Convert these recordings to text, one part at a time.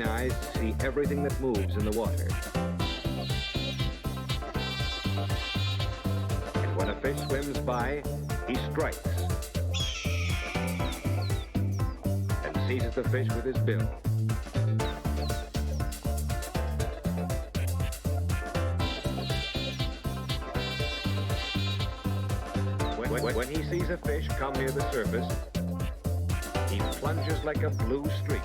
keen eyes see everything that moves in the water. And when a fish swims by, he strikes and seizes the fish with his bill. When he sees a fish come near the surface, he plunges like a blue streak.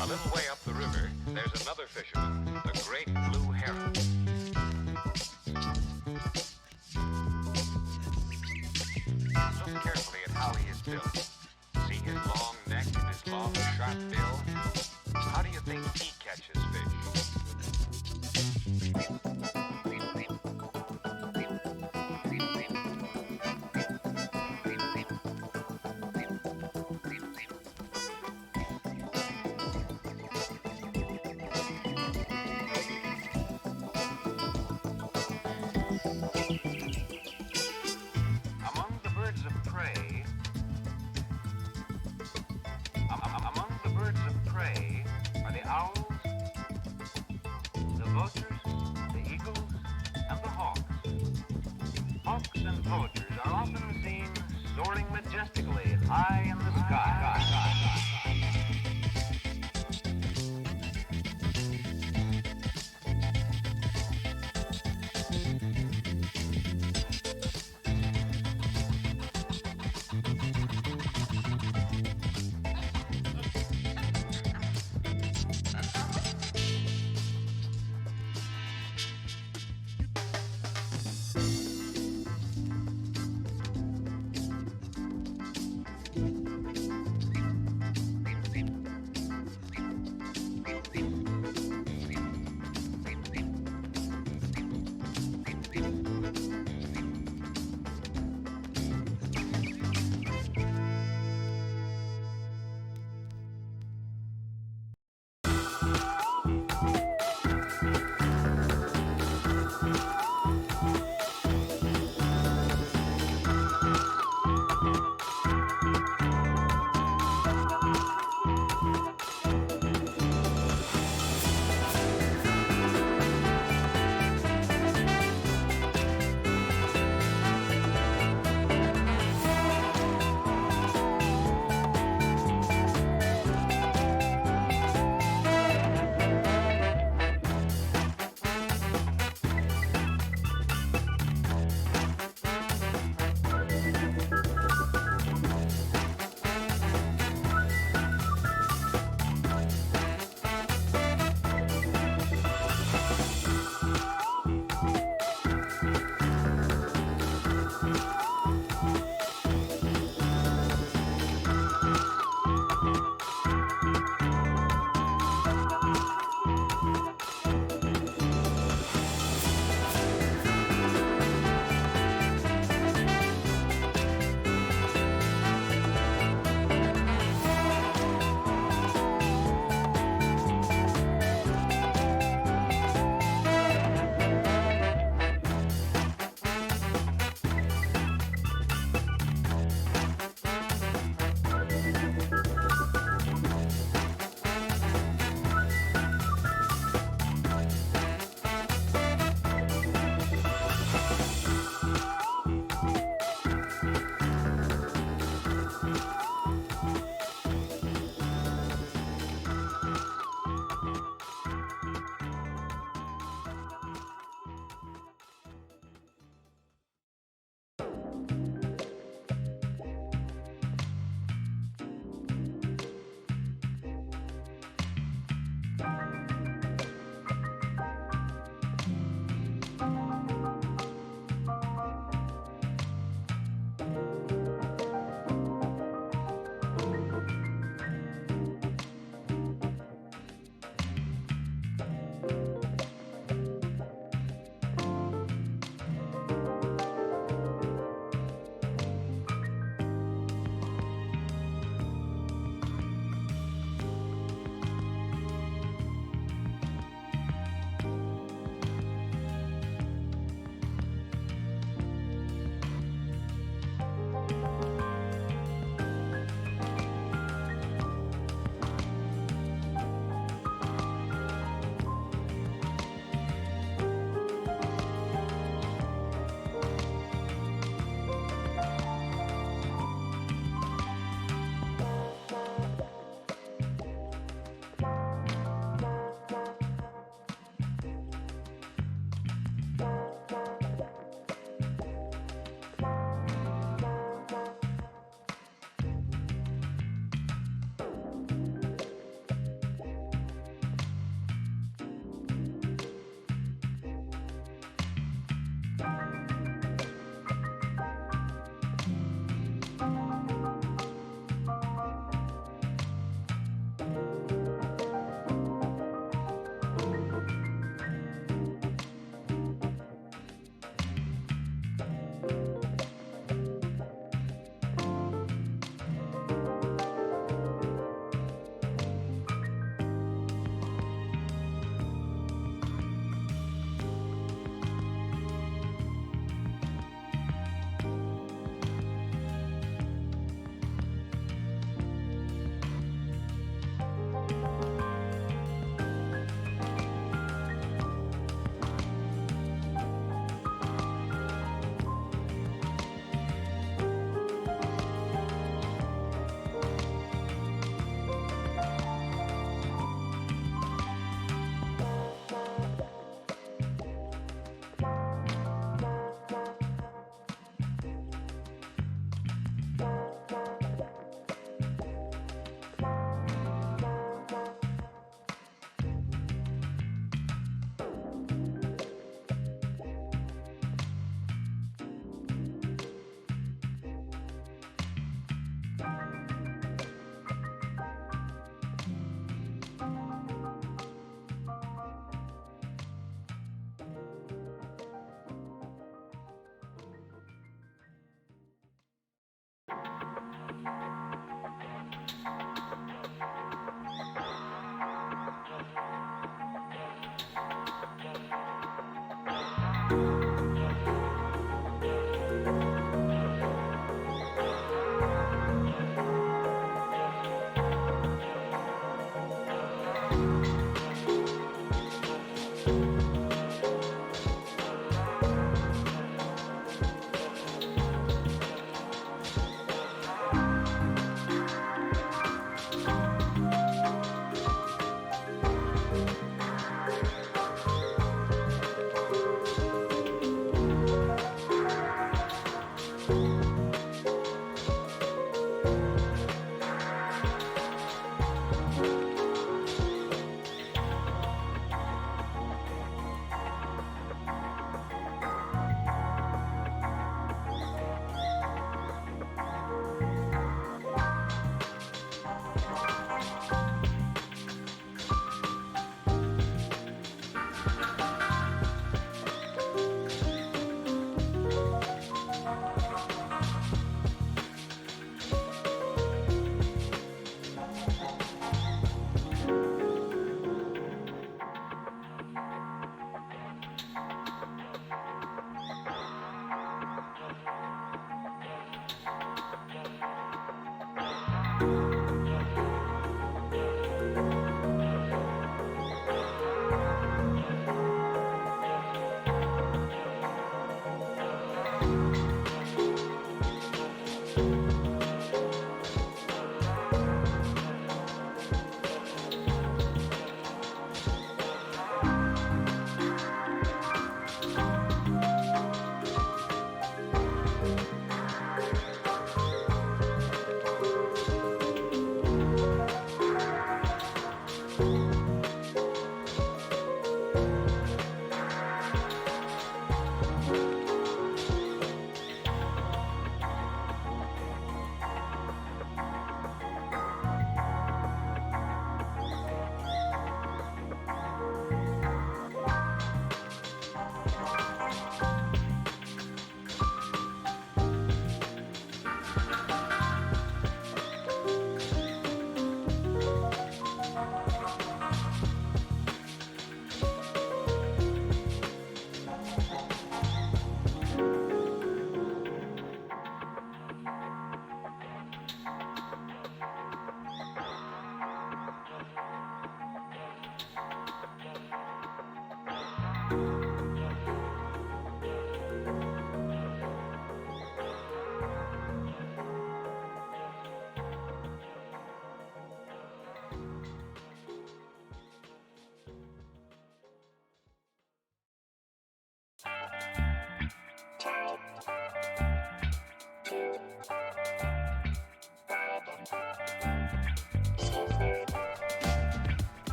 A little way up the river, there's another fisherman, the great blue heron. Look carefully at how he is built. See his long neck and his long, sharp bill? How do you think he catches fish? Among the birds of prey are the owls, the vultures, the eagles, and the hawks. Hawks and vultures are often seen soaring majestically high in the sky.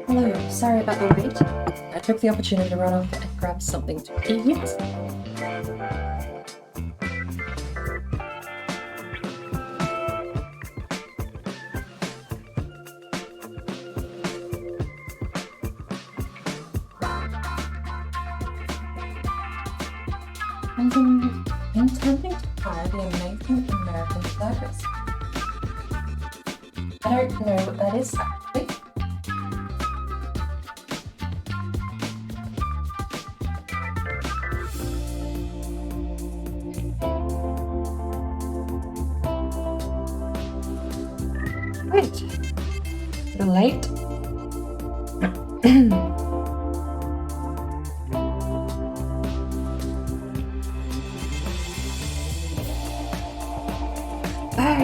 Hello, sorry about the wait. I took the opportunity to run off and grab something to eat. I'm intending to try the amazing American circus. I don't know what that is actually. Wait, a little late.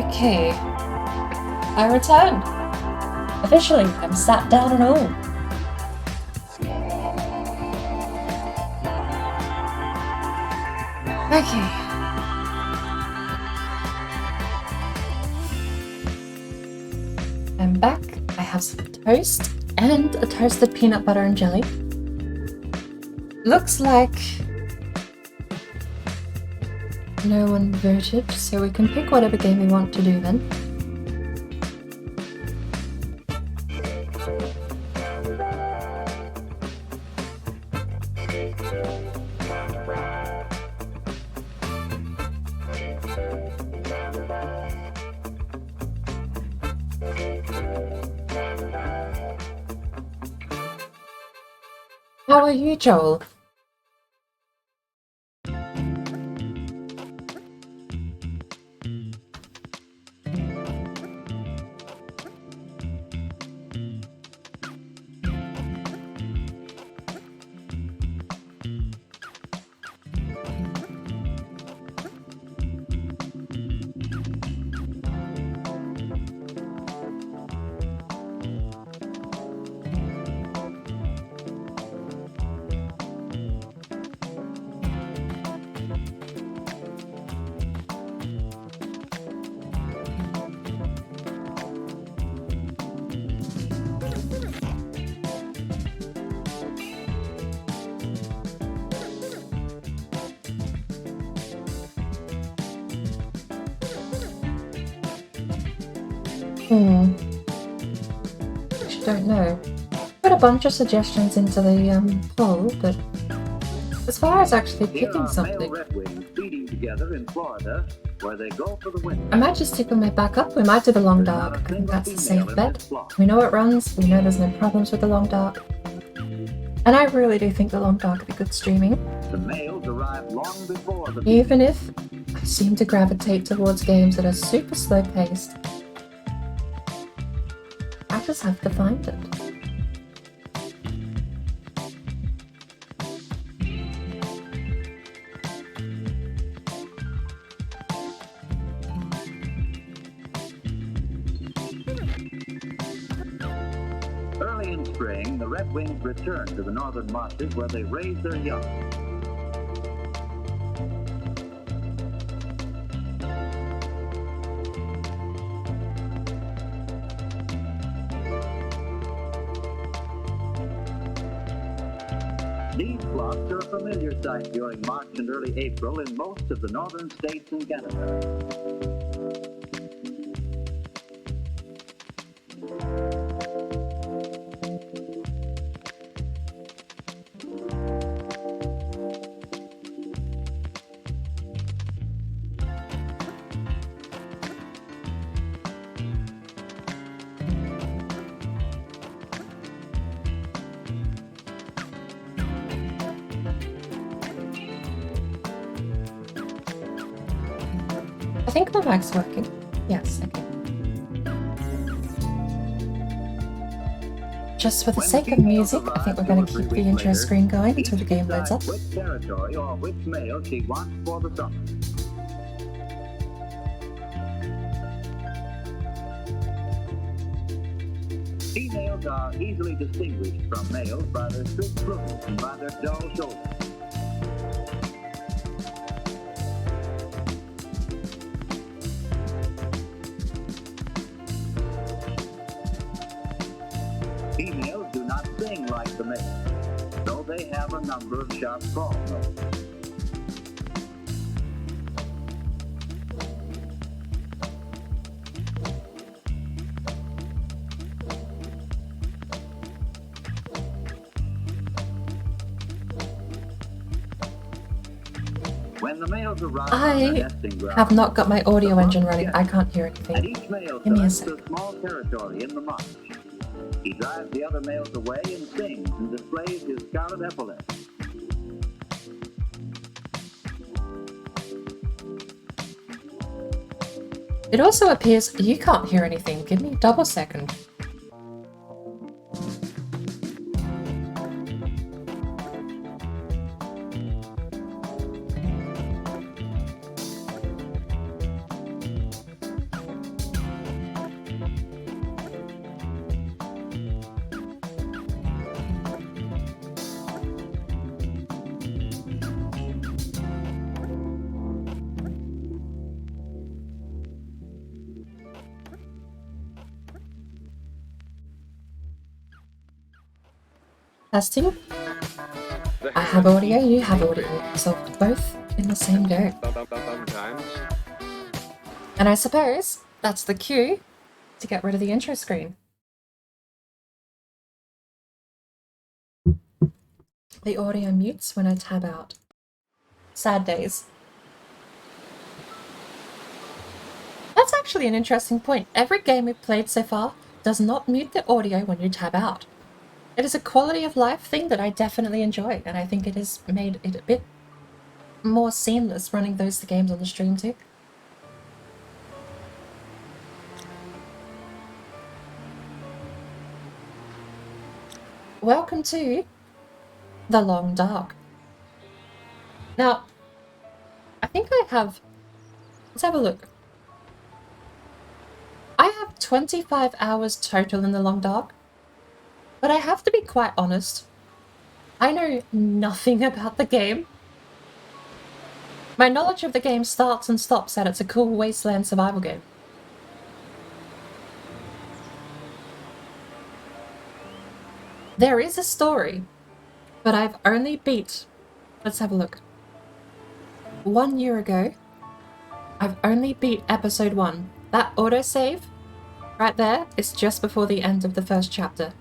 Okay, I returned. A Officially, I'm sat down and all. Okay. I'm back. I have some toast and a toasted peanut butter and jelly. Looks like no one voted, so we can pick whatever game we want to do then. How are you, Joel? Actually don't know. Put a bunch of suggestions into the poll, but as far as actually picking something, Together in Florida, where they go for the win. I might just stick with my backup. We might do the long dark. I think that's a safe bet. We know it runs. We know there's no problems with the long dark. And I really do think the long dark would be good streaming. The males arrive long before the Even if I seem to gravitate towards games that are super slow paced. I just have to find it. Early in spring, the redwings return to the northern marshes where they raise their young. These flocks are a familiar sight during March and early April in most of the northern states and Canada. I think my mic's working. Yes, okay. Just for the sake of music, I think we're going to keep the intro screen going until the game loads up. Which territory or which male she wants for the summer. Females are easily distinguished from males by their straight plumage and by their dull shoulders. Females do not sing like the males, though they have a number of sharp call notes. When the males arrive on the I nesting ground, have not got my audio engine running. I can't hear and anything. each male Give me a selects sec. a small territory in the marsh. He drives the other males away and sings and displays his scarlet epaulet. It also appears you can't hear anything. Give me a double second. Testing. The I have herons audio, eat you have big audio. fish. Solved both in the same go. Sometimes. And I suppose that's the cue to get rid of the intro screen. The audio mutes when I tab out. Sad days. That's actually an interesting point. Every game we've played so far does not mute the audio when you tab out. It is a quality of life thing that I definitely enjoy, and I think it has made it a bit more seamless running those games on the stream too. Welcome to The Long Dark. Now, I think I have... Let's have a look. I have 25 hours total in The Long Dark, but I have to be quite honest. I know nothing about the game. My knowledge of the game starts and stops at it's a cool wasteland survival game. There is a story, but I've only beat... Let's have a look. 1 year ago, I've only beat episode 1. That autosave right there is just before the end of the first chapter.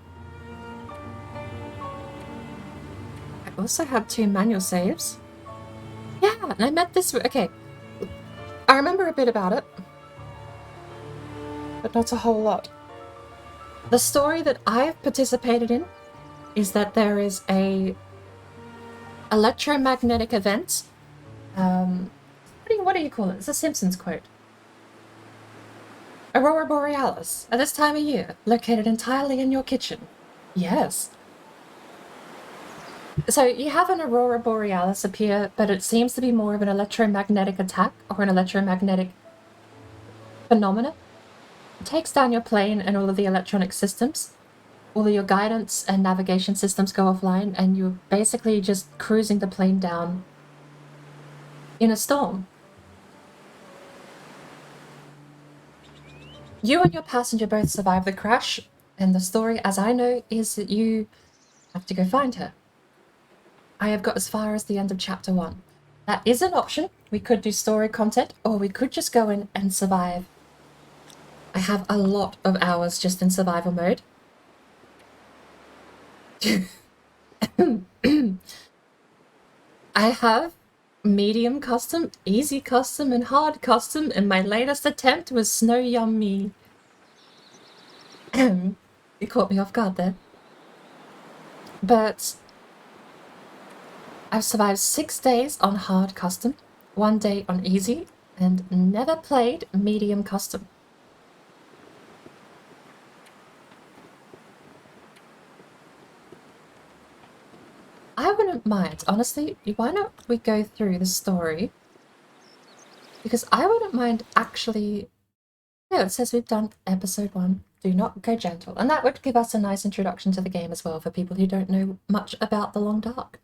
I also have 2 manual saves. Yeah, and I met this... Okay, I remember a bit about it, but not a whole lot. The story that I've participated in is that there is a electromagnetic event. What do you call it? It's a Simpsons quote. Aurora Borealis, at this time of year, located entirely in your kitchen. Yes. So you have an Aurora Borealis appear, but it seems to be more of an electromagnetic attack or an electromagnetic phenomena. It takes down your plane and all of the electronic systems. All of your guidance and navigation systems go offline, and you're basically just cruising the plane down in a storm. You and your passenger both survive the crash, and the story, as I know, is that you have to go find her. I have got as far as the end of chapter 1. That is an option. We could do story content, or we could just go in and survive. I have a lot of hours just in survival mode. I have medium custom, easy custom, and hard custom, and my latest attempt was Snow Yummy. You caught me off guard there. But I've survived 6 days on hard custom, 1 day on easy, and never played medium custom. I wouldn't mind, honestly. Why not we go through the story? Because I wouldn't mind actually... Yeah, it says we've done episode 1. Do not go gentle. And that would give us a nice introduction to the game as well for people who don't know much about The Long Dark.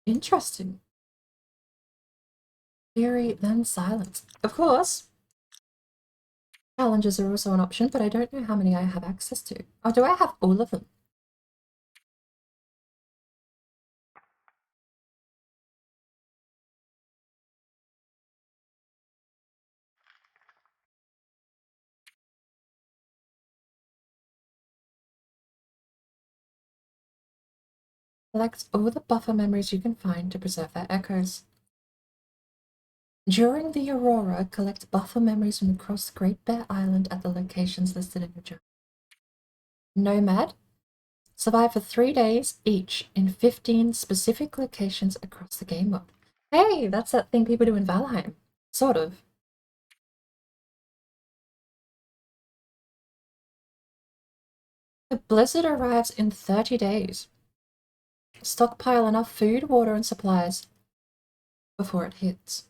Interesting. Fury, then silence. Of course, challenges are also an option, but I don't know how many I have access to. Oh, do I have all of them? Collect all the buffer memories you can find to preserve their echoes. During the Aurora, collect buffer memories from across Great Bear Island at the locations listed in your journal. Nomad. Survive for 3 days each in 15 specific locations across the game world. Hey, that's that thing people do in Valheim. Sort of. The blizzard arrives in 30 days. Stockpile enough food, water, and supplies before it hits.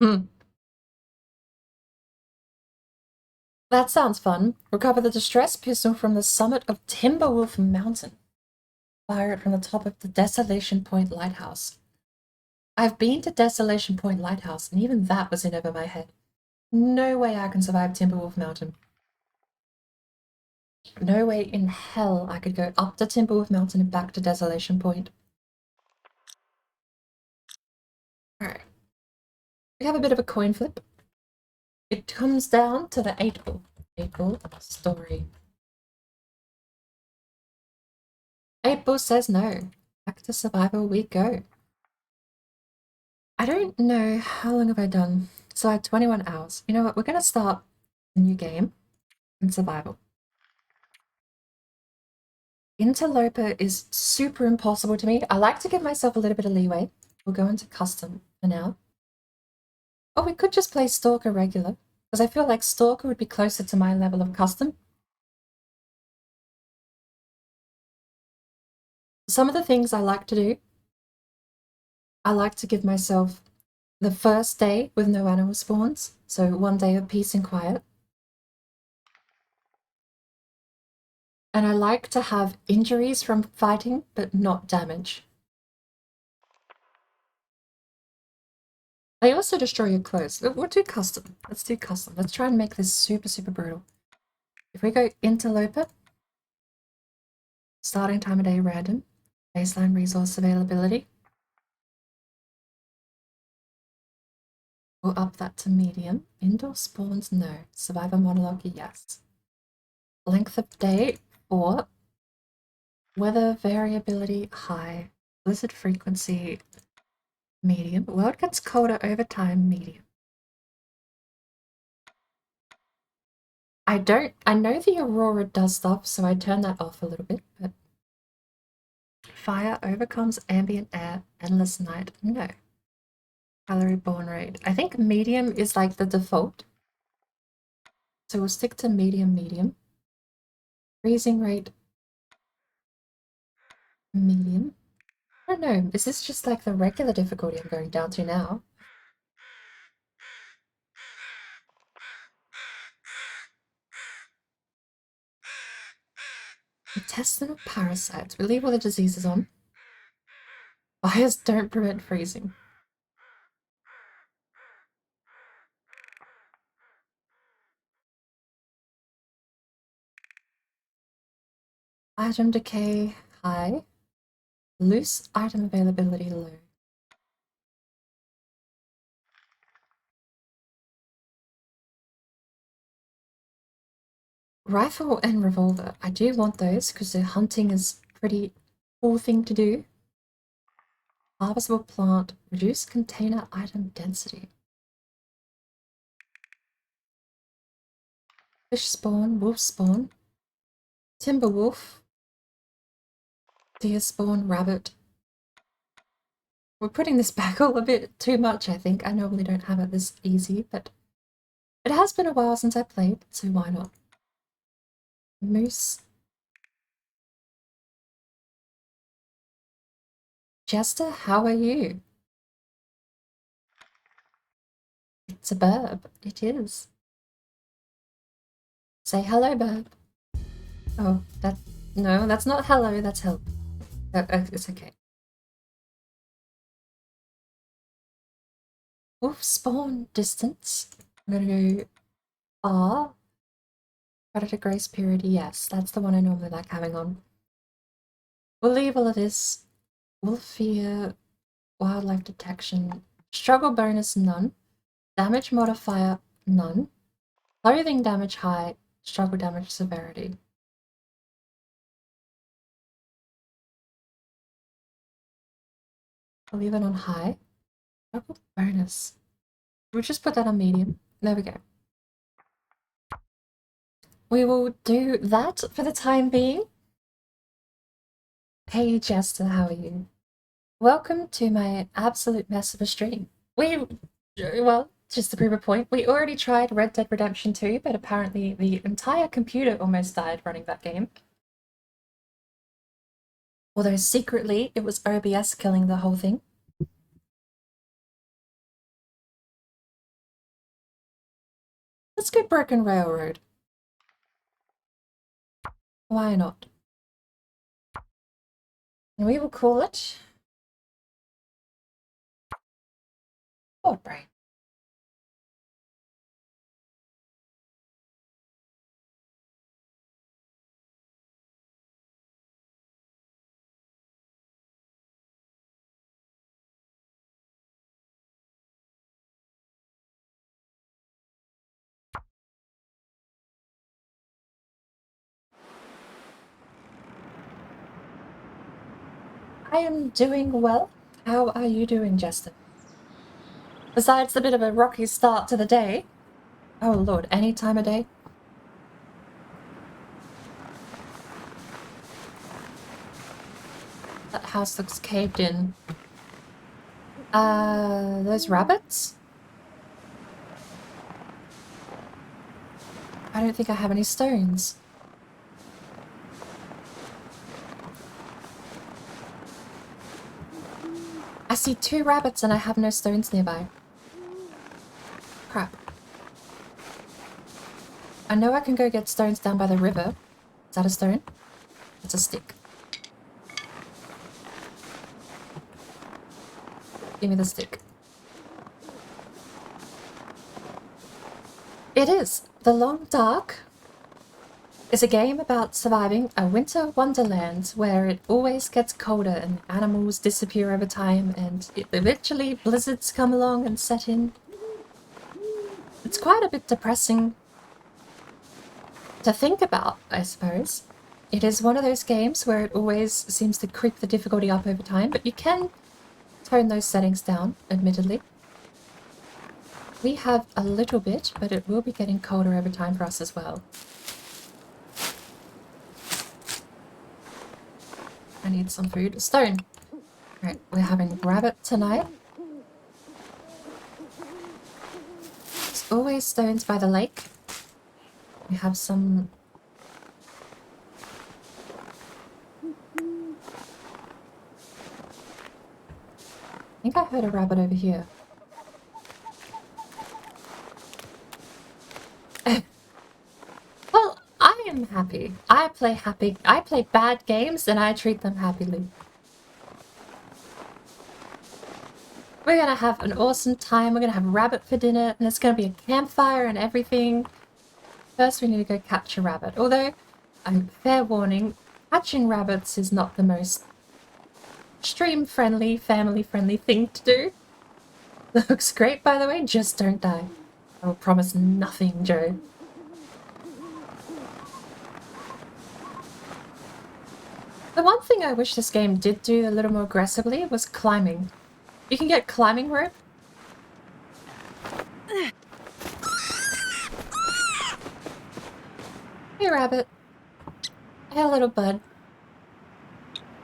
Hmm. That sounds fun. Recover the distress pistol from the summit of Timberwolf Mountain. Fire it from the top of the Desolation Point Lighthouse. I've been to Desolation Point Lighthouse, and even that was in over my head. No way I can survive Timberwolf Mountain. No way in hell I could go up to Timberwolf Mountain and back to Desolation Point. Alright. We have a bit of a coin flip. It comes down to the 8 ball. 8 ball story. 8 ball says no. Back to survival we go. I don't know how long have I done. So I had 21 hours. You know what? We're going to start a new game in survival. Interloper is super impossible to me. I like to give myself a little bit of leeway. We'll go into custom for now. Oh, we could just play Stalker regular, because I feel like Stalker would be closer to my level of custom. Some of the things I like to do, I like to give myself the first day with no animal spawns, so 1 day of peace and quiet. And I like to have injuries from fighting, but not damage. I also destroy your clothes. We'll do custom. Let's do custom. Let's try and make this super, super brutal. If we go interloper, starting time of day random, baseline resource availability. We'll up that to medium. Indoor spawns, no. Survivor monologue, yes. Length of day, 4. Weather variability, high. Blizzard frequency, medium. World gets colder over time, medium. I know the aurora does stuff, so I turn that off a little bit, but fire overcomes ambient air, endless night, no. Calorie burn rate. I think medium is like the default. So we'll stick to medium, medium. Freezing rate, medium. I don't know, is this just like the regular difficulty I'm going down to now? Intestinal parasites. We leave all the diseases on. Fires don't prevent freezing. Item decay, high. Loose item availability, low. Rifle and revolver. I do want those because the hunting is pretty cool thing to do. Harvestable plant. Reduce container item density. Fish spawn. Wolf spawn. Timber wolf. Deer spawn. Rabbit. We're putting this back all a bit too much, I think. I normally don't have it this easy, but it has been a while since I played, so why not? Moose. Jester, how are you? It's a burb. It is. Say hello, burb. Oh, no, that's not hello, that's help. It's okay. Wolf spawn distance. I'm gonna go R. Predator grace period, yes. That's the one I normally like having on. We'll leave all of this. Wolf fear, wildlife detection, struggle bonus, none. Damage modifier, none. Clothing damage, high. Struggle damage, severity. I'll leave it on high. Struggle bonus. We'll just put that on medium. There we go. We will do that for the time being. Hey Jester, how are you? Welcome to my absolute mess of a stream. Well, just to prove a point, we already tried Red Dead Redemption 2, but apparently the entire computer almost died running that game. Although secretly, it was OBS killing the whole thing. Let's go Broken Railroad. Why not? And we will call it Board Brain. I am doing well. How are you doing, Justin? Besides a bit of a rocky start to the day. Oh lord, any time of day? That house looks caved in. Those rabbits? I don't think I have any stones. I see 2 rabbits and I have no stones nearby. Crap. I know I can go get stones down by the river. Is that a stone? It's a stick. Give me the stick. It is. The Long Dark is a game about surviving a winter wonderland where it always gets colder and animals disappear over time and eventually blizzards come along and set in. It's quite a bit depressing to think about, I suppose. It is one of those games where it always seems to creep the difficulty up over time, but you can tone those settings down, admittedly. We have a little bit, but it will be getting colder over time for us as well. I need some food. Stone! Right, we're having rabbit tonight. There's always stones by the lake. We have some... I think I heard a rabbit over here. Well, I am happy. I play bad games and I treat them happily. We're gonna have an awesome time. We're gonna have rabbit for dinner and there's gonna be a campfire and everything. First we need to go catch a rabbit. Although, fair warning, catching rabbits is not the most stream-friendly, family-friendly thing to do. That looks great, by the way. Just don't die. I will promise nothing, Joe. The one thing I wish this game did do a little more aggressively was climbing. You can get climbing rope. Hey, rabbit. Hey, little bud.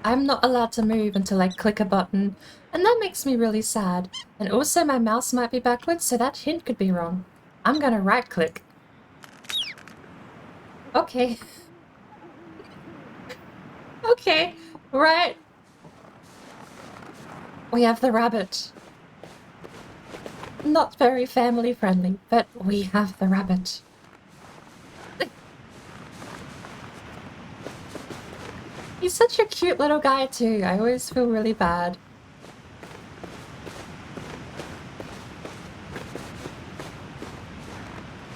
I'm not allowed to move until I click a button, and that makes me really sad. And also my mouse might be backwards, so that hint could be wrong. I'm gonna right-click. Okay. Okay, right. We have the rabbit. Not very family-friendly, but we have the rabbit. He's such a cute little guy too. I always feel really bad.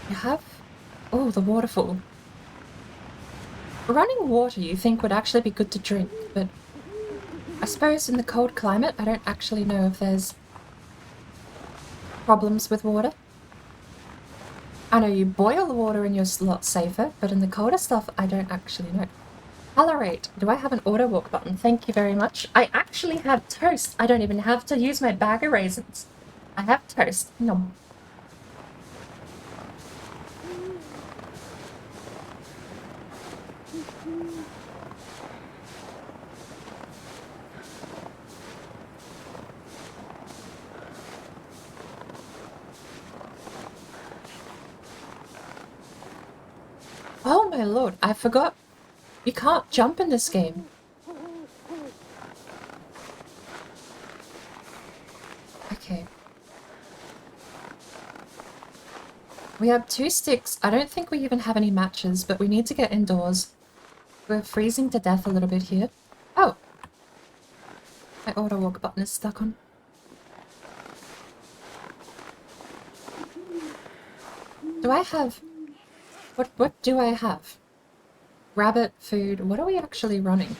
You have... Oh, the waterfall. Running water you think would actually be good to drink, but I suppose in the cold climate I don't actually know if there's problems with water. I know you boil the water and you're a lot safer, but in the colder stuff I don't actually know. Tolerate. Do I have an auto walk button? Thank you very much. I actually have toast. I don't even have to use my bag of raisins. I have toast. Nom. Oh my lord, I forgot. You can't jump in this game. Okay. We have 2 sticks. I don't think we even have any matches, but we need to get indoors. We're freezing to death a little bit here. Oh! My auto walk button is stuck on. Do I have... What do I have? Rabbit, food, what are we actually running?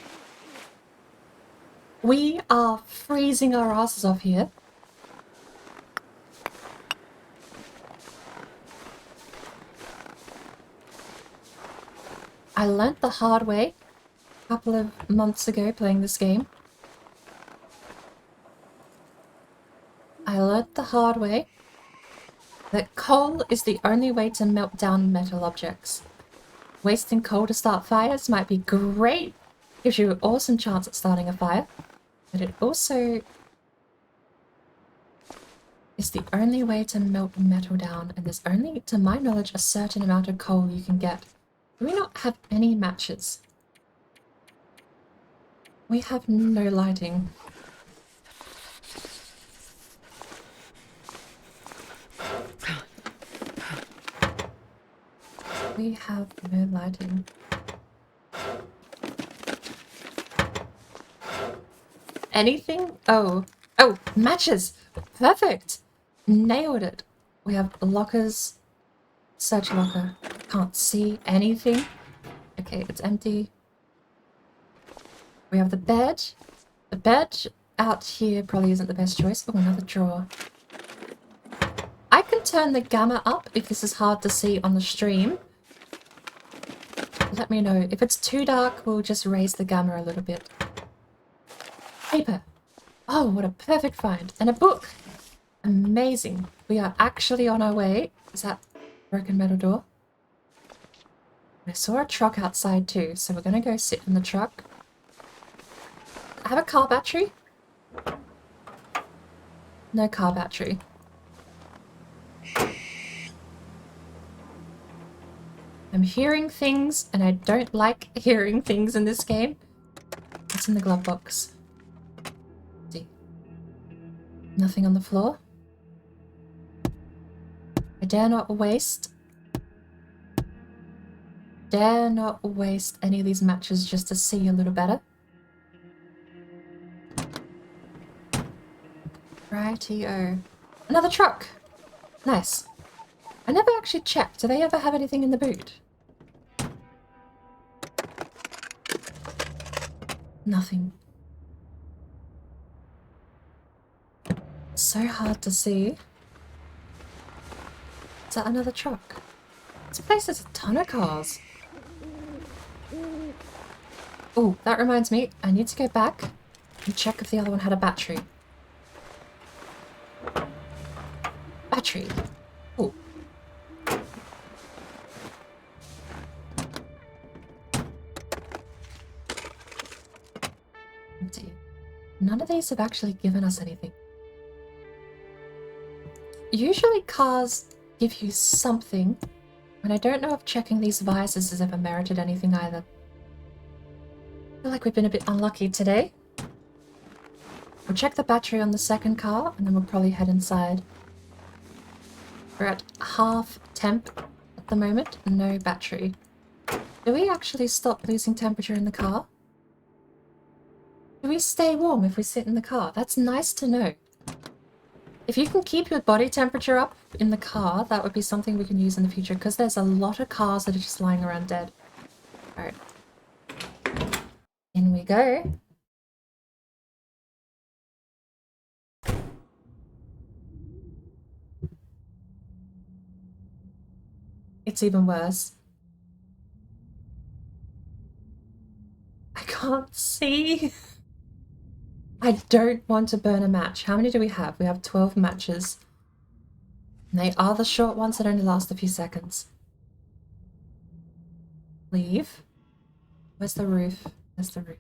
We are freezing our asses off here. I learnt the hard way a couple of months ago playing this game. I learnt the hard way that coal is the only way to melt down metal objects. Wasting coal to start fires might be great, gives you an awesome chance at starting a fire, but it also is the only way to melt metal down, and there's only, to my knowledge, a certain amount of coal you can get. Do we not have any matches? We have no lighting. We have no lighting. Anything? Oh. Oh, matches! Perfect! Nailed it. We have lockers. Search locker. Can't see anything. Okay, it's empty. We have the bed. The bed out here probably isn't the best choice. Oh, another drawer. I can turn the gamma up if this is hard to see on the stream. Let me know. If it's too dark, we'll just raise the gamma a little bit. Paper. Oh, what a perfect find. And a book. Amazing. We are actually on our way. Is that broken metal door? I saw a truck outside too, so we're going to go sit in the truck. I have a car battery. No car battery. I'm hearing things, and I don't like hearing things in this game. What's in the glove box? Let's see. Nothing on the floor. I dare not waste any of these matches just to see a little better. Righty-o. Another truck! Nice. I never actually checked. Do they ever have anything in the boot? Nothing. So hard to see. Is that another truck? This place has a ton of cars. Oh, that reminds me. I need to go back and check if the other one had a battery. Battery. Oh. Empty. None of these have actually given us anything. Usually cars give you something, and I don't know if checking these visors has ever merited anything either. I feel like we've been a bit unlucky today. We'll check the battery on the second car, and then we'll probably head inside. We're at half temp at the moment, no battery. Do we actually stop losing temperature in the car? Do we stay warm if we sit in the car? That's nice to know. If you can keep your body temperature up in the car, that would be something we can use in the future, because there's a lot of cars that are just lying around dead. Alright. In we go. It's even worse. I can't see. I don't want to burn a match. How many do we have? We have 12 matches. And they are the short ones that only last a few seconds. Leave. Where's the roof? There's the roof.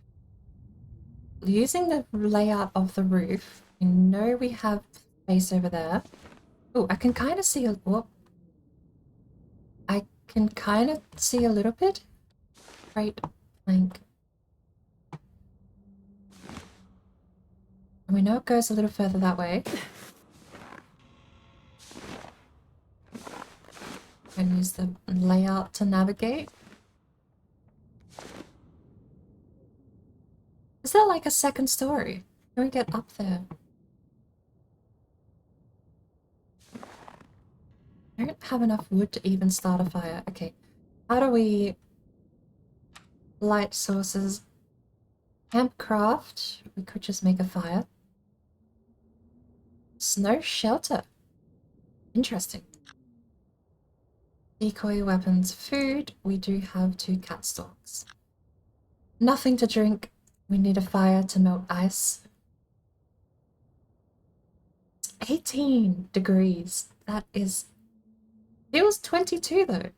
Using the layout of the roof, we know we have space over there. Oh, I can kind of see a... Whoop. I can kind of see a little bit. Right plank. And we know it goes a little further that way. And use the layout to navigate. Is there like a second story? Can we get up there? I don't have enough wood to even start a fire. Okay. How do we... Light sources. Campcraft. We could just make a fire. Snow shelter. Interesting. Decoy weapons. Food. We do have 2 cat stalks. Nothing to drink. We need a fire to melt ice. 18 degrees. That is... Feels 22 though.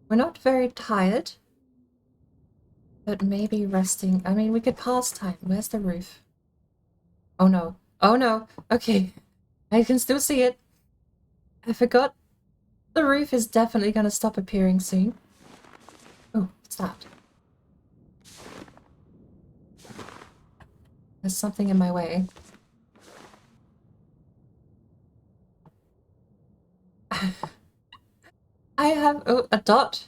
We're not very tired. But maybe resting. I mean, we could pass time. Where's the roof? Oh no. Oh no. Okay. I can still see it. I forgot. The roof is definitely going to stop appearing soon. Oh, what's that? There's something in my way. I have... Oh, a dot.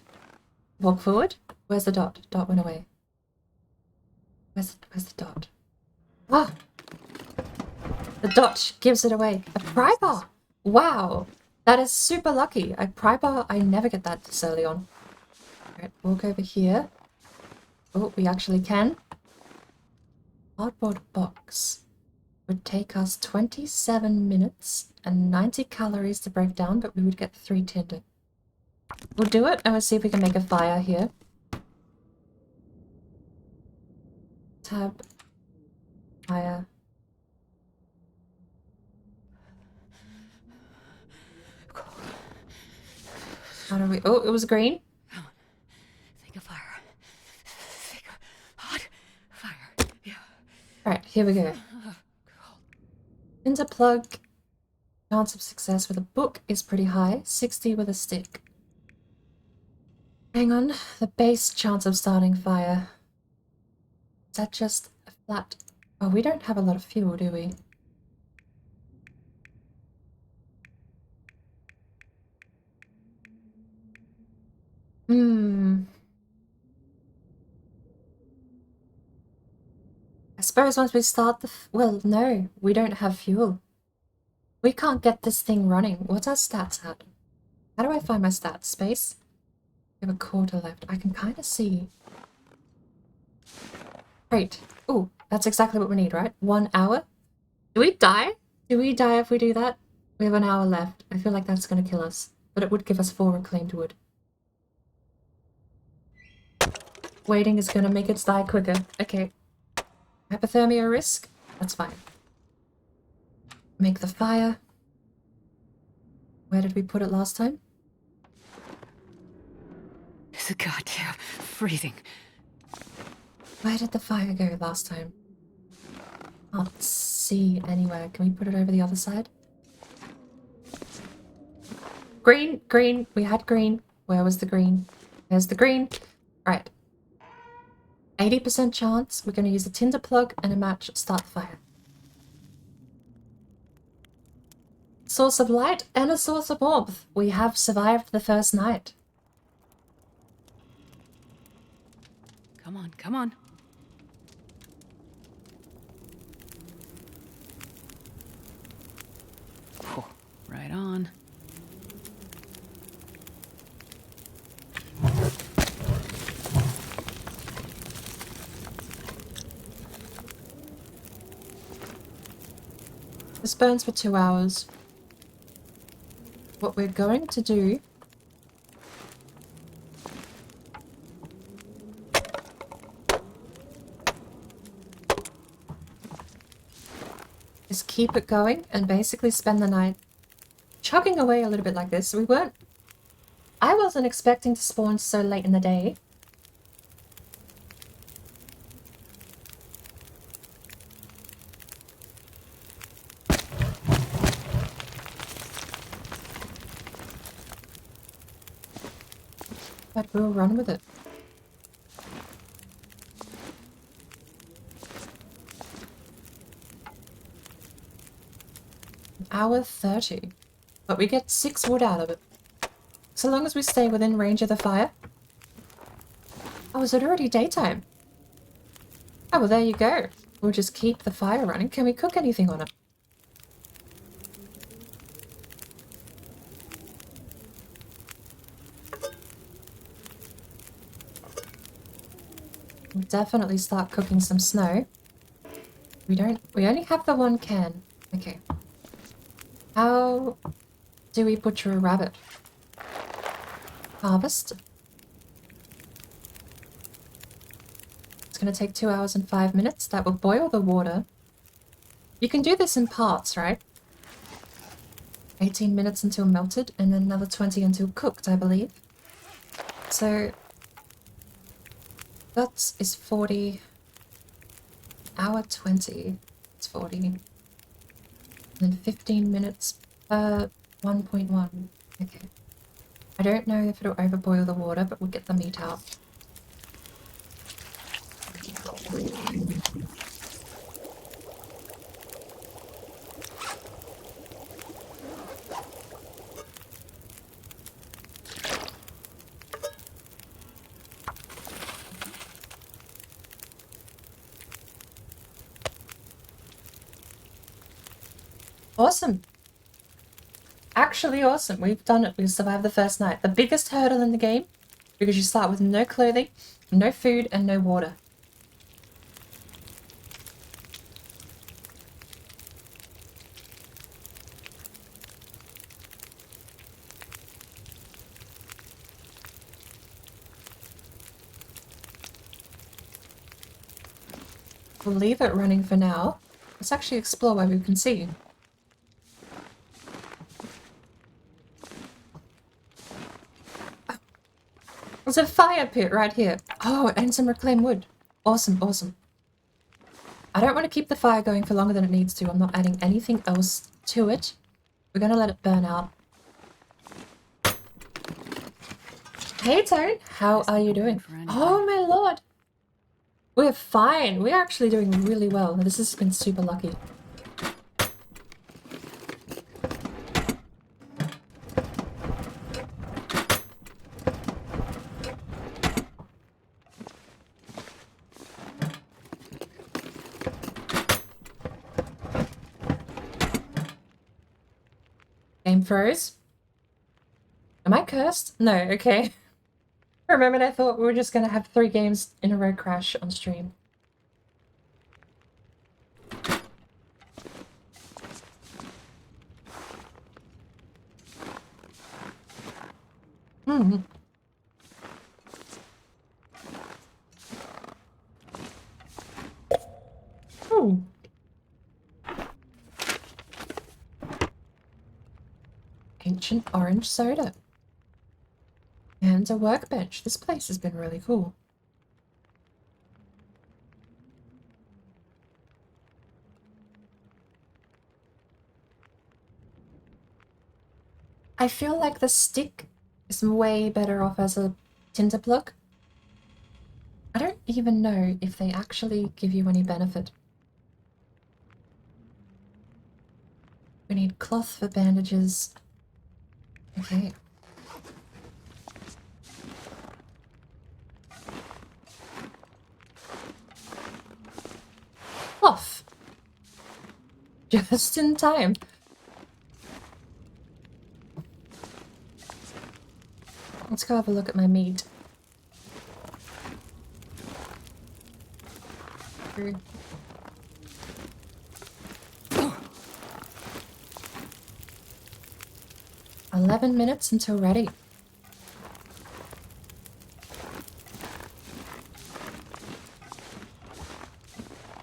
Walk forward. Where's the dot? Dot went away. Where's the dot? Ah! The dot gives it away. A pry bar! Wow! That is super lucky. A pry bar, I never get that this early on. Alright, walk over here. Oh, we actually can. Cardboard box. Would take us 27 minutes and 90 calories to break down, but we would get 3 tinder. We'll do it and we'll see if we can make a fire here. Tab. Fire. How do we... Oh, it was green. Think of fire. Think of hot fire. Yeah. Alright, here we go. Interplug. Chance of success with a book is pretty high. 60 with a stick. Hang on. The base chance of starting fire. Is that just a flat... Oh, we don't have a lot of fuel, do we? I suppose once we start the... Well, no. We don't have fuel. We can't get this thing running. What's our stats at? How do I find my stats? Space? We have a quarter left. I can kind of see... Great. Oh, that's exactly what we need, right? 1 hour? Do we die? Do we die if we do that? We have an hour left. I feel like that's going to kill us. But it would give us 4 reclaimed wood. Waiting is going to make it die quicker. Okay. Hypothermia risk? That's fine. Make the fire. Where did we put it last time? It's a goddamn freezing. Where did the fire go last time? Can't see anywhere. Can we put it over the other side? Green, green. We had green. Where was the green? There's the green. Right. 80% chance. We're going to use a tinder plug and a match. Start the fire. Source of light and a source of warmth. We have survived the first night. Come on, come on. Oh, right on. This burns for 2 hours. What we're going to do is keep it going and basically spend the night chugging away a little bit like this. I wasn't expecting to spawn so late in the day. But we'll run with it. Hour 30. But we get 6 wood out of it. So long as we stay within range of the fire. Oh, is it already daytime? Oh, well, there you go. We'll just keep the fire running. Can we cook anything on it? We'll definitely start cooking some snow. We only have the one can. Okay. How do we butcher a rabbit? Harvest. It's going to take 2 hours and 5 minutes. That will boil the water. You can do this in parts, right? 18 minutes until melted, and then another 20 until cooked, I believe. So, that is 40. Hour 20. It's 40. And then 15 minutes per 1.1. Okay. I don't know if it'll overboil the water, but we'll get the meat out. Awesome. Actually awesome. We've done it. We've survived the first night. The biggest hurdle in the game, because you start with no clothing, no food, and no water. We'll leave it running for now. Let's actually explore where we can see. There's a fire pit right here. Oh, and some reclaimed wood. Awesome, awesome. I don't want to keep the fire going for longer than it needs to. I'm not adding anything else to it. We're going to let it burn out. Hey, Tone. How are you doing? Oh, my lord. We're fine. We're actually doing really well. This has been super lucky. Game froze. Am I cursed? No, okay. For a moment I thought we were just gonna have 3 games in a row crash on stream. Hmm. Ooh. Ancient orange soda. And a workbench. This place has been really cool. I feel like the stick is way better off as a tinder plug. I don't even know if they actually give you any benefit. We need cloth for bandages. Okay. Cloth. Just in time. Let's go have a look at my meat. Through. 11 minutes until ready.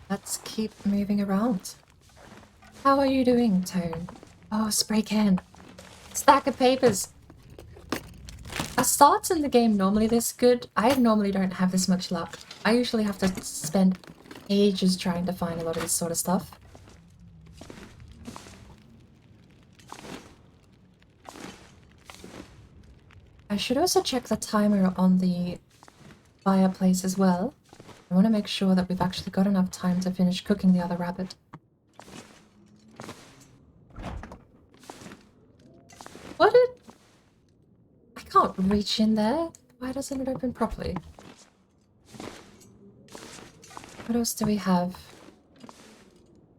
Let's keep moving around. How are you doing, Tone? Oh, spray can. Stack of papers. Are starts in the game normally this good? I normally don't have this much luck. I usually have to spend ages trying to find a lot of this sort of stuff. I should also check the timer on the fireplace as well. I want to make sure that we've actually got enough time to finish cooking the other rabbit. What did... I can't reach in there. Why doesn't it open properly? What else do we have?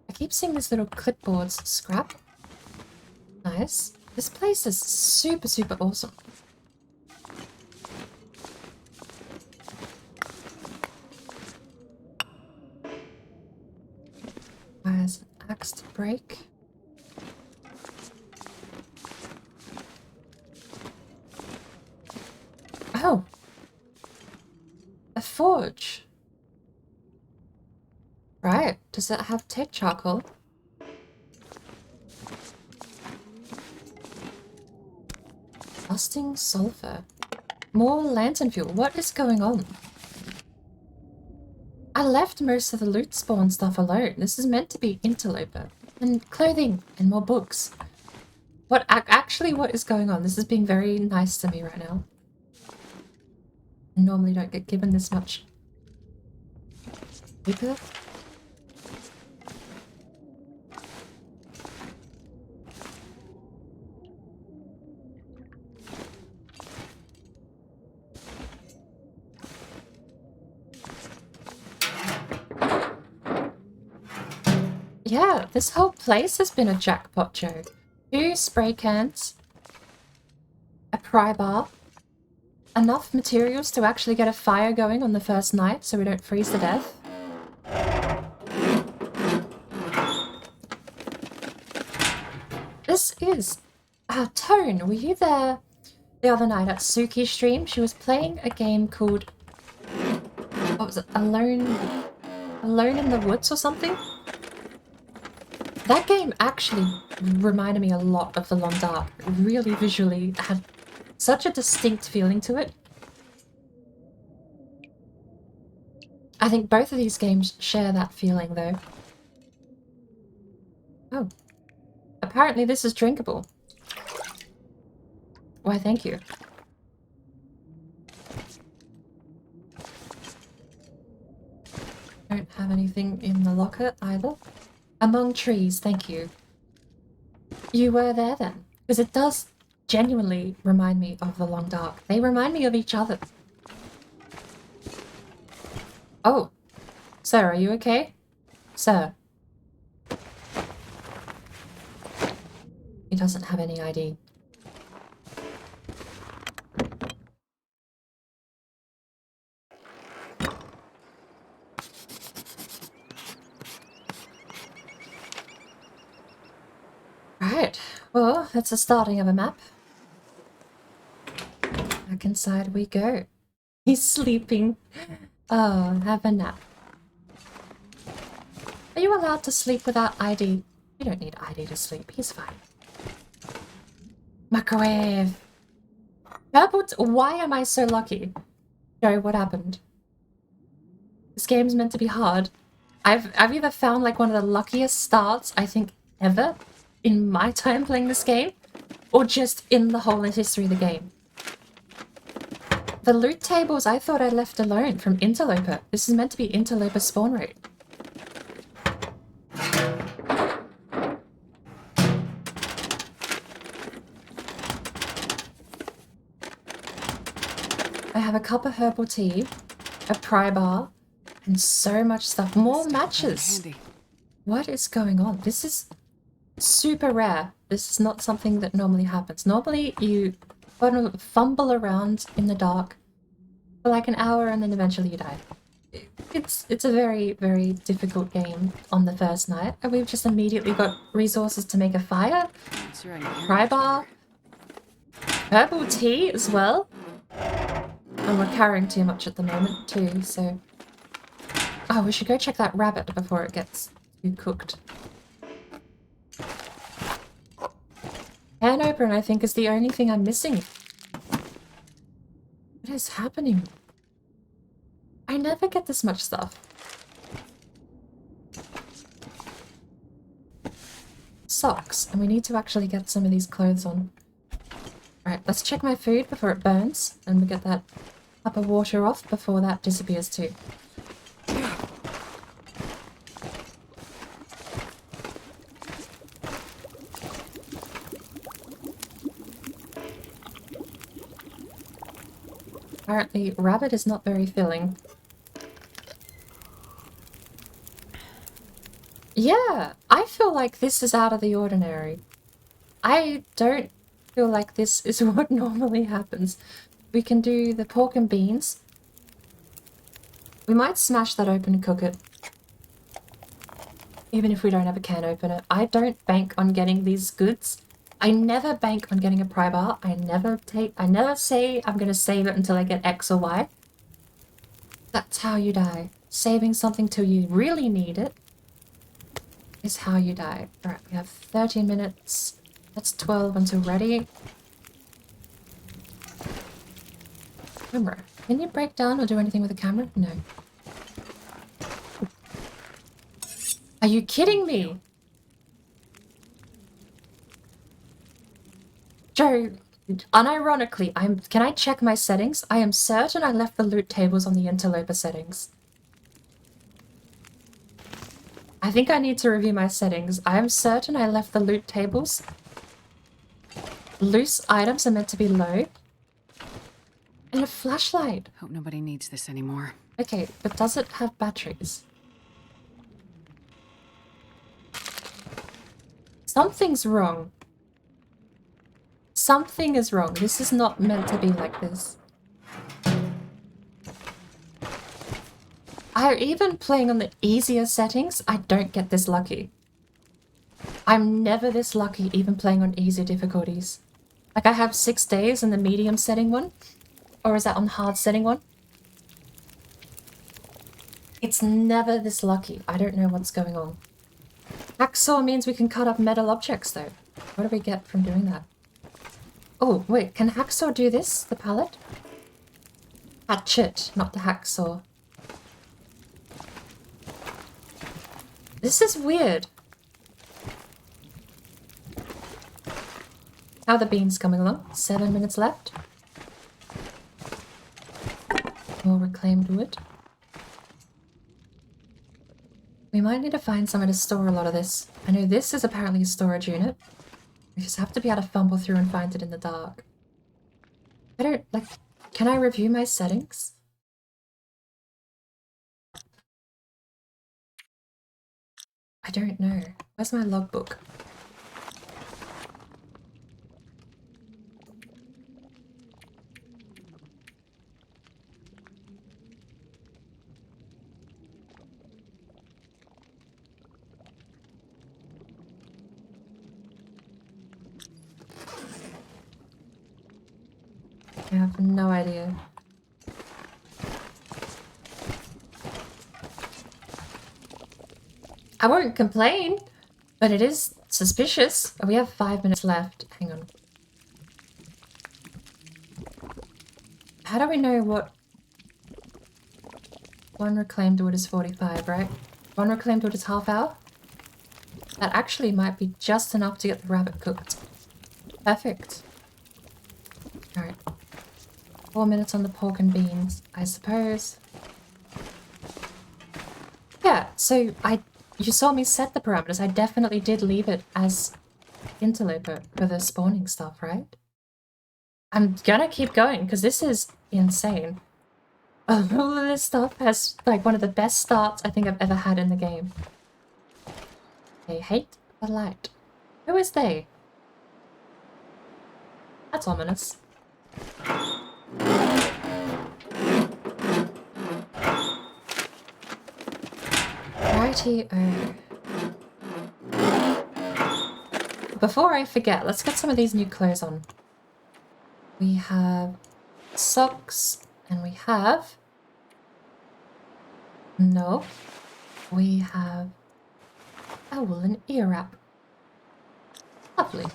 I keep seeing these little clipboards. Scrap. Nice. This place is super, super awesome. There's an axe to break. Oh! A forge. Right. Does it have take charcoal? Rusting sulfur. More lantern fuel. What is going on? I left most of the loot spawn stuff alone. This is meant to be interloper. And clothing and more books. What is going on? This is being very nice to me right now. I normally don't get given this much paper. Yeah, this whole place has been a jackpot, Joe. 2 spray cans, a pry bar, enough materials to actually get a fire going on the first night so we don't freeze to death. This is... Tone, were you there the other night at Suki's stream? She was playing a game called... What was it? Alone in the Woods or something? That game actually reminded me a lot of The Long Dark. It really visually had such a distinct feeling to it. I think both of these games share that feeling, though. Oh. Apparently this is drinkable. Why, thank you. Don't have anything in the locker either. Among trees, thank you. You were there then? Because it does genuinely remind me of The Long Dark. They remind me of each other. Oh. Sir, are you okay? Sir. He doesn't have any ID. Right, well, that's the starting of a map. Back inside we go. He's sleeping. Oh, have a nap. Are you allowed to sleep without ID? You don't need ID to sleep, he's fine. Microwave! Purple why am I so lucky? Joe, what happened? This game's meant to be hard. I've either found like one of the luckiest starts, I think, ever in my time playing this game, or just in the whole history of the game. The loot tables I thought I left alone from Interloper. This is meant to be Interloper spawn rate. I have a cup of herbal tea, a pry bar, and so much stuff. More matches! What is going on? This is super rare. This is not something that normally happens. Normally you fumble around in the dark for like an hour and then eventually you die. It's a very, very difficult game on the first night, and we've just immediately got resources to make a fire, pry bar, herbal tea as well. And we're carrying too much at the moment too, so... Oh, we should go check that rabbit before it gets too cooked. Can open, I think, is the only thing I'm missing. What is happening? I never get this much stuff. Socks, and we need to actually get some of these clothes on. Alright, let's check my food before it burns, and we get that cup of water off before that disappears too. Apparently, rabbit is not very filling. Yeah, I feel like this is out of the ordinary. I don't feel like this is what normally happens. We can do the pork and beans. We might smash that open and cook it. Even if we don't have a can opener. I don't bank on getting these goods. I never bank on getting a pry bar. I never say I'm gonna save it until I get X or Y. That's how you die. Saving something till you really need it is how you die. Alright, we have 13 minutes. That's 12 until ready. Camera. Can you break down or do anything with the camera? No. Are you kidding me? Joe, unironically, can I check my settings? I am certain I left the loot tables on the interloper settings. I think I need to review my settings. I am certain I left the loot tables. Loose items are meant to be low. And a flashlight. Hope nobody needs this anymore. Okay, but does it have batteries? Something's wrong. Something is wrong. This is not meant to be like this. Even playing on the easier settings, I don't get this lucky. I'm never this lucky even playing on easier difficulties. Like I have 6 days in the medium setting one. Or is that on hard setting one? It's never this lucky. I don't know what's going on. Hacksaw means we can cut up metal objects though. What do we get from doing that? Oh, wait, can hacksaw do this? The pallet? Hatchet, not the hacksaw. This is weird. How are the beans coming along? 7 minutes left. More reclaimed wood. We might need to find somewhere to store a lot of this. I know this is apparently a storage unit. We just have to be able to fumble through and find it in the dark. I don't, like, can I review my settings? I don't know. Where's my logbook? I have no idea. I won't complain, but it is suspicious. We have 5 minutes left. Hang on. How do we know what... 1 reclaimed wood is 45, right? 1 reclaimed wood is half hour? That actually might be just enough to get the rabbit cooked. Perfect. Alright. 4 minutes on the pork and beans, I suppose. Yeah, so you saw me set the parameters. I definitely did leave it as interloper for the spawning stuff, right? I'm gonna keep going because this is insane. All of this stuff has like one of the best starts I think I've ever had in the game. They hate the light. Who is they? That's ominous. Righty-o. Before I forget, let's get some of these new clothes on. We have socks, and we have... No. We have a woolen ear wrap. Lovely.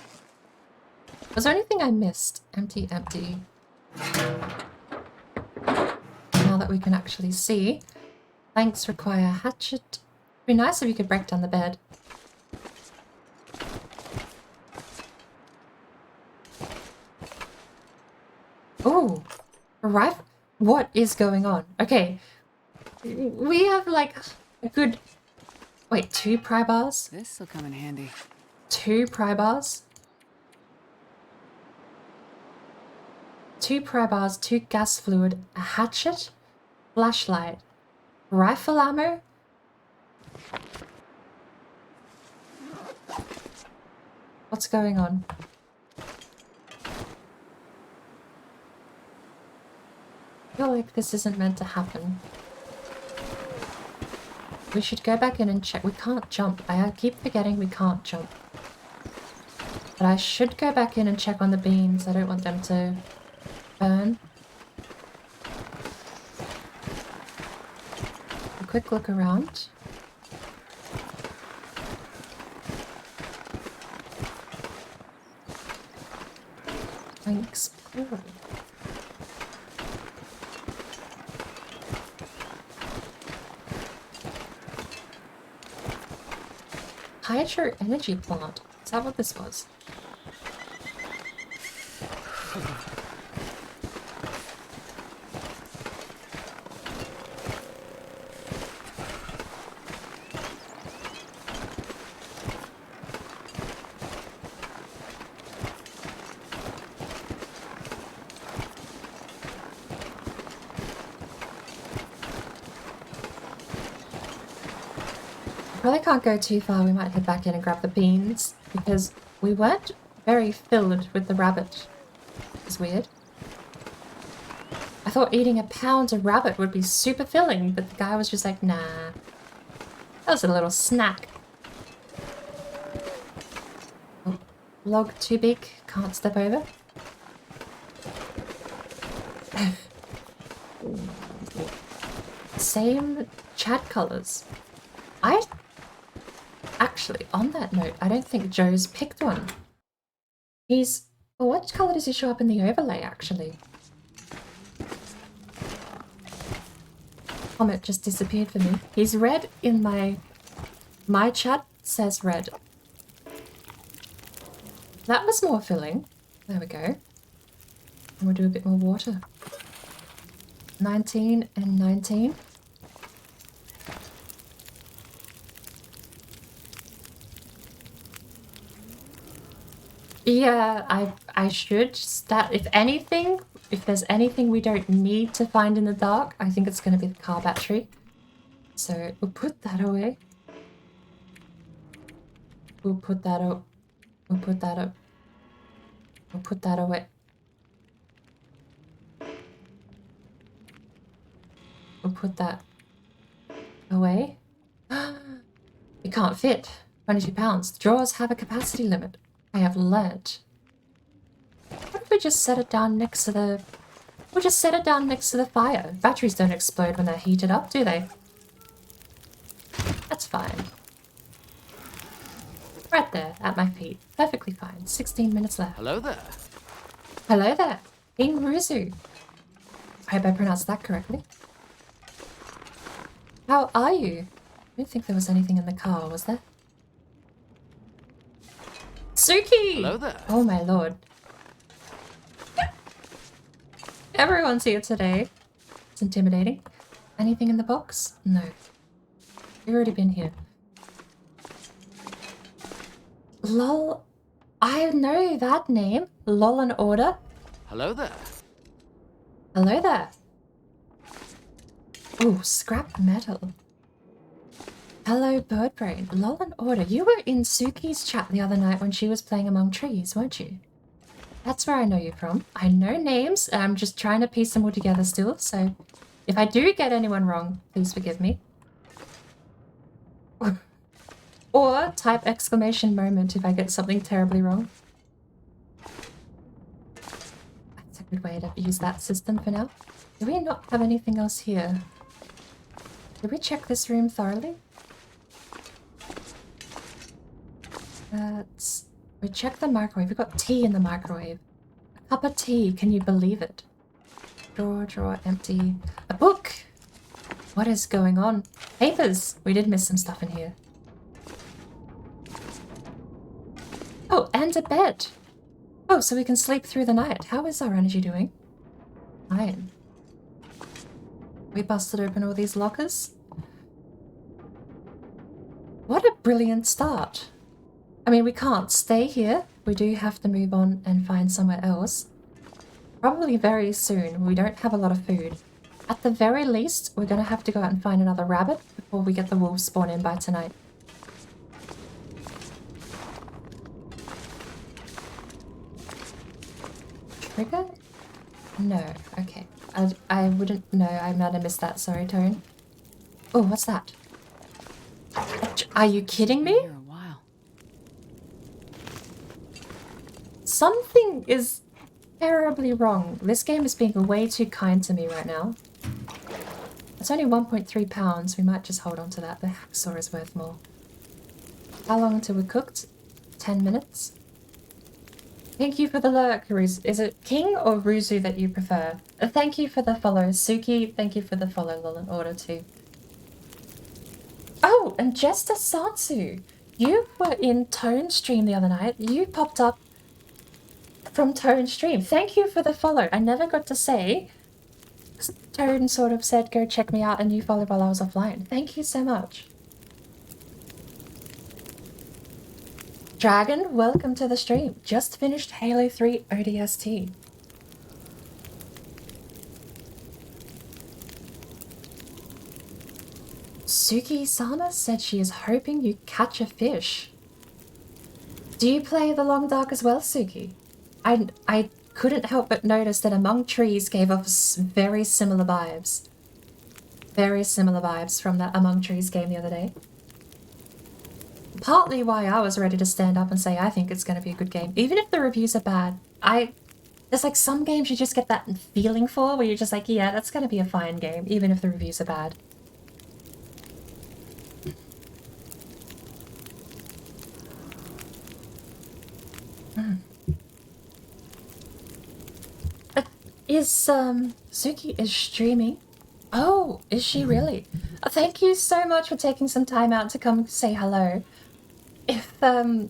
Was there anything I missed? Empty, empty. Now that we can actually see. Planks require a hatchet. It'd be nice if you could break down the bed. Oh, a rifle. What is going on? Okay. We have like a good... Wait, 2 pry bars? This'll come in handy. 2 pry bars? 2 pry bars, 2 gas fluid, a hatchet, flashlight, rifle ammo. What's going on? I feel like this isn't meant to happen. We should go back in and check. We can't jump. I keep forgetting we can't jump. But I should go back in and check on the beans. I don't want them to burn. A quick look around. Thanks. Hydro energy plant. Is that what this was? Probably can't go too far. We might head back in and grab the beans because we weren't very filled with the rabbit. It's weird. I thought eating a pound of rabbit would be super filling, but the guy was just like, nah. That was a little snack. Oh, log too big, can't step over. Same chat colors. Actually, on that note, I don't think Joe's picked one. He's... Well, what colour does he show up in the overlay, actually? Comment just disappeared for me. He's red in my chat says red. That was more filling. There we go. And we'll do a bit more water. 19 and 19. Yeah, I should start. If anything, if there's anything we don't need to find in the dark, I think it's going to be the car battery. So we'll put that away. We'll put that up. We'll put that up. We'll put that away. We'll put that away. It can't fit. 22 pounds. Drawers have a capacity limit. I have learnt. What if we just set it down next to the... We'll just set it down next to the fire. Batteries don't explode when they're heated up, do they? That's fine. Right there, at my feet. Perfectly fine. 16 minutes left. Hello there. Hello there. King Ruzu. I hope I pronounced that correctly. How are you? I don't think there was anything in the car, was there? Suki! Hello there. Oh my lord. Everyone's here today. It's intimidating. Anything in the box? No. We've already been here. Lol. I know that name. Lol and Order. Hello there. Hello there. Oh, scrap metal. Hello, Birdbrain. Lol and Order. You were in Suki's chat the other night when she was playing Among Trees, weren't you? That's where I know you from. I know names, and I'm just trying to piece them all together still, so if I do get anyone wrong, please forgive me. Or type exclamation moment if I get something terribly wrong. That's a good way to use that system for now. Do we not have anything else here? Did we check this room thoroughly? We checked the microwave. We've got tea in the microwave. A cup of tea. Can you believe it? Drawer, empty. A book! What is going on? Papers! We did miss some stuff in here. Oh, and a bed. Oh, so we can sleep through the night. How is our energy doing? Fine. We busted open all these lockers. What a brilliant start. I mean, we can't stay here. We do have to move on and find somewhere else. Probably very soon. We don't have a lot of food. At the very least, we're gonna have to go out and find another rabbit before we get the wolves spawn in by tonight. Trigger? No. Okay. I wouldn't... No, I might have missed that. Sorry, Tone. Oh, what's that? Are you kidding me? Been here a while. Something is terribly wrong. This game is being way too kind to me right now. It's only 1.3 pounds. We might just hold on to that. The hacksaw is worth more. How long until we're cooked? 10 minutes? Thank you for the lurk, Is it King or Ruzu that you prefer? Thank you for the follow. Suki, thank you for the follow, lol, in order too. Oh, and Jester Satsu. You were in Tone stream the other night. You popped up from Tone stream. Thank you for the follow. I never got to say. Tone sort of said, go check me out, and you followed while I was offline. Thank you so much. Dragon, welcome to the stream. Just finished Halo 3 ODST. Suki-sama said she is hoping you catch a fish. Do you play The Long Dark as well, Suki? I couldn't help but notice that Among Trees gave us very similar vibes. Very similar vibes from that Among Trees game the other day. Partly why I was ready to stand up and say I think it's going to be a good game. Even if the reviews are bad, there's like some games you just get that feeling for where you're just like, yeah, that's going to be a fine game, even if the reviews are bad. Suki is streaming. Oh, is she really? Thank you so much for taking some time out to come say hello. If, I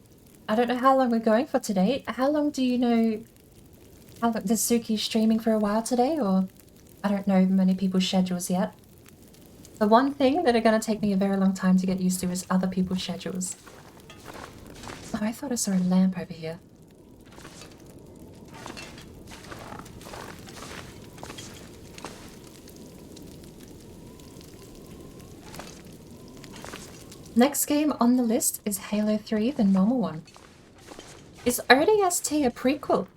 don't know how long we're going for today. How long do you know... How long, is Suki streaming for a while today, or... I don't know many people's schedules yet. The one thing that are going to take me a very long time to get used to is other people's schedules. Oh, I thought I saw a lamp over here. Next game on the list is Halo 3, the normal one. Is ODST a prequel?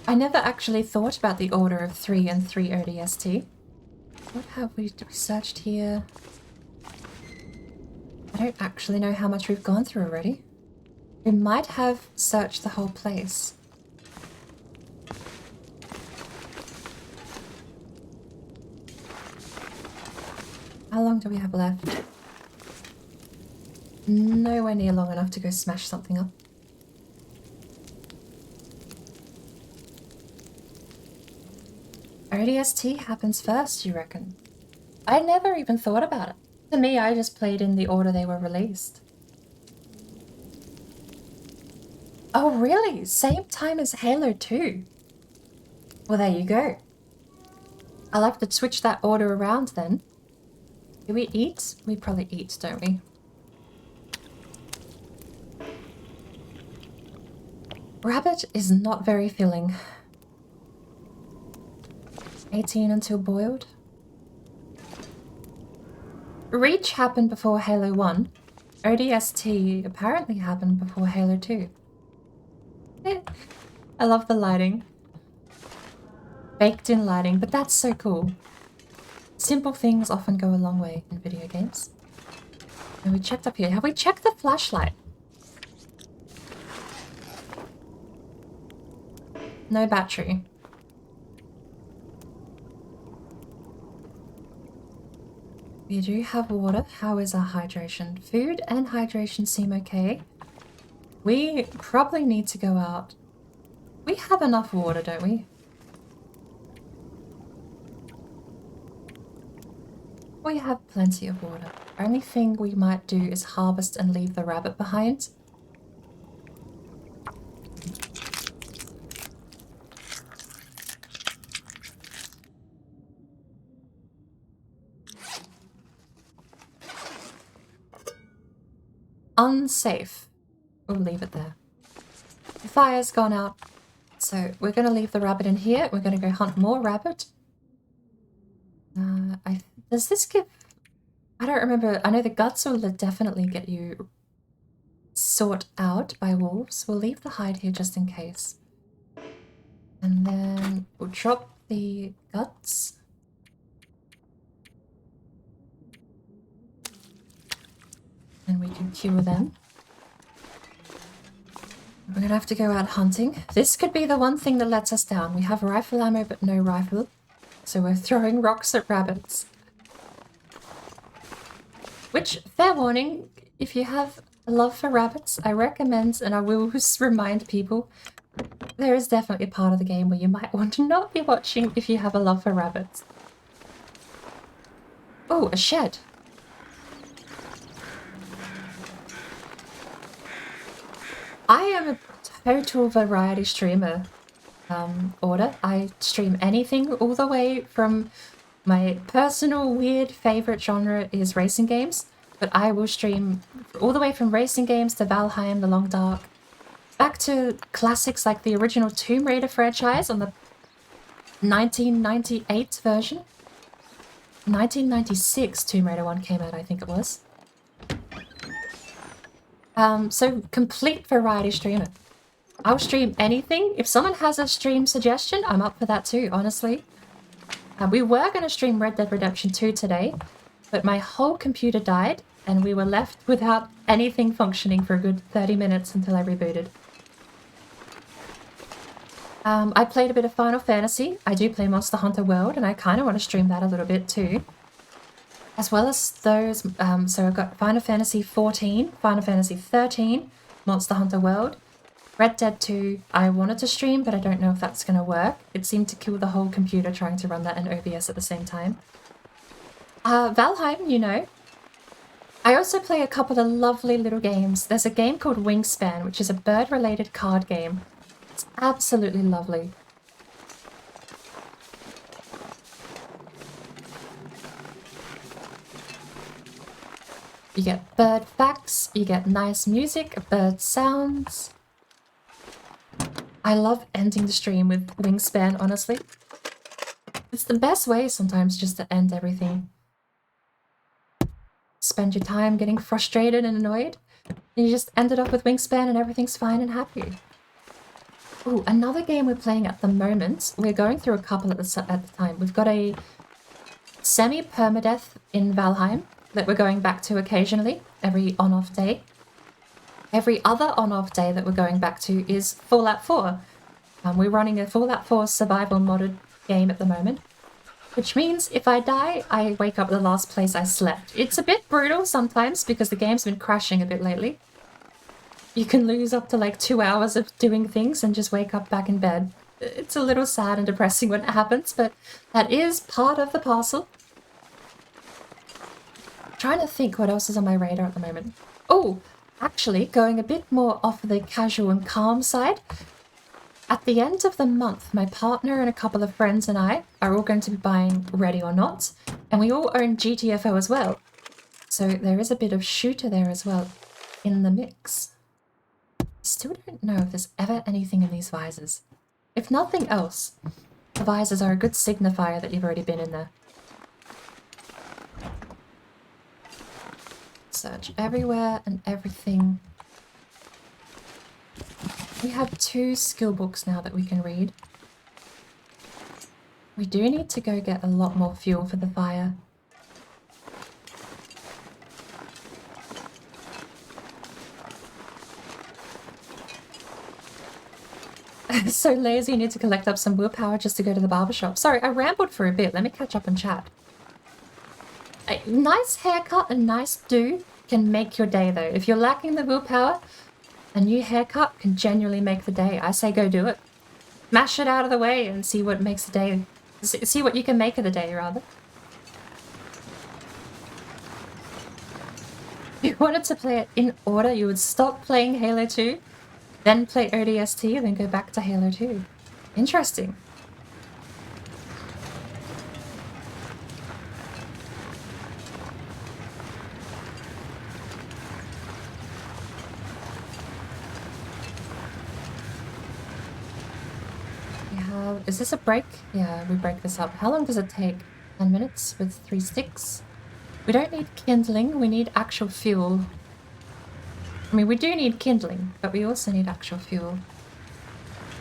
I never actually thought about the order of 3 and 3 ODST. What have we searched here? I don't actually know how much we've gone through already. We might have searched the whole place. How long do we have left? Nowhere near long enough to go smash something up. ODST happens first, you reckon? I never even thought about it. To me, I just played in the order they were released. Oh, really? Same time as Halo 2? Well, there you go. I'll have to switch that order around then. Do we eat? We probably eat, don't we? Rabbit is not very filling. 18 until boiled. Reach happened before Halo 1. ODST apparently happened before Halo 2. I love the lighting. Baked in lighting, but that's so cool. Simple things often go a long way in video games. And we checked up here. Have we checked the flashlight? No battery. We do have water. How is our hydration? Food and hydration seem okay. We probably need to go out. We have enough water, don't we? We have plenty of water. Only thing we might do is harvest and leave the rabbit behind. Unsafe. We'll leave it there. The fire's gone out. So we're going to leave the rabbit in here. We're going to go hunt more rabbit. Does this give... I don't remember. I know the guts will definitely get you sought out by wolves. We'll leave the hide here just in case. And then we'll drop the guts. And we can cure them. We're gonna have to go out hunting. This could be the one thing that lets us down. We have rifle ammo but no rifle. So we're throwing rocks at rabbits. Which, fair warning, if you have a love for rabbits, I recommend, and I will remind people, there is definitely a part of the game where you might want to not be watching if you have a love for rabbits. Oh, a shed. I am a total variety streamer, Order. I stream anything all the way from my personal weird favorite genre is racing games, but I will stream all the way from racing games to Valheim, The Long Dark, back to classics like the original Tomb Raider franchise on the 1998 version. 1996 Tomb Raider 1 came out, I think it was. So complete variety streamer. I'll stream anything. If someone has a stream suggestion, I'm up for that too, honestly. We were going to stream Red Dead Redemption 2 today, but my whole computer died and we were left without anything functioning for a good 30 minutes until I rebooted. I played a bit of Final Fantasy. I do play Monster Hunter World and I kind of want to stream that a little bit too. As well as those, so I've got Final Fantasy 14, Final Fantasy 13, Monster Hunter World, Red Dead 2. I wanted to stream, but I don't know if that's going to work. It seemed to kill the whole computer trying to run that in OBS at the same time. Valheim, you know. I also play a couple of lovely little games. There's a game called Wingspan, which is a bird-related card game. It's absolutely lovely. You get bird facts, you get nice music, bird sounds. I love ending the stream with Wingspan, honestly. It's the best way sometimes just to end everything. Spend your time getting frustrated and annoyed, and you just end it off with Wingspan and everything's fine and happy. Ooh, another game we're playing at the moment, we're going through a couple at the time. We've got a semi-permadeath in Valheim that we're going back to occasionally, every on-off day. Every other on-off day that we're going back to is Fallout 4. We're running a Fallout 4 survival modded game at the moment, which means if I die, I wake up the last place I slept. It's a bit brutal sometimes because the game's been crashing a bit lately. You can lose up to like 2 hours of doing things and just wake up back in bed. It's a little sad and depressing when it happens, but that is part of the parcel. Trying to think what else is on my radar at the moment. Oh, actually, going a bit more off the casual and calm side. At the end of the month, my partner and a couple of friends and I are all going to be buying Ready or Not, and we all own GTFO as well. So there is a bit of shooter there as well in the mix. I still don't know if there's ever anything in these visors. If nothing else, the visors are a good signifier that you've already been in there. Search everywhere and everything. We have 2 skill books now that we can read. We do need to go get a lot more fuel for the fire. So lazy, you need to collect up some willpower just to go to the barbershop. Sorry, I rambled for a bit. Let me catch up and chat. A nice haircut and nice do can make your day though. If you're lacking the willpower, a new haircut can genuinely make the day. I say go do it. Mash it out of the way and see what makes the day. See what you can make of the day, rather. If you wanted to play it in order, you would stop playing Halo 2, then play ODST, then go back to Halo 2. Interesting. is this a break? Yeah, we break this up. How long does it take? 10 minutes with 3 sticks? We don't need kindling, we need actual fuel. I mean, we do need kindling, but we also need actual fuel.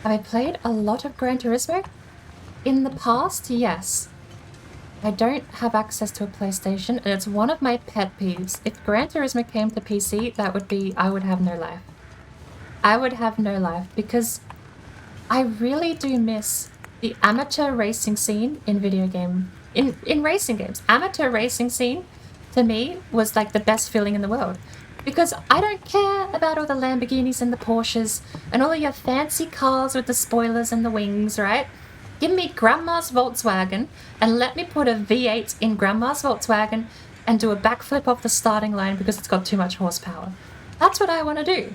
Have I played a lot of Gran Turismo? In the past, yes. I don't have access to a PlayStation, and it's one of my pet peeves. If Gran Turismo came to PC, that would be... I would have no life. I would have no life, because I really do miss the amateur racing scene in video game... In racing games. Amateur racing scene, to me, was like the best feeling in the world. Because I don't care about all the Lamborghinis and the Porsches, and all of your fancy cars with the spoilers and the wings, right? Give me Grandma's Volkswagen, and let me put a V8 in Grandma's Volkswagen and do a backflip off the starting line because it's got too much horsepower. That's what I want to do.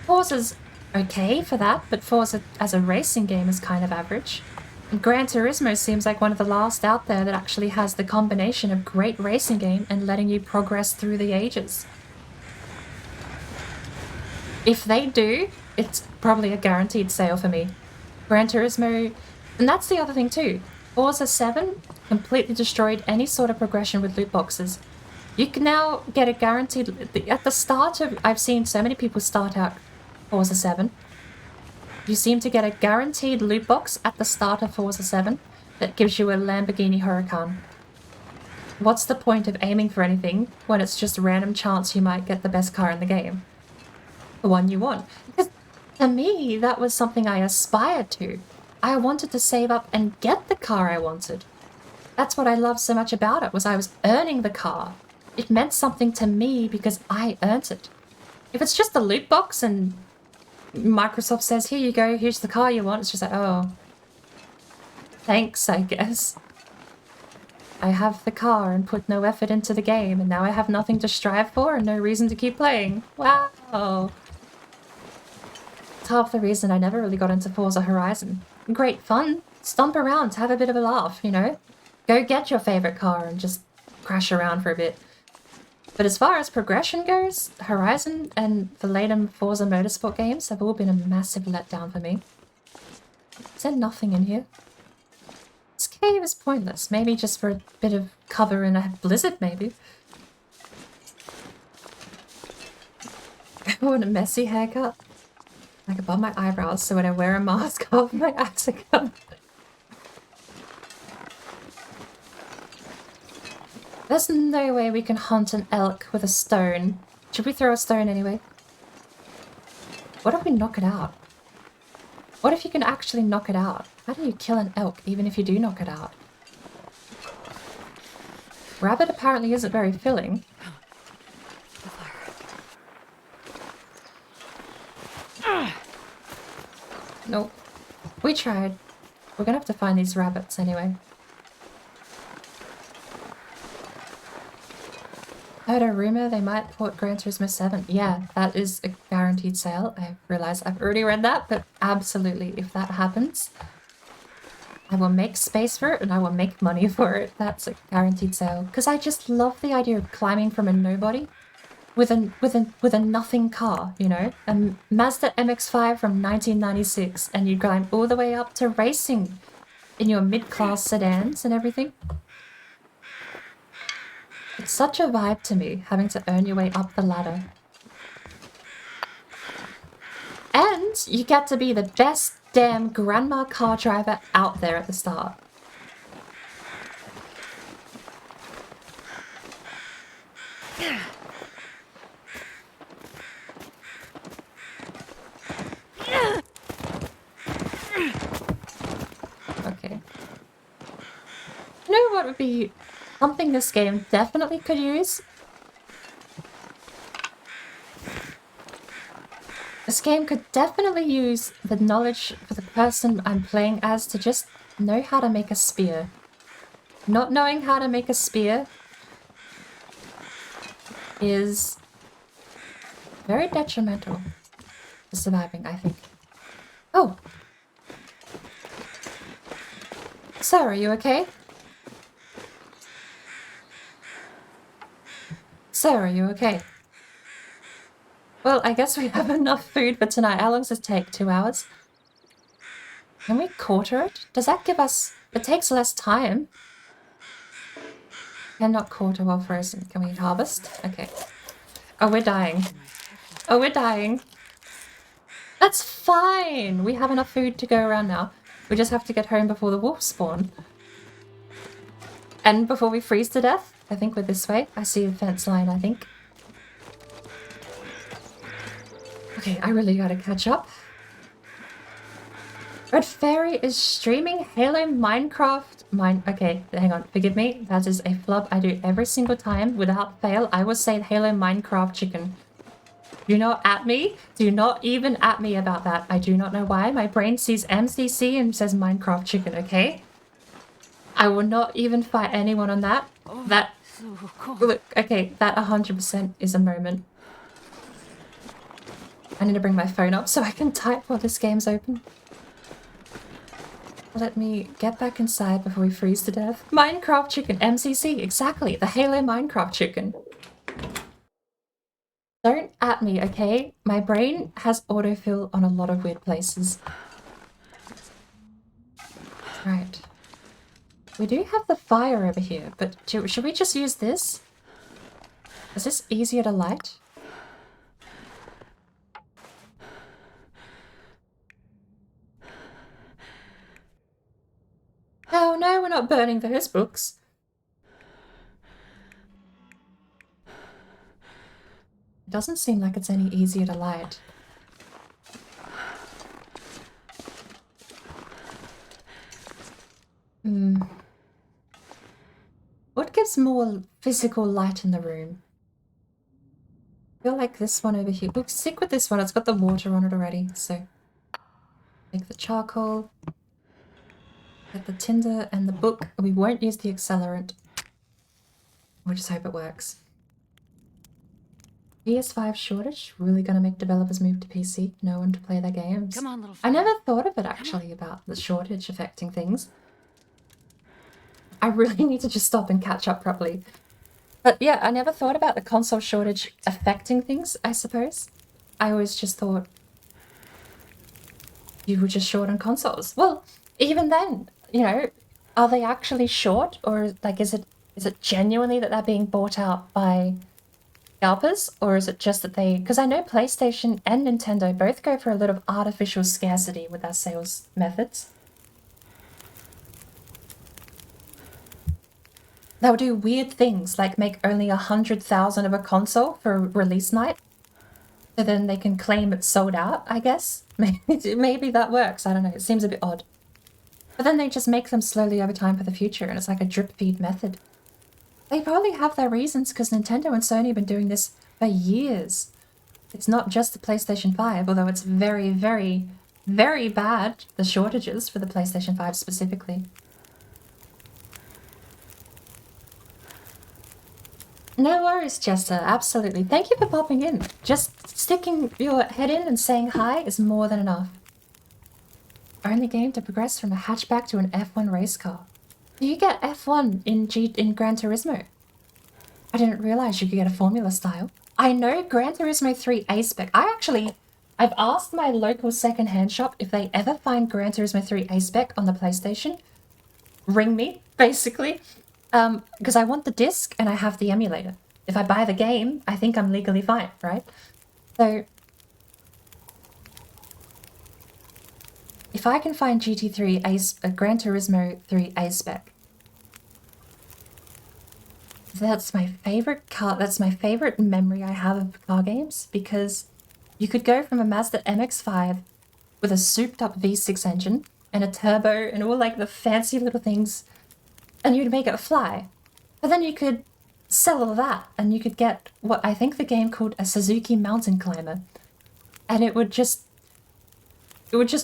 Forza's okay for that, but Forza as a racing game is kind of average. And Gran Turismo seems like one of the last out there that actually has the combination of great racing game and letting you progress through the ages. If they do, it's probably a guaranteed sale for me. Gran Turismo... And that's the other thing too. Forza 7 completely destroyed any sort of progression with loot boxes. You can now get a guaranteed... At the start of... I've seen so many people start out Forza 7. You seem to get a guaranteed loot box at the start of Forza 7 that gives you a Lamborghini Huracan. What's the point of aiming for anything when it's just random chance you might get the best car in the game? The one you want. Because to me, that was something I aspired to. I wanted to save up and get the car I wanted. That's what I loved so much about it, was I was earning the car. It meant something to me because I earned it. If it's just a loot box and Microsoft says, here you go, here's the car you want, it's just like, oh, thanks, I guess. I have the car and put no effort into the game, and now I have nothing to strive for and no reason to keep playing. Wow. It's half the reason I never really got into Forza Horizon. Great fun. Stomp around, have a bit of a laugh, you know? Go get your favorite car and just crash around for a bit. But as far as progression goes, Horizon and the later Forza Motorsport games have all been a massive letdown for me. Is there nothing in here? This cave is pointless. Maybe just for a bit of cover in a blizzard, maybe. I want a messy haircut. Like above my eyebrows, so when I wear a mask, half my eyes are covered. There's no way we can hunt an elk with a stone. Should we throw a stone anyway? What if we knock it out? What if you can actually knock it out? How do you kill an elk, even if you do knock it out? Rabbit apparently isn't very filling. Nope. We tried. We're gonna have to find these rabbits anyway. I heard a rumor they might port Gran Turismo 7. Yeah, that is a guaranteed sale. I realize I've already read that, but absolutely, if that happens, I will make space for it and I will make money for it. That's a guaranteed sale. Because I just love the idea of climbing from a nobody with a nothing car, you know? A Mazda MX-5 from 1996, and you climb all the way up to racing in your mid-class sedans and everything. It's such a vibe to me, having to earn your way up the ladder. And you get to be the best damn grandma car driver out there at the start. Okay. You know what would be something this game definitely could use? This game could definitely use the knowledge for the person I'm playing as to just know how to make a spear. Not knowing how to make a spear is very detrimental to surviving, I think. Oh! Sir, are you okay? Sir, are you okay? Well, I guess we have enough food for tonight. How long does this take? 2 hours? Can we quarter it? Does that give us... It takes less time. Cannot quarter while frozen. Can we harvest? Okay. Oh, we're dying. Oh, we're dying. That's fine! We have enough food to go around now. We just have to get home before the wolves spawn. And before we freeze to death. I think we're this way. I see a fence line, I think. Okay, I really gotta catch up. Red Fairy is streaming Halo Minecraft. Okay, hang on, forgive me. That is a flub I do every single time without fail. I will say Halo Minecraft chicken. Do not at me. Do not even at me about that. I do not know why. My brain sees MCC and says Minecraft chicken, okay? I will not even fight anyone on that. That... Look, okay, that 100% is a moment. I need to bring my phone up so I can type while this game's open. Let me get back inside before we freeze to death. Minecraft chicken, MCC, exactly. The Halo Minecraft chicken. Don't at me, okay? My brain has autofill on a lot of weird places. Right. We do have the fire over here, but should we just use this? Is this easier to light? Oh no, we're not burning those books. It doesn't seem like it's any easier to light. What gives more physical light in the room? I feel like this one over here. We'll stick with this one. It's got the water on it already, so... Take the charcoal. Get the tinder and the book. We won't use the accelerant. We'll just hope it works. PS5 shortage? Really gonna make developers move to PC? No one to play their games? Come on, little I fire. never thought of it actually about the shortage affecting things. I really need to just stop and catch up properly. But yeah, I never thought about the console shortage affecting things, I suppose. I always just thought you were just short on consoles. Well, even then, you know, are they actually short, or like is it genuinely that they're being bought out by scalpers, or is it just that they... Because I know PlayStation and Nintendo both go for a lot of artificial scarcity with their sales methods. They'll do weird things like make only 100,000 of a console for release night, so then they can claim it's sold out, I guess. Maybe that works, I don't know, it seems a bit odd. But then they just make them slowly over time for the future, and it's like a drip feed method. They probably have their reasons, because Nintendo and Sony have been doing this for years. It's not just the PlayStation 5, although it's very, very, very bad, the shortages for the PlayStation 5 specifically. No worries, Jester, absolutely. Thank you for popping in. Just sticking your head in and saying hi is more than enough. Only game to progress from a hatchback to an F1 race car. Do you get F1 in Gran Turismo? I didn't realize you could get a Formula style. I know Gran Turismo 3 A-Spec. I've asked my local second-hand shop if they ever find Gran Turismo 3 A-Spec on the PlayStation. Ring me, basically. Because I want the disc and I have the emulator. If I buy the game, I think I'm legally fine, right? So... if I can find Gran Turismo 3 A-Spec, that's my favorite car. That's my favorite memory I have of car games, because you could go from a Mazda MX-5 with a souped-up V6 engine and a turbo and all like the fancy little things, and you'd make it fly. But then you could sell all that, and you could get what I think the game called a Suzuki Mountain Climber, and it would just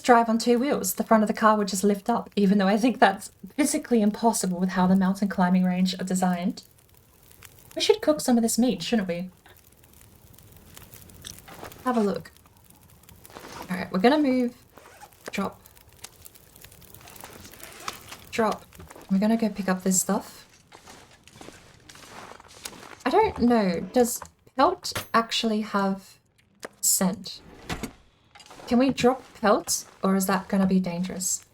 drive on two wheels. The front of the car would just lift up, even though I think that's physically impossible with how the mountain climbing range are designed. We should cook some of this meat, shouldn't we? Have a look. Alright, we're gonna move. Drop. Drop. We're gonna go pick up this stuff. I don't know, does pelt actually have scent? Can we drop pelts, or is that gonna be dangerous?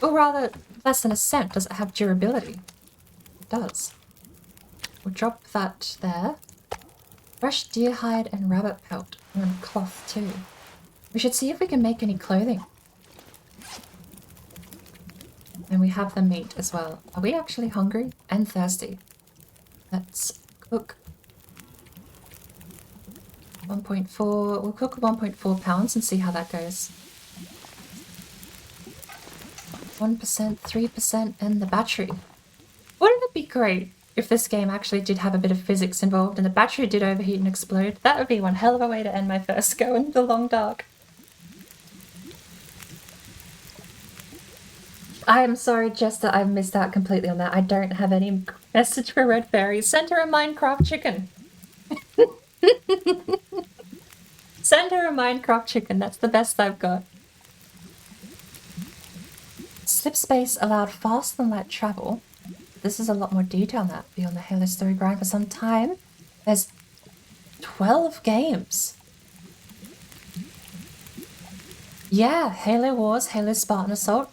Or rather, less than a cent. Does it have durability? It does. We'll drop that there. Fresh deer hide and rabbit pelt. And cloth too. We should see if we can make any clothing. And we have the meat as well. Are we actually hungry and thirsty? Let's cook 1.4. We'll cook 1.4 pounds and see how that goes. 1%, 3%, and the battery. Wouldn't it be great if this game actually did have a bit of physics involved and the battery did overheat and explode? That would be one hell of a way to end my first go in the long dark. I am sorry, Jester, I missed out completely on that. I don't have any message for Red Fairy. Send her a Minecraft chicken. Send her a Minecraft chicken. That's the best I've got. Slip space allowed fast and light travel. This is a lot more detail now beyond the Halo story grind for some time. There's 12 games. Yeah, Halo Wars, Halo Spartan Assault.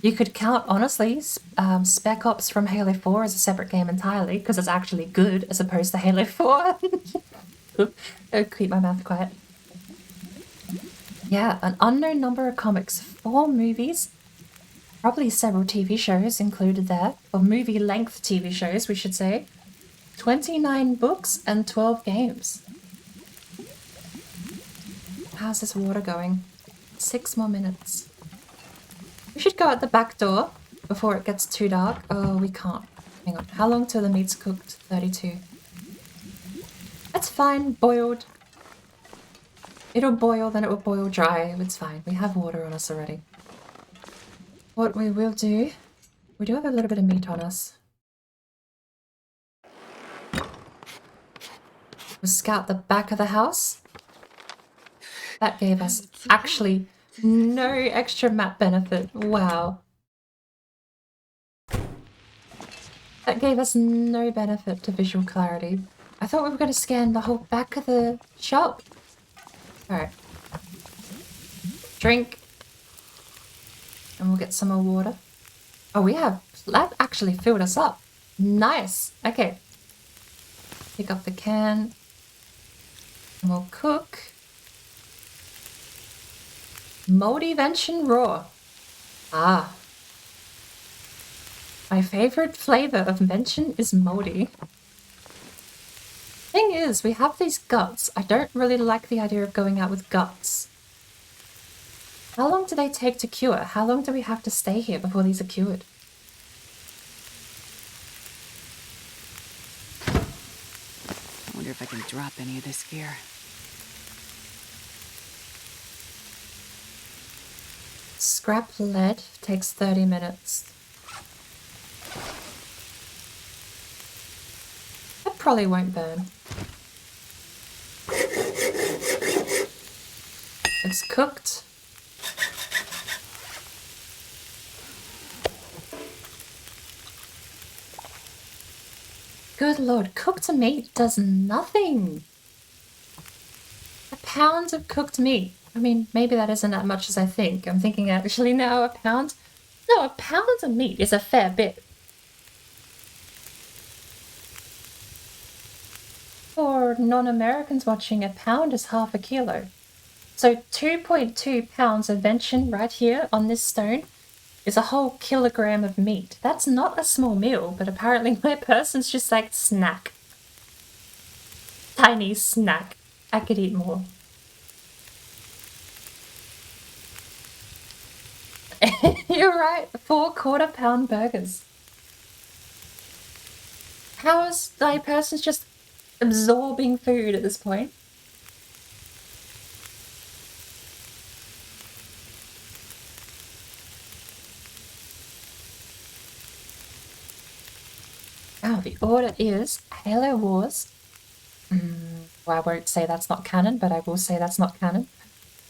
You could count, honestly, Spec Ops from Halo 4 as a separate game entirely, because it's actually good as opposed to Halo 4. I'll keep my mouth quiet. Yeah, an unknown number of comics, 4 movies, probably several TV shows included there, or movie-length TV shows, we should say. 29 books and 12 games. How's this water going? 6 more minutes. We should go out the back door before it gets too dark. Oh, we can't. Hang on. How long till the meat's cooked? 32. That's fine. Boiled. It'll boil, then it will boil dry. It's fine. We have water on us already. What we will do... We do have a little bit of meat on us. We'll scout the back of the house. That gave us actually... no extra map benefit. Wow. That gave us no benefit to visual clarity. I thought we were going to scan the whole back of the shop. Alright. Drink. And we'll get some more water. Oh, we have... that actually filled us up. Nice. Okay. Pick up the can. And we'll cook. Moldy Vention Raw. Ah. My favorite flavor of Vention is moldy. Thing is, we have these guts. I don't really like the idea of going out with guts. How long do they take to cure? How long do we have to stay here before these are cured? I wonder if I can drop any of this gear. Scrap lead takes 30 minutes. That probably won't burn. It's cooked. Good lord, cooked meat does nothing. A pound of cooked meat. I mean, maybe that isn't that much as I think. I'm thinking actually now a pound. No, a pound of meat is a fair bit. For non-Americans watching, a pound is half a kilo. So 2.2 pounds of vention right here on this stone is a whole kilogram of meat. That's not a small meal, but apparently my person's just like snack. Tiny snack. I could eat more. You're right, 4 quarter-pound burgers. How is my person's just absorbing food at this point? Oh, the order is Halo Wars. Well, I won't say that's not canon, but I will say that's not canon.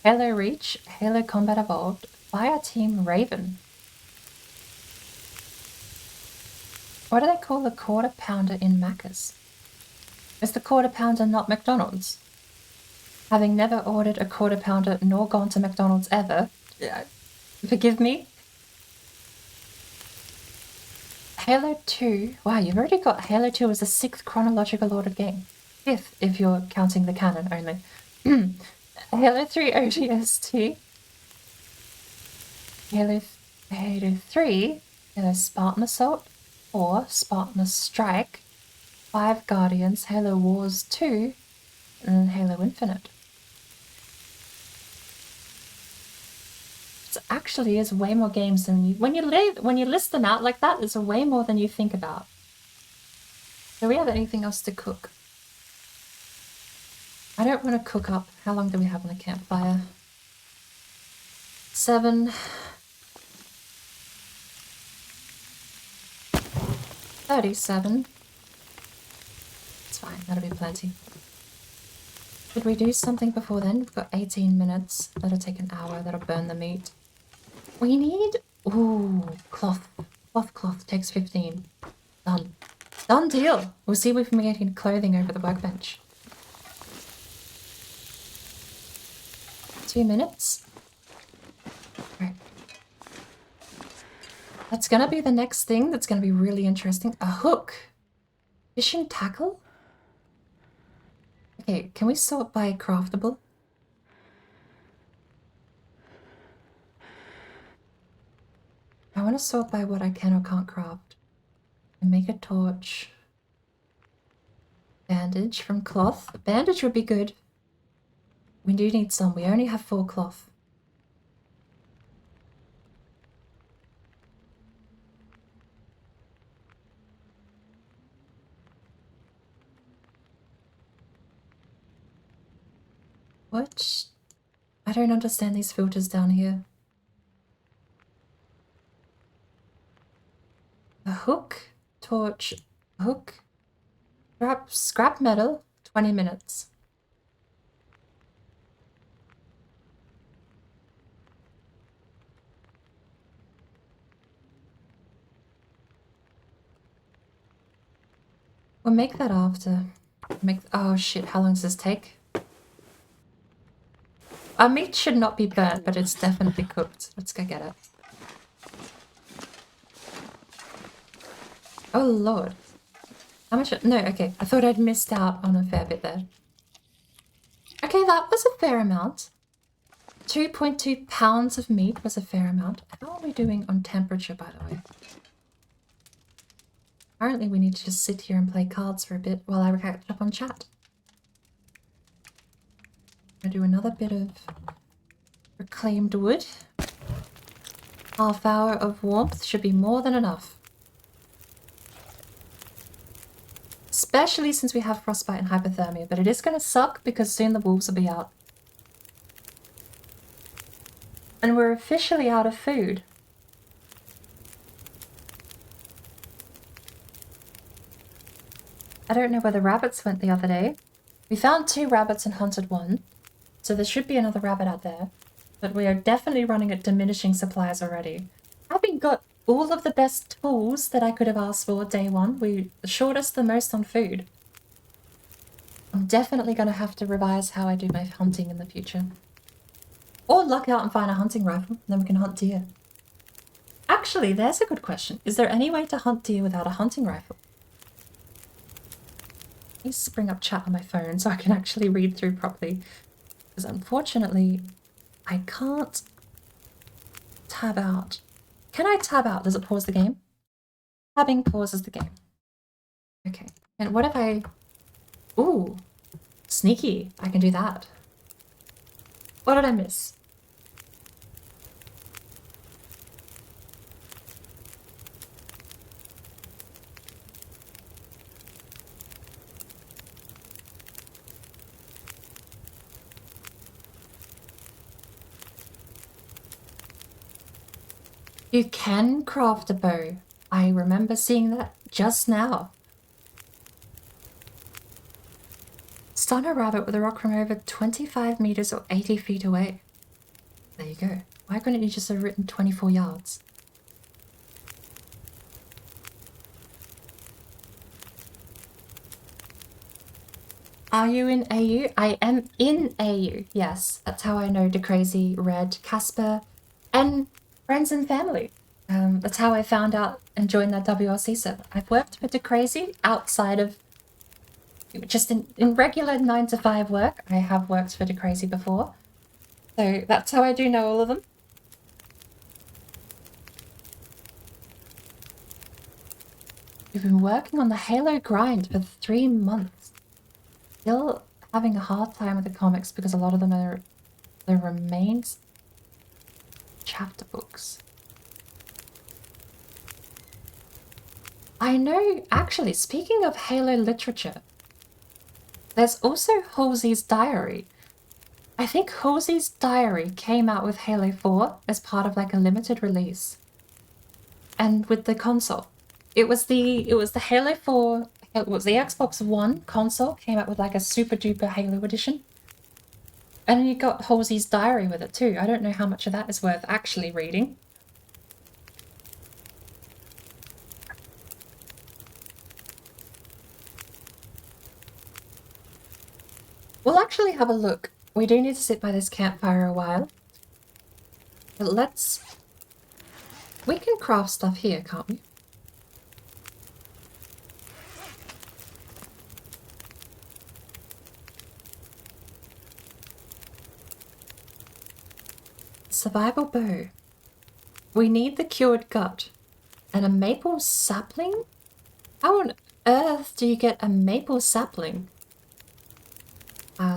Halo Reach, Halo Combat Evolved, Fireteam Raven. What do they call the quarter pounder in Macca's? Is the quarter pounder not McDonald's? Having never ordered a quarter pounder nor gone to McDonald's ever, forgive me? Halo 2. Wow, you've already got Halo 2 as the 6th chronological ordered game. 5th, if you're counting the canon only. Halo 3 ODST. Halo 3. Halo Spartan Assault. 4. Spartan Strike. 5 Guardians. Halo Wars 2. And Halo Infinite. It actually is way more games than you... When you list them out like that, it's way more than you think about. Do we have anything else to cook? I don't want to cook up. How long do we have on the campfire? 7. 37. It's fine, that'll be plenty. Should we do something before then? We've got 18 minutes. That'll take an hour. That'll burn the meat. We need... Ooh, cloth. Cloth takes 15. Done. Done deal. We'll see if we can get any clothing over the workbench. 2 minutes. Right. That's gonna be the next thing that's gonna be really interesting. A hook. Fishing tackle? Okay, can we sort by craftable? I want to sort by what I can or can't craft. And make a torch. Bandage from cloth. Bandage would be good. We do need some. We only have 4 cloth. What? I don't understand these filters down here. A hook, torch, hook, scrap metal, 20 minutes. We'll make that after. Oh shit, how long does this take? Our meat should not be burnt, but it's definitely cooked. Let's go get it. Oh lord. How much? No, okay. I thought I'd missed out on a fair bit there. Okay, that was a fair amount. 2.2 pounds of meat was a fair amount. How are we doing on temperature, by the way? Apparently we need to just sit here and play cards for a bit while I catch up on chat. I'm gonna do another bit of reclaimed wood. Half hour of warmth should be more than enough. Especially since we have frostbite and hypothermia, but it is going to suck because soon the wolves will be out. And we're officially out of food. I don't know where the rabbits went the other day. We found 2 rabbits and hunted 1. So there should be another rabbit out there. But we are definitely running at diminishing supplies already. Having got all of the best tools that I could have asked for day 1, we assured us the most on food. I'm definitely going to have to revise how I do my hunting in the future. Or luck out and find a hunting rifle, then we can hunt deer. Actually, there's a good question. Is there any way to hunt deer without a hunting rifle? I need to bring up chat on my phone so I can actually read through properly. Because unfortunately, I can't tab out. Can I tab out? Does it pause the game? Tabbing pauses the game. Okay. And what if I... Ooh. Sneaky. I can do that. What did I miss? You can craft a bow. I remember seeing that just now. Stun a rabbit with a rock from over 25 meters or 80 feet away. There you go. Why couldn't you just have written 24 yards? Are you in AU? I am in AU, yes. That's how I know DeCrazy, Red, Casper, and friends and family. That's how I found out and joined that WRC server. I've worked for Crazy outside of just in regular 9 to 5 work. I have worked for Crazy before, so that's how I do know all of them. We've been working on the Halo grind for 3 months. Still having a hard time with the comics because a lot of them are the remains chapter books. I know, actually, speaking of Halo literature, there's also Halsey's Diary. I think Halsey's Diary came out with Halo 4 as part of like a limited release. And with the console. It was the Halo 4, it was the Xbox One console, came out with like a super duper Halo edition. And then you got Halsey's Diary with it too. I don't know how much of that is worth actually reading. We'll actually have a look. We do need to sit by this campfire a while. But we can craft stuff here, can't we? Survival bow. We need the cured gut. And a maple sapling? How on earth do you get a maple sapling?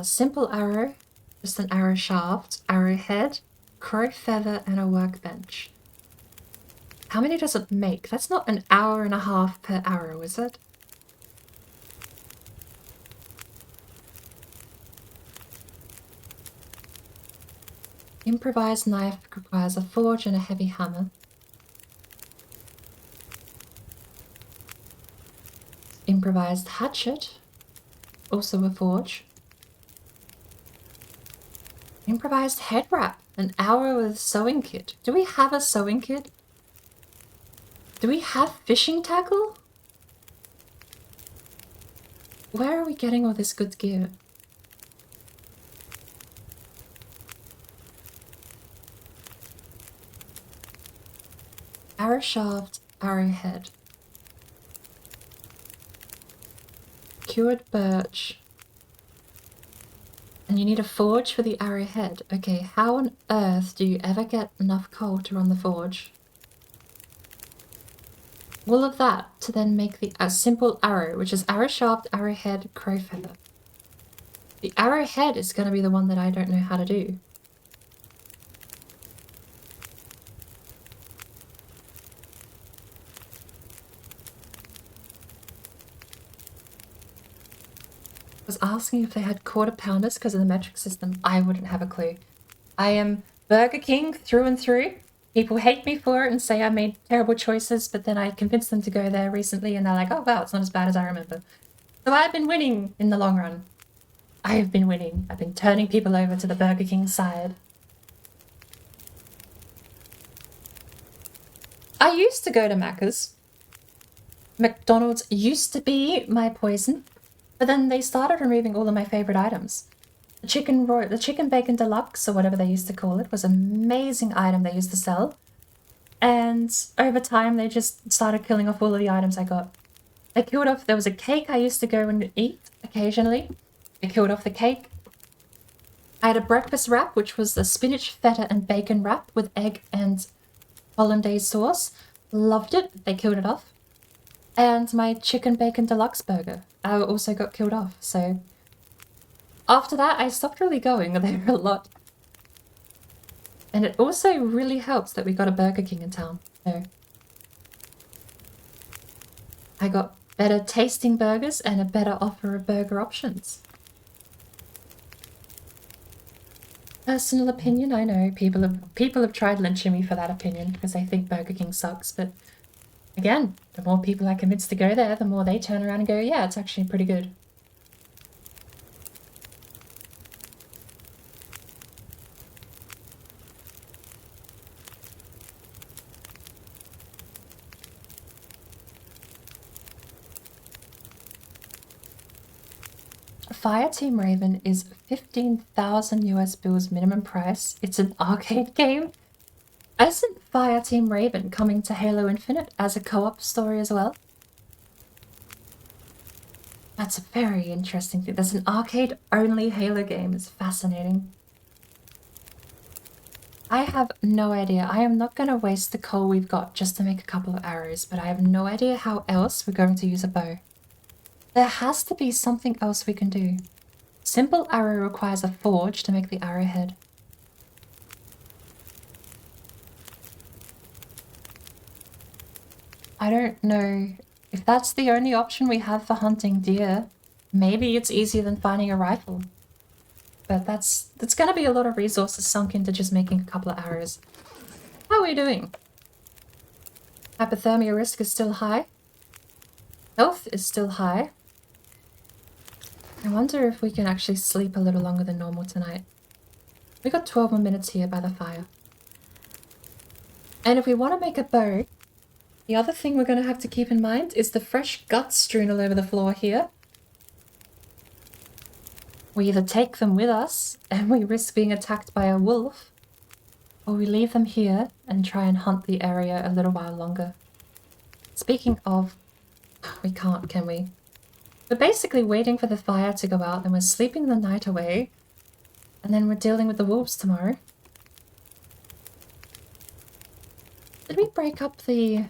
Simple arrow, just an arrow shaft, arrowhead, crow feather, and a workbench. How many does it make? That's not an hour and a half per arrow, is it? Improvised knife requires a forge and a heavy hammer. Improvised hatchet, also a forge. Improvised head wrap, an hour with sewing kit. Do we have a sewing kit? Do we have fishing tackle? Where are we getting all this good gear? Arrow shaft, arrowhead. Cured birch. And you need a forge for the arrowhead. Okay, how on earth do you ever get enough coal to run the forge? All of that to then make a simple arrow, which is arrow shaft, arrowhead, crow feather. The arrowhead is going to be the one that I don't know how to do. I was asking if they had quarter pounders because of the metric system. I wouldn't have a clue. I am Burger King through and through. People hate me for it and say I made terrible choices, but then I convinced them to go there recently and they're like, oh wow, it's not as bad as I remember. So I've been winning in the long run. I have been winning. I've been turning people over to the Burger King side. I used to go to Macca's. McDonald's used to be my poison. But then they started removing all of my favorite items. The chicken bacon deluxe, or whatever they used to call it, was an amazing item they used to sell. And over time, they just started killing off all of the items I got. They killed off, there was a cake I used to go and eat occasionally. They killed off the cake. I had a breakfast wrap, which was a spinach, feta, and bacon wrap with egg and hollandaise sauce. Loved it. They killed it off. And my chicken bacon deluxe burger also got killed off, so after that I stopped really going. They were a lot. And it also really helps that we got a Burger King in town, so I got better tasting burgers and a better offer of burger options. Personal opinion, I know people have tried lynching me for that opinion because they think Burger King sucks, but again, the more people I convince to go there, the more they turn around and go, yeah, it's actually pretty good. Fireteam Raven is 15,000 US bills minimum price. It's an arcade game. Isn't Fireteam Raven coming to Halo Infinite as a co-op story as well? That's a very interesting thing. There's an arcade-only Halo game. It's fascinating. I have no idea. I am not going to waste the coal we've got just to make a couple of arrows, but I have no idea how else we're going to use a bow. There has to be something else we can do. Simple arrow requires a forge to make the arrowhead. I don't know if that's the only option we have for hunting deer. Maybe it's easier than finding a rifle. But that's gonna be a lot of resources sunk into just making a couple of arrows. How are we doing? Hypothermia risk is still high. Health is still high. I wonder if we can actually sleep a little longer than normal tonight. We got 12 more minutes here by the fire. And if we want to make a bow, the other thing we're going to have to keep in mind is the fresh guts strewn all over the floor here. We either take them with us and we risk being attacked by a wolf, or we leave them here and try and hunt the area a little while longer. Speaking of, we can't, can we? We're basically waiting for the fire to go out and we're sleeping the night away, and then we're dealing with the wolves tomorrow. Did we break up the...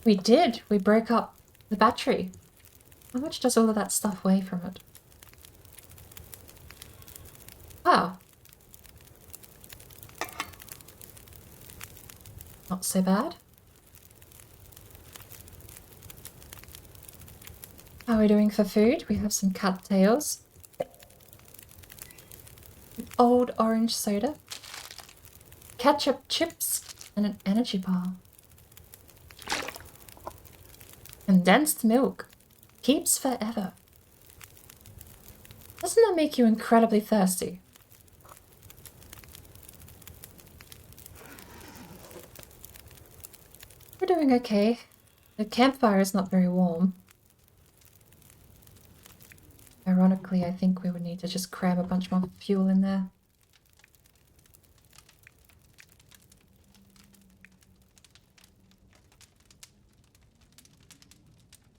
We did! We broke up the battery. How much does all of that stuff weigh from it? Wow. Not so bad. How are we doing for food? We have some cattails. An old orange soda. Ketchup chips. And an energy bar. Condensed milk. Keeps forever. Doesn't that make you incredibly thirsty? We're doing okay. The campfire is not very warm. Ironically, I think we would need to just cram a bunch more fuel in there.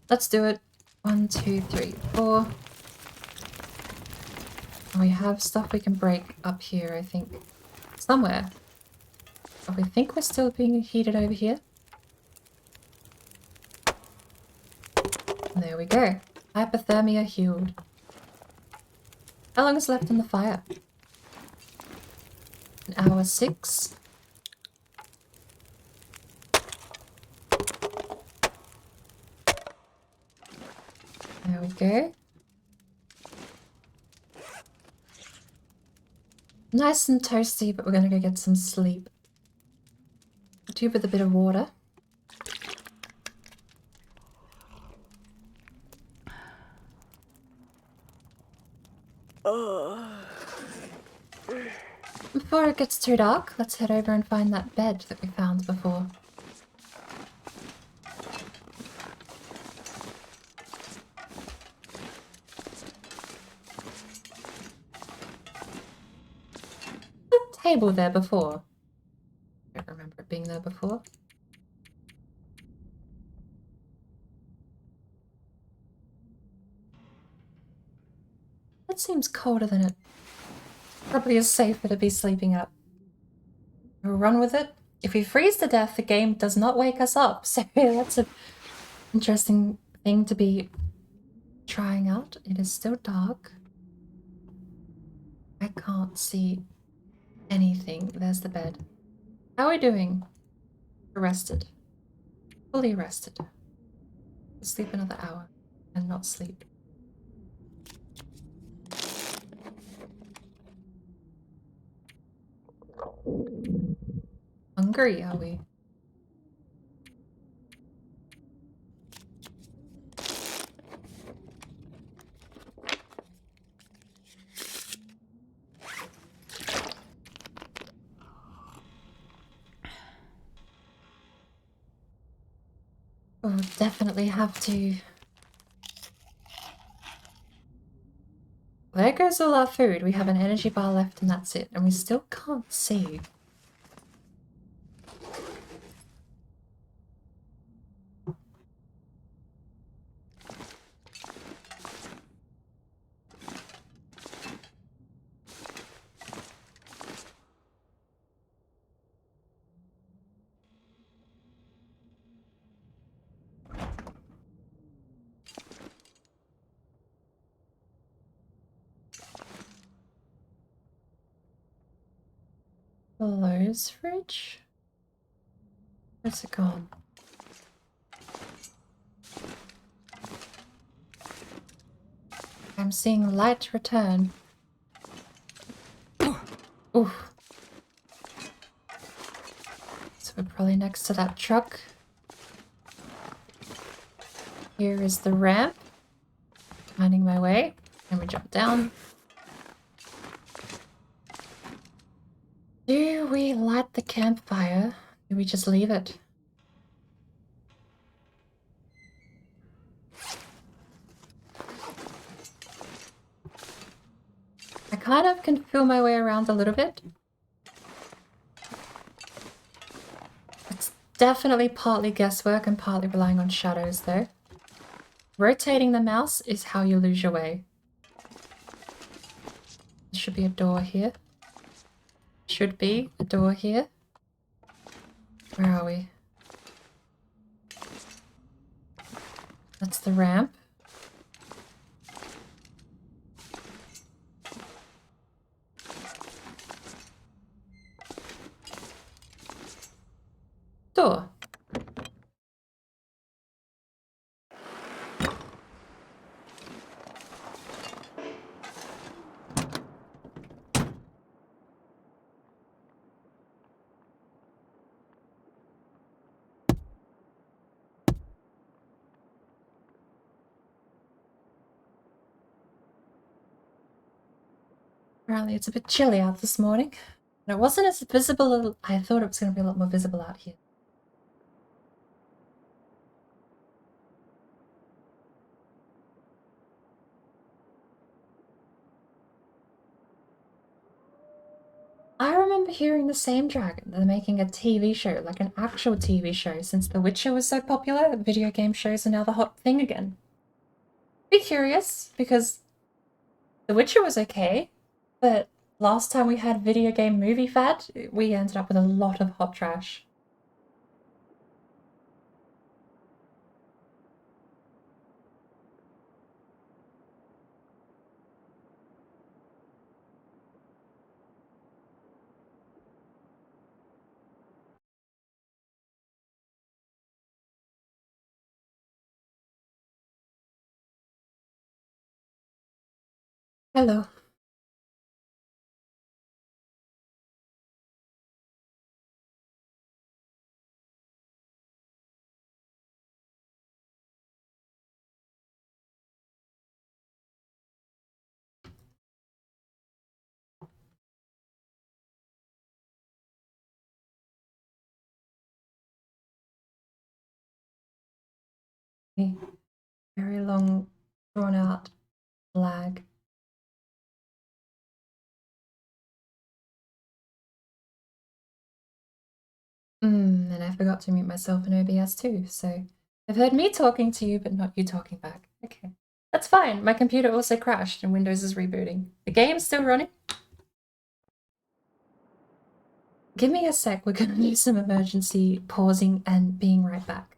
Let's do it. 1, 2, 3, 4. And we have stuff we can break up here, I think. Somewhere. But we think we're still being heated over here. And there we go. Hypothermia healed. How long is left on the fire? 1 hour 6. There we go. Nice and toasty, but we're gonna go get some sleep. A tube with a bit of water. Before it gets too dark, let's head over and find that bed that we found before. Table there before. I don't remember it being there before. That seems colder than it probably is safer to be sleeping at. We'll run with it. If we freeze to death, the game does not wake us up. So that's an interesting thing to be trying out. It is still dark. I can't see anything. There's the bed. How are we doing? Rested. Fully rested. We'll sleep another hour and not sleep. Hungry, are we? We'll definitely have to... There goes all our food. We have an energy bar left and that's it. And we still can't see close fridge? Where's it gone? I'm seeing light return. Oof. So we're probably next to that truck. Here is the ramp. Finding my way. And we jump down. Do we light the campfire? Do we just leave it? I kind of can feel my way around a little bit. It's definitely partly guesswork and partly relying on shadows though. Rotating the mouse is how you lose your way. There should be a door here. Should be a door here. Where are we? That's the ramp. Door. Apparently it's a bit chilly out this morning. And it wasn't as visible as I thought it was going to be a lot more visible out here. I remember hearing the same dragon. They're making a TV show, like an actual TV show, since The Witcher was so popular. Video game shows are now the hot thing again. Be curious, because The Witcher was okay, but last time we had video game movie fad, we ended up with a lot of hot trash. Hello. Very long, drawn out lag. And I forgot to mute myself in OBS too, so I've heard me talking to you, but not you talking back. Okay. That's fine. My computer also crashed and Windows is rebooting. The game's still running. Give me a sec. We're gonna do some emergency pausing and being right back.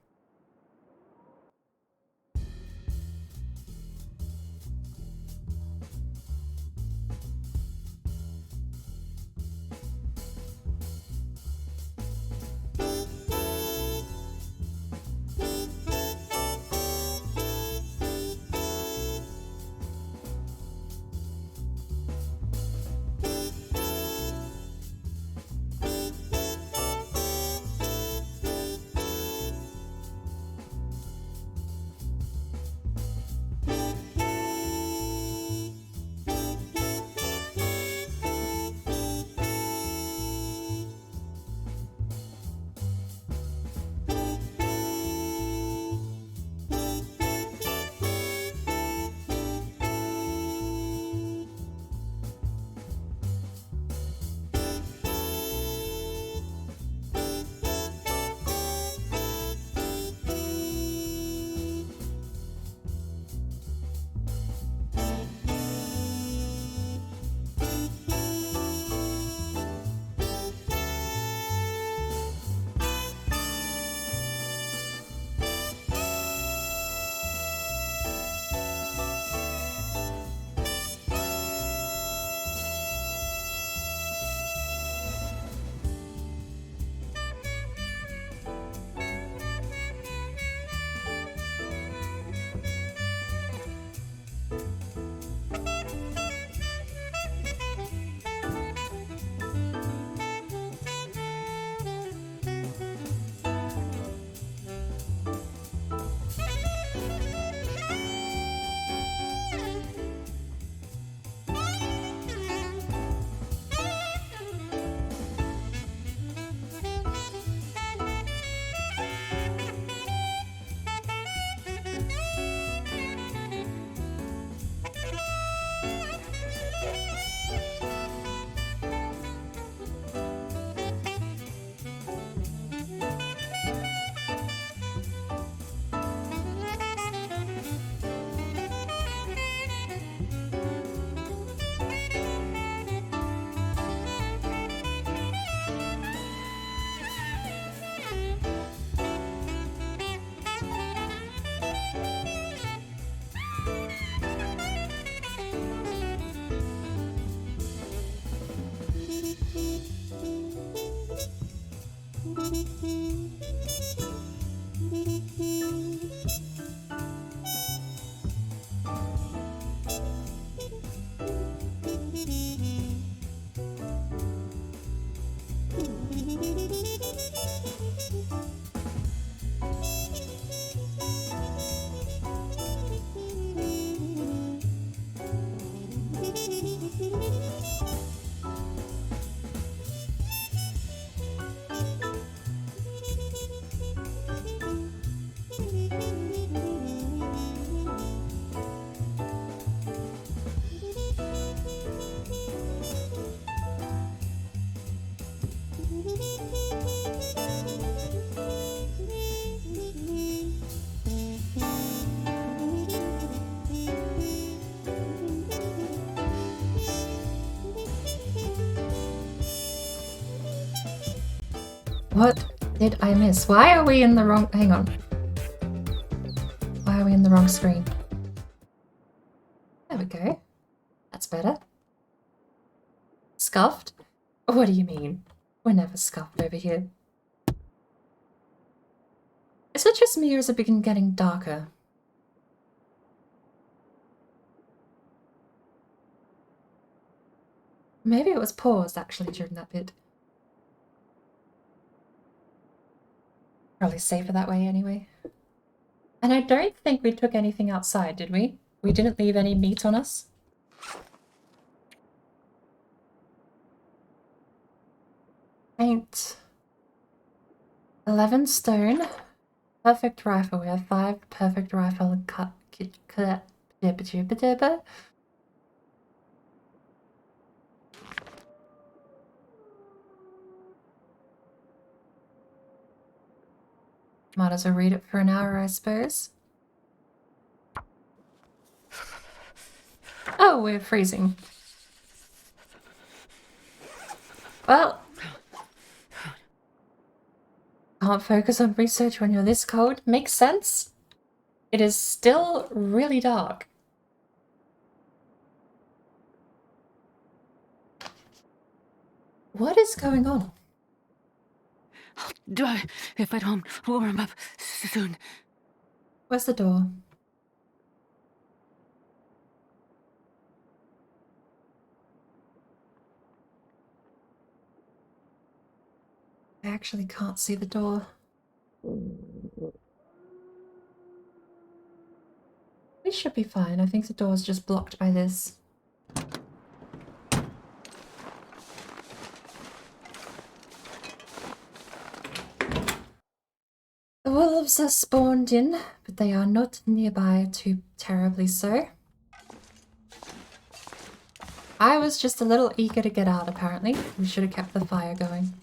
What did I miss? Why are we in the wrong... Hang on. Why are we in the wrong screen? There we go. That's better. Scuffed? What do you mean? We're never scuffed over here. Is it just me or has it been getting darker? Maybe it was paused actually during that bit. Probably safer that way anyway. And I don't think we took anything outside, did we? We didn't leave any meat on us? Paint. 11 stone. Perfect rifle. We have 5 perfect rifle cut. Might as well read it for an hour, I suppose. Oh, we're freezing. Well, can't focus on research when you're this cold. Makes sense. It is still really dark. What is going on? I'll die if I don't warm up soon. Where's the door? I actually can't see the door. We should be fine. I think the door's just blocked by this. The wolves are spawned in, but they are not nearby too terribly so. I was just a little eager to get out, apparently. We should have kept the fire going.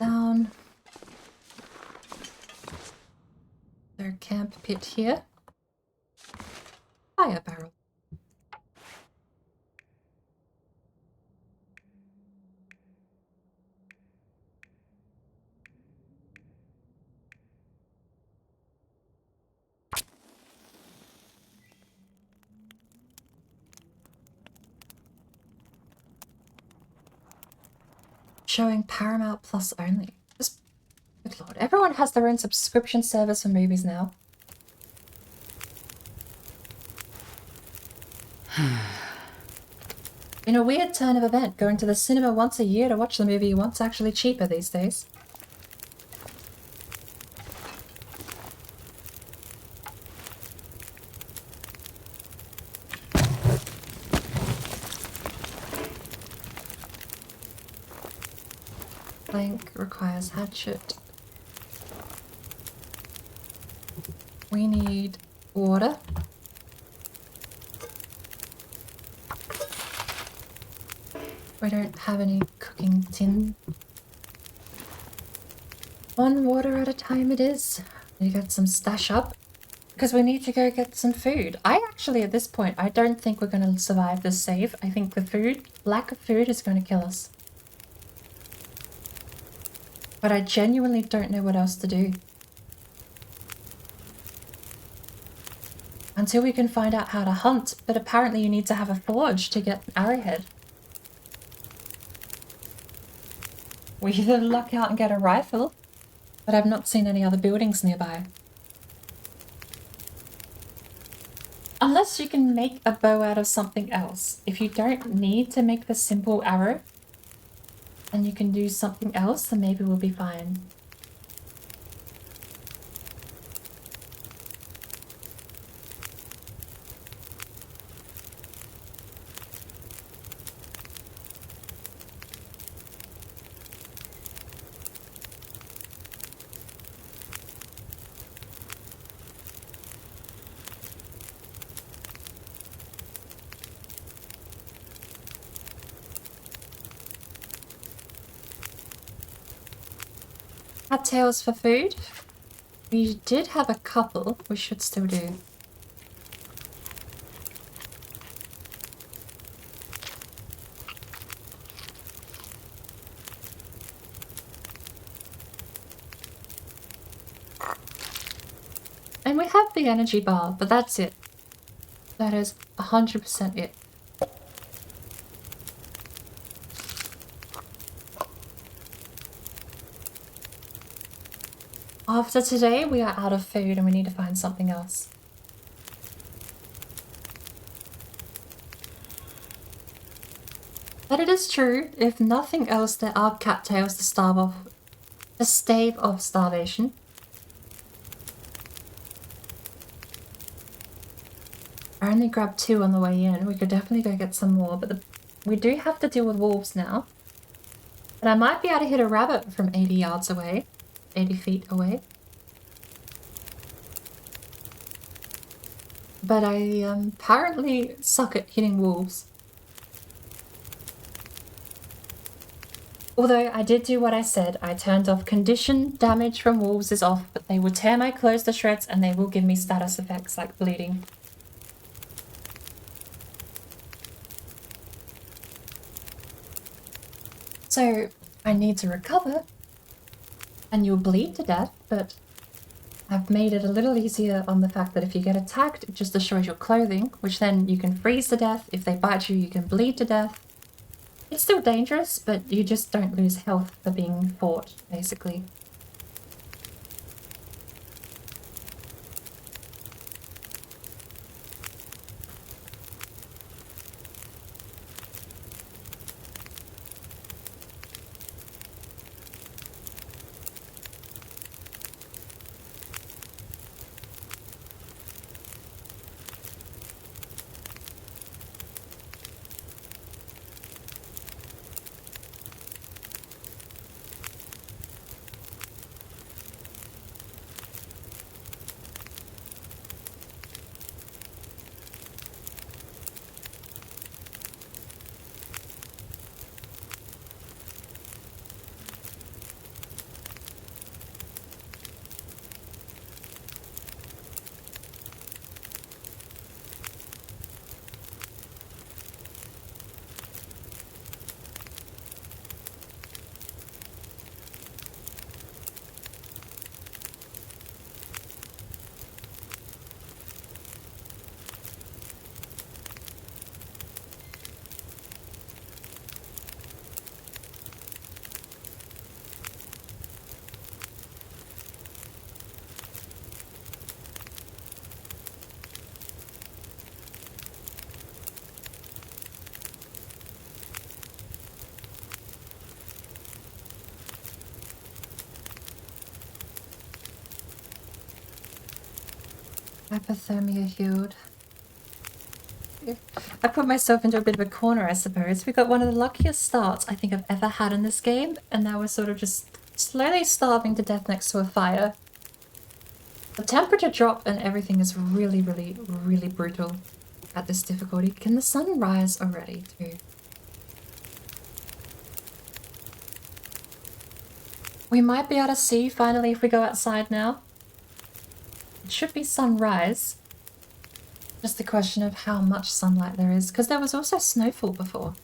Down. Their camp pit here. Fire barrel. Showing Paramount Plus only. Just, good lord. Everyone has their own subscription service for movies now. In a weird turn of event, going to the cinema once a year to watch the movie you want's actually cheaper these days. Plank requires hatchet. We need water. We don't have any cooking tin. One water at a time it is. Need to get some stash up because we need to go get some food. I actually, at this point, I don't think we're going to survive this save. I think the lack of food is going to kill us. But I genuinely don't know what else to do. Until we can find out how to hunt, but apparently you need to have a forge to get an arrowhead. We either luck out and get a rifle, but I've not seen any other buildings nearby. Unless you can make a bow out of something else. If you don't need to make the simple arrow, and you can do something else, then maybe we'll be fine. cattails for food. We did have a couple. We should still do. And we have the energy bar, but that's it. That is 100% it. After today, we are out of food and we need to find something else. But it is true, if nothing else, there are cattails to stave off starvation. I only grabbed 2 on the way in. We could definitely go get some more, but we do have to deal with wolves now. And I might be able to hit a rabbit from 80 yards away. 80 feet away. But I apparently suck at hitting wolves. Although I did do what I said, I turned off condition damage from wolves is off, but they will tear my clothes to shreds and they will give me status effects like bleeding. So I need to recover and you'll bleed to death, but I've made it a little easier on the fact that if you get attacked, it just destroys your clothing, which then you can freeze to death. If they bite you, you can bleed to death. It's still dangerous, but you just don't lose health for being fought, basically. Hypothermia healed. I put myself into a bit of a corner, I suppose. We got one of the luckiest starts I think I've ever had in this game, and now we're sort of just slowly starving to death next to a fire. The temperature drop and everything is really, really, really brutal at this difficulty. Can the sun rise already, too? We might be able to see finally if we go outside now. It should be sunrise. Just the question of how much sunlight there is, because there was also snowfall before.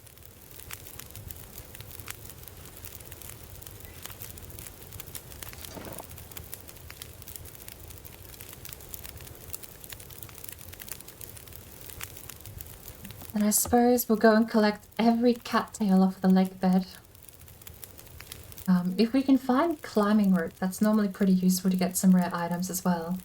And I suppose we'll go and collect every cattail off the lake bed. If we can find climbing route, that's normally pretty useful to get some rare items as well.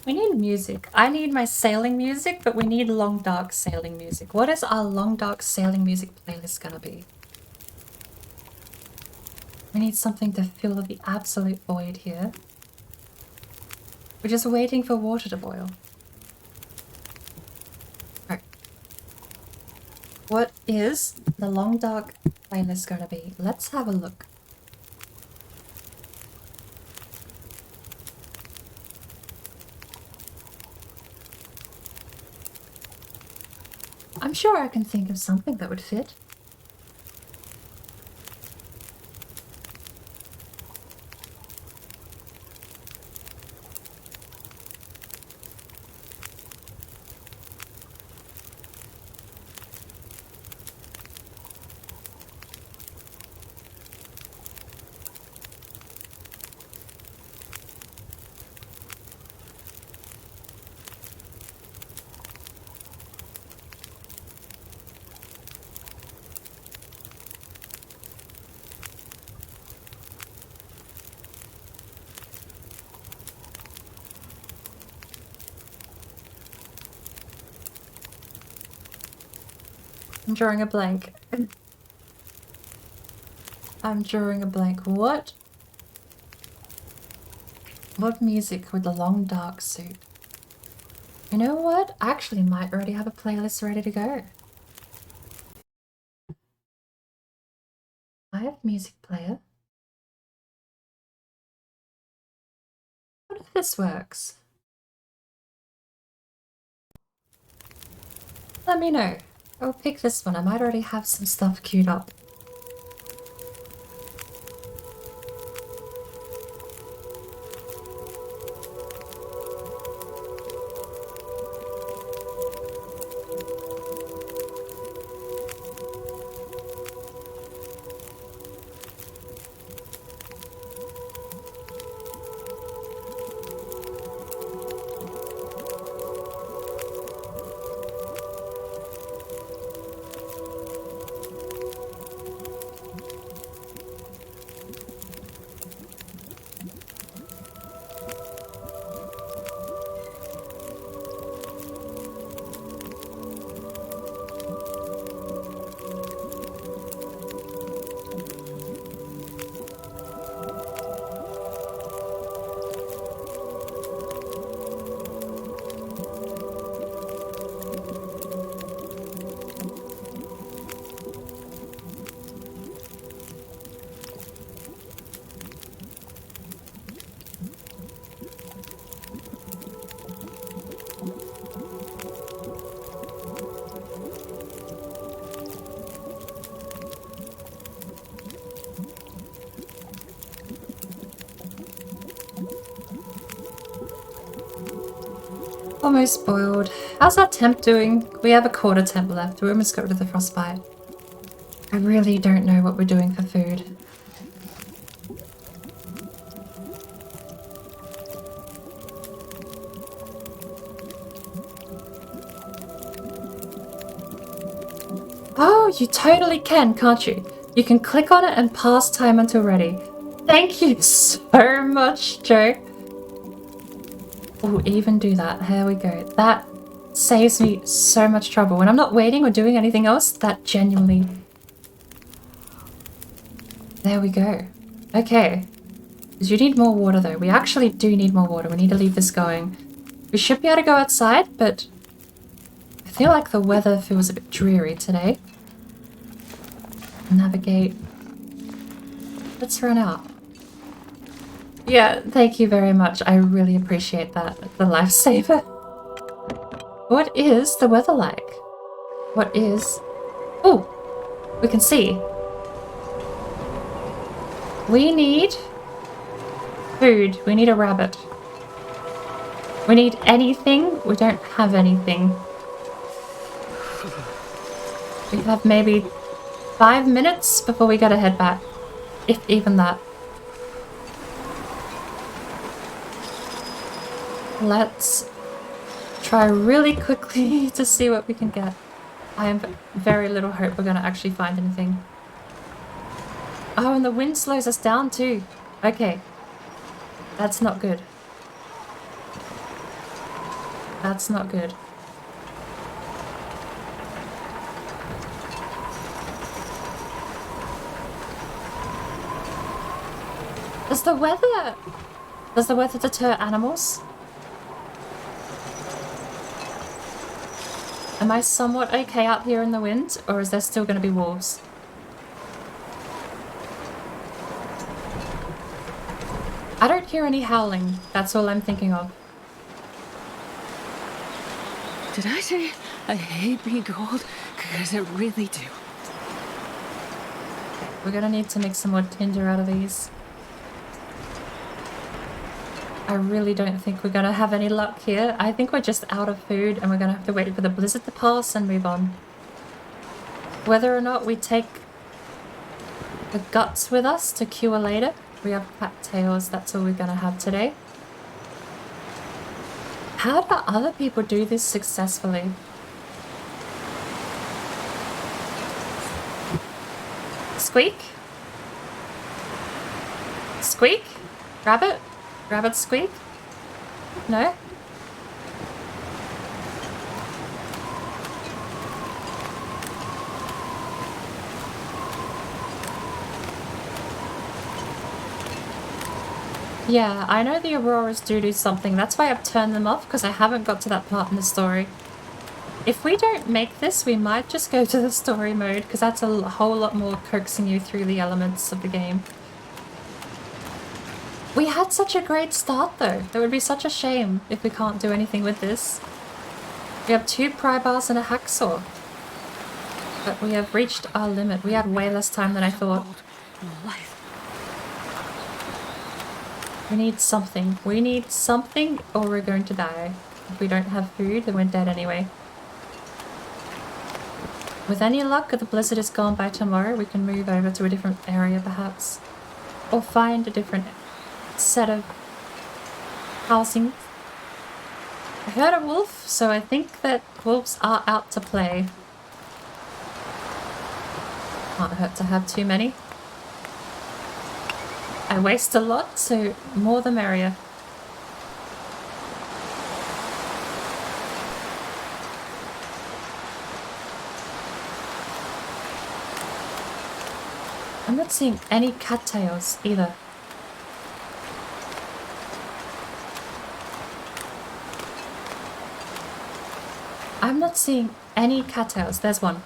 We need music. I need my sailing music, but we need long dark sailing music. What is our long dark sailing music playlist gonna be? We need something to fill the absolute void here. We're just waiting for water to boil. Right. What is the long dark playlist gonna be? Let's have a look. I'm sure I can think of something that would fit. I'm drawing a blank. I'm drawing a blank. What music would the long dark suit? You know what? I actually might already have a playlist ready to go. I have music player. What if this works? Let me know. I'll pick this one. I might already have some stuff queued up. Almost boiled. How's our temp doing? We have a quarter temp left. We almost got rid of the frostbite. I really don't know what we're doing for food. Oh, you totally can, can't you? You can click on it and pass time until ready. Thank you so much, Joe. We'll even do that. Here we go. That saves me so much trouble. When I'm not waiting or doing anything else, that genuinely... There we go. Okay. Because you need more water though. We actually do need more water. We need to leave this going. We should be able to go outside, but I feel like the weather feels a bit dreary today. Navigate. Let's run out. Yeah, thank you very much. I really appreciate that. The lifesaver. What is the weather like? What is... Oh! We can see. We need... food. We need a rabbit. We need anything. We don't have anything. We have maybe 5 minutes before we gotta head back. If even that. Let's try really quickly to see what we can get. I have very little hope we're going to actually find anything. Oh, and the wind slows us down too. Okay. That's not good. That's not good. Does the weather deter animals? Am I somewhat okay out here in the wind, or is there still going to be wolves? I don't hear any howling. That's all I'm thinking of. Did I say I hate being cold? Because I really do. We're gonna need to make some more tinder out of these. I really don't think we're gonna have any luck here. I think we're just out of food and we're gonna have to wait for the blizzard to pass and move on. Whether or not we take the guts with us to cure later. We have cattails, that's all we're gonna have today. How do other people do this successfully? Squeak? Squeak? Rabbit? Rabbit squeak? No? Yeah, I know the auroras do something. That's why I've turned them off, because I haven't got to that part in the story. If we don't make this, we might just go to the story mode, because that's a whole lot more coaxing you through the elements of the game. We had such a great start, though. It would be such a shame if we can't do anything with this. We have 2 pry bars and a hacksaw. But we have reached our limit. We had way less time than I thought. We need something. We need something or we're going to die. If we don't have food, then we're dead anyway. With any luck, if the blizzard is gone by tomorrow, we can move over to a different area perhaps. Or find a different set of housing. I heard a wolf, so I think that wolves are out to play. Can't hurt to have too many. I waste a lot, so more the merrier. I'm not seeing any cattails either. I'm not seeing any cattails. There's one.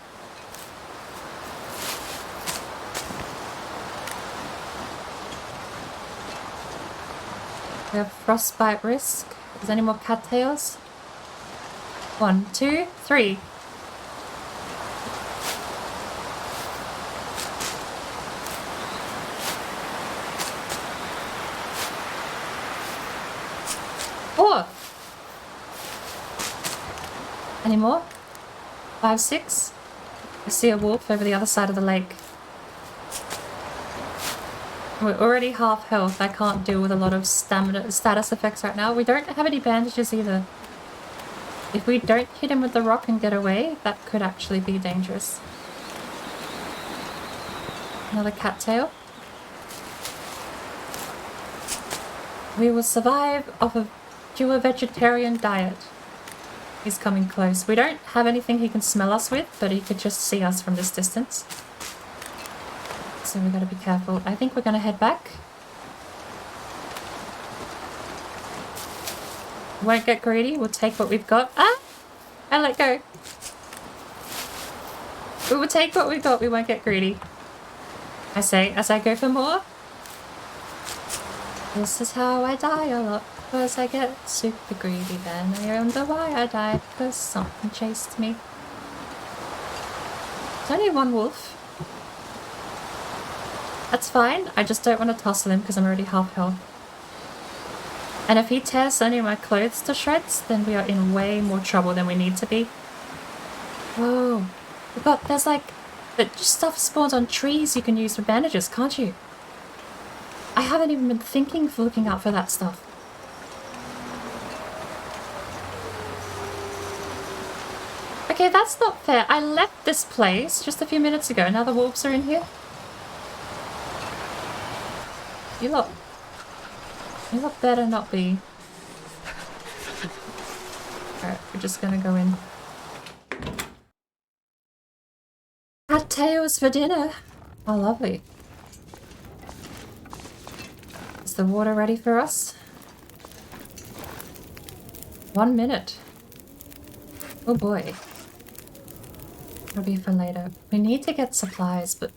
We have frostbite risk. Is there any more cattails? 1, 2, 3. Any more? 5, 6. I see a wolf over the other side of the lake. We're already half health. I can't deal with a lot of stamina status effects right now. We don't have any bandages either. If we don't hit him with the rock and get away, that could actually be dangerous. Another cattail. We will survive off a pure vegetarian diet. He's coming close. We don't have anything he can smell us with, but he could just see us from this distance. So we gotta be careful. I think we're gonna head back. Won't get greedy. We'll take what we've got. Ah! I let go. We will take what we've got. We won't get greedy. I say as I go for more. This is how I die a lot. Because I get super greedy then. I wonder why I died. Because something chased me. There's only one wolf. That's fine. I just don't want to tussle him because I'm already half health. And if he tears any of my clothes to shreds, then we are in way more trouble than we need to be. Whoa. There's like... The stuff spawns on trees you can use for bandages, can't you? I haven't even been thinking of looking out for that stuff. Okay, that's not fair. I left this place just a few minutes ago. Now the wolves are in here. You lot better not be. Alright, we're just gonna go in. Cattails for dinner! How lovely. Is the water ready for us? 1 minute. Oh boy. It'll be for later. We need to get supplies, but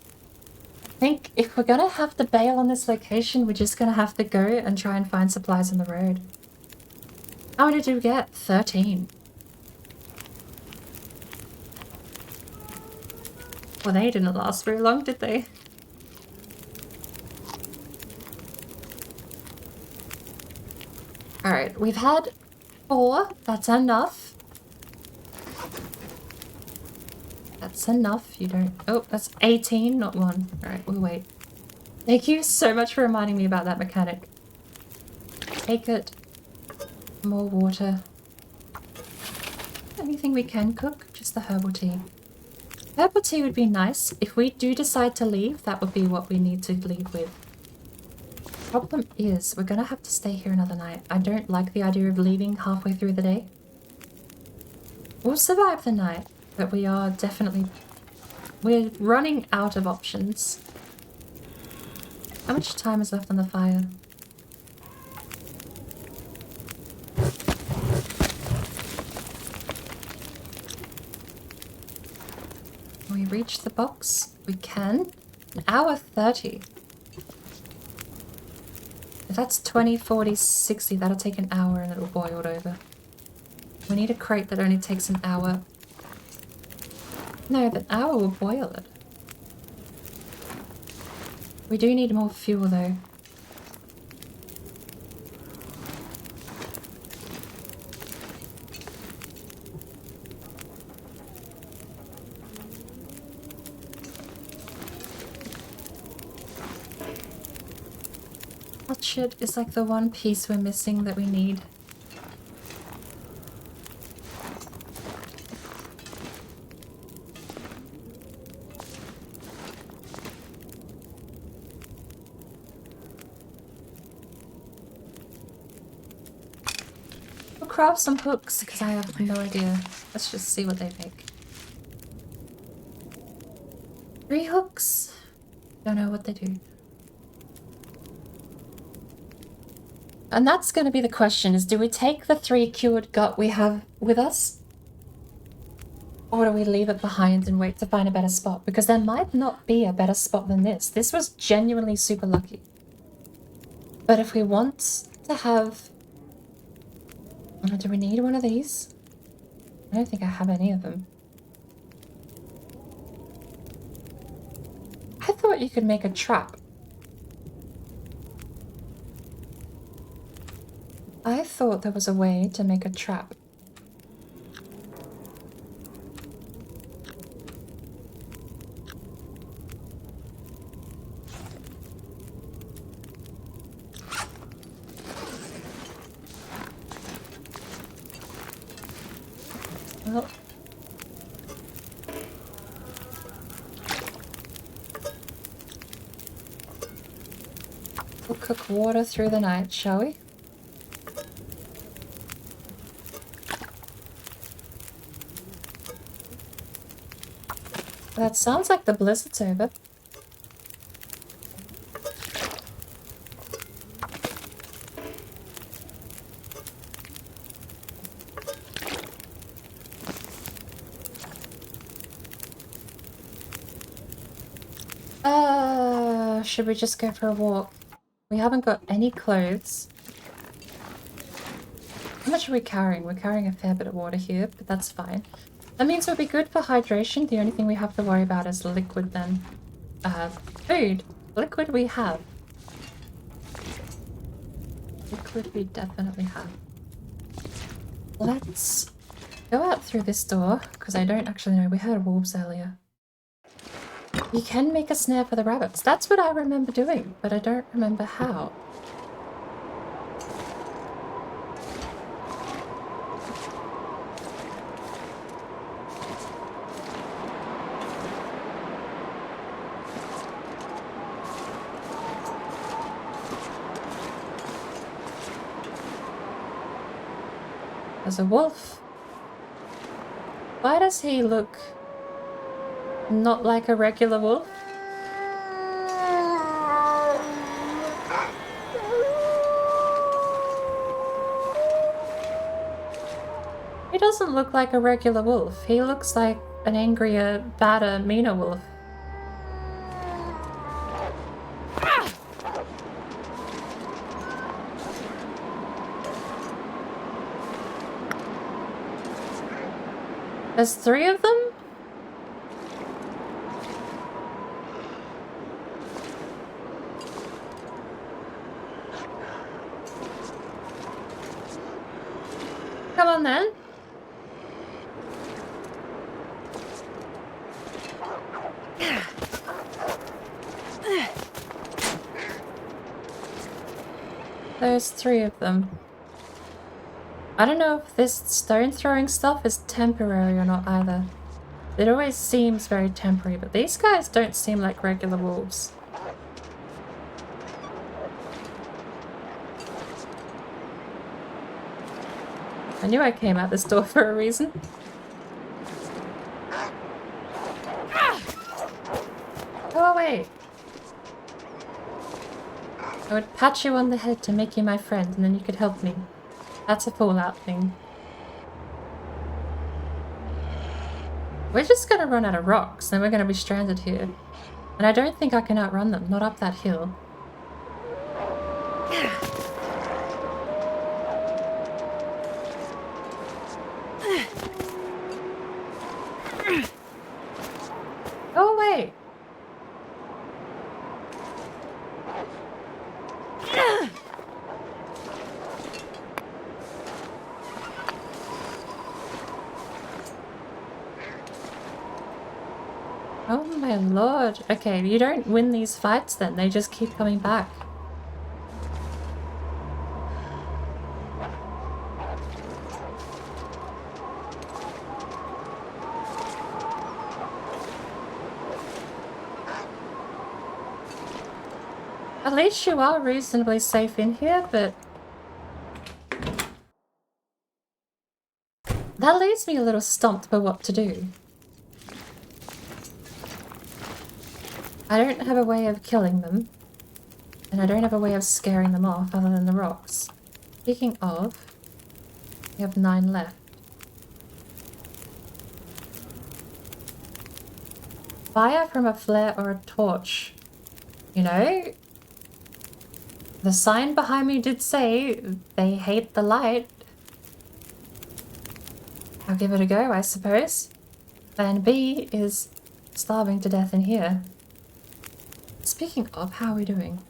I think if we're gonna have to bail on this location, we're just gonna have to go and try and find supplies on the road. How many did we get? 13. Well, they didn't last very long, did they? Alright, we've had 4. That's enough. That's enough. You don't... Oh, that's 18, not 1. Alright, we'll wait. Thank you so much for reminding me about that mechanic. Take it. More water. Anything we can cook? Just the herbal tea. Herbal tea would be nice. If we do decide to leave, that would be what we need to leave with. Problem is, we're gonna have to stay here another night. I don't like the idea of leaving halfway through the day. We'll survive the night, but we are definitely... We're running out of options. How much time is left on the fire? Can we reach the box? We can. 1 hour 30. If that's 20, 40, 60, that'll take an hour and it'll boil over. We need a crate that only takes an hour. No, the hour will boil it. We do need more fuel though. Hot shit is like the one piece we're missing that we need. We'll craft some hooks because I have no idea. Let's just see what they make. 3 hooks? Don't know what they do. And that's going to be the question, is do we take the 3 cured gut we have with us? Or do we leave it behind and wait to find a better spot? Because there might not be a better spot than this. This was genuinely super lucky. But if we want to have... Do we need one of these? I don't think I have any of them. I thought you could make a trap. I thought there was a way to make a trap. Well, we'll cook water through the night, shall we? That sounds like the blizzard's over. Should we just go for a walk? We haven't got any clothes. How much are we carrying? We're carrying a fair bit of water here, but that's fine. That means we'll be good for hydration. The only thing we have to worry about is liquid then. Food. Liquid we have. Liquid we definitely have. Let's go out through this door, because I don't actually know. We heard wolves earlier. You can make a snare for the rabbits. That's what I remember doing, but I don't remember how. There's a wolf. Why does he look not like a regular wolf? He doesn't look like a regular wolf. He looks like an angrier, badder, meaner wolf. There's 3 of them? Come on then. There's 3 of them. I don't know if this stone throwing stuff is temporary or not either. It always seems very temporary, but these guys don't seem like regular wolves. I knew I came out this door for a reason. Go away! I would pat you on the head to make you my friend, and then you could help me. That's a fallout thing. We're just gonna run out of rocks, and we're gonna be stranded here. And I don't think I can outrun them, not up that hill. Go away! Oh my lord. Okay, you don't win these fights then, they just keep coming back. At least you are reasonably safe in here, but that leaves me a little stumped for what to do. I don't have a way of killing them, and I don't have a way of scaring them off other than the rocks. Speaking of, we have 9 left. Fire from a flare or a torch. You know, the sign behind me did say they hate the light. I'll give it a go, I suppose. Plan B is starving to death in here. Speaking of, how are we doing?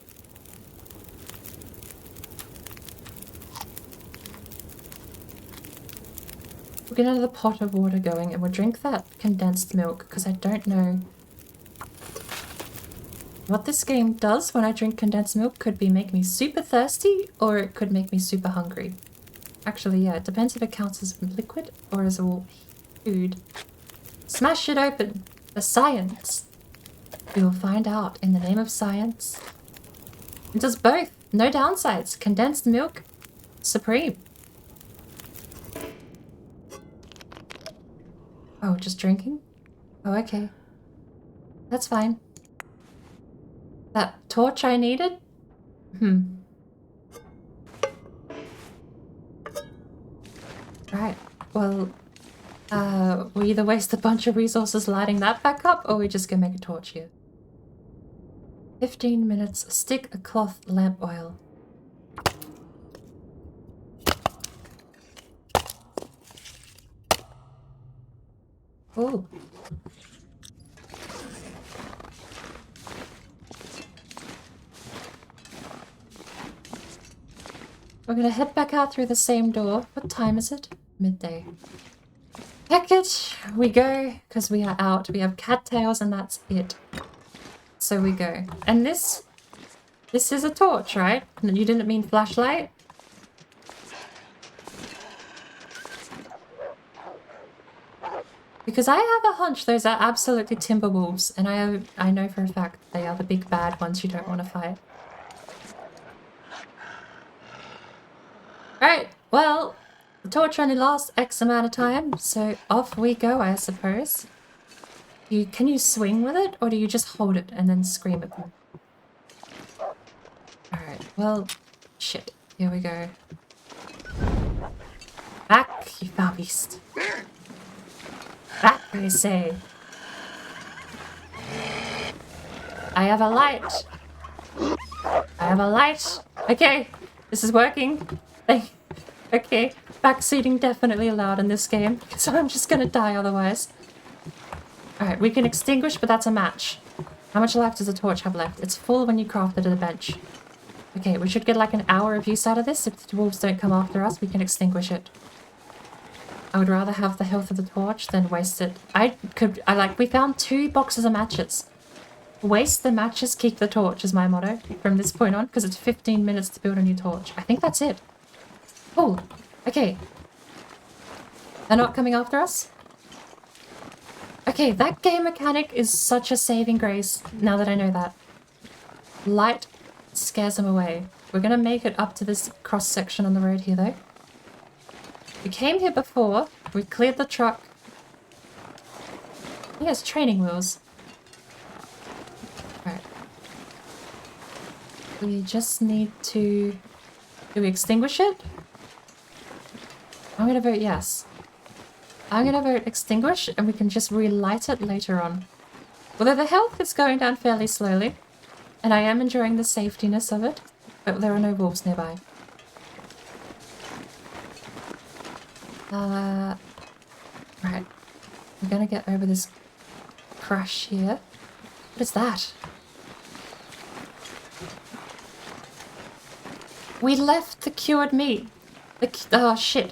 We'll get another pot of water going and we'll drink that condensed milk because I don't know what this game does when I drink condensed milk. Could be make me super thirsty or it could make me super hungry. Actually, yeah, it depends if it counts as liquid or as all food. Smash it open! The science! We will find out in the name of science. It does both. No downsides. Condensed milk. Supreme. Oh, just drinking? Oh, okay. That's fine. That torch I needed? Right. Well, we either waste a bunch of resources lighting that back up or we just go make a torch here. 15 minutes. Stick a cloth lamp oil. Oh. We're gonna head back out through the same door. What time is it? Midday. Package! We go, because we are out. We have cattails and that's it. So we go. And this is a torch, right? You didn't mean flashlight? Because I have a hunch those are absolutely timber wolves, and I know for a fact they are the big bad ones you don't want to fight. Right, well, The torch only lasts X amount of time, so off we go, I suppose. Can you swing with it, or do you just hold it and then scream at them? Alright, well, shit. Here we go. Back, you foul beast. Back, I say. I have a light. I have a light. Okay, this is working. Okay, backseating definitely allowed in this game, so I'm just gonna die otherwise. Alright, we can extinguish, but that's a match. How much life does the torch have left? It's full when you craft it at the bench. Okay, we should get like an hour of use out of this. If the wolves don't come after us, we can extinguish it. I would rather have the health of the torch than waste it. We found 2 boxes of matches. Waste the matches, keep the torch is my motto from this point on, because it's 15 minutes to build a new torch. I think that's it. Oh, okay. They're not coming after us? Okay, that game mechanic is such a saving grace, now that I know that. Light scares them away. We're gonna make it up to this cross section on the road here, though. We came here before, we cleared the truck. He has training wheels. Right. We just need to... Do we extinguish it? I'm gonna vote yes. I'm gonna vote extinguish, and we can just relight it later on. Although the health is going down fairly slowly, and I am enjoying the safetiness of it, but there are no wolves nearby. Right. I'm gonna get over this crash here. What is that? We left the cured meat. Oh, shit.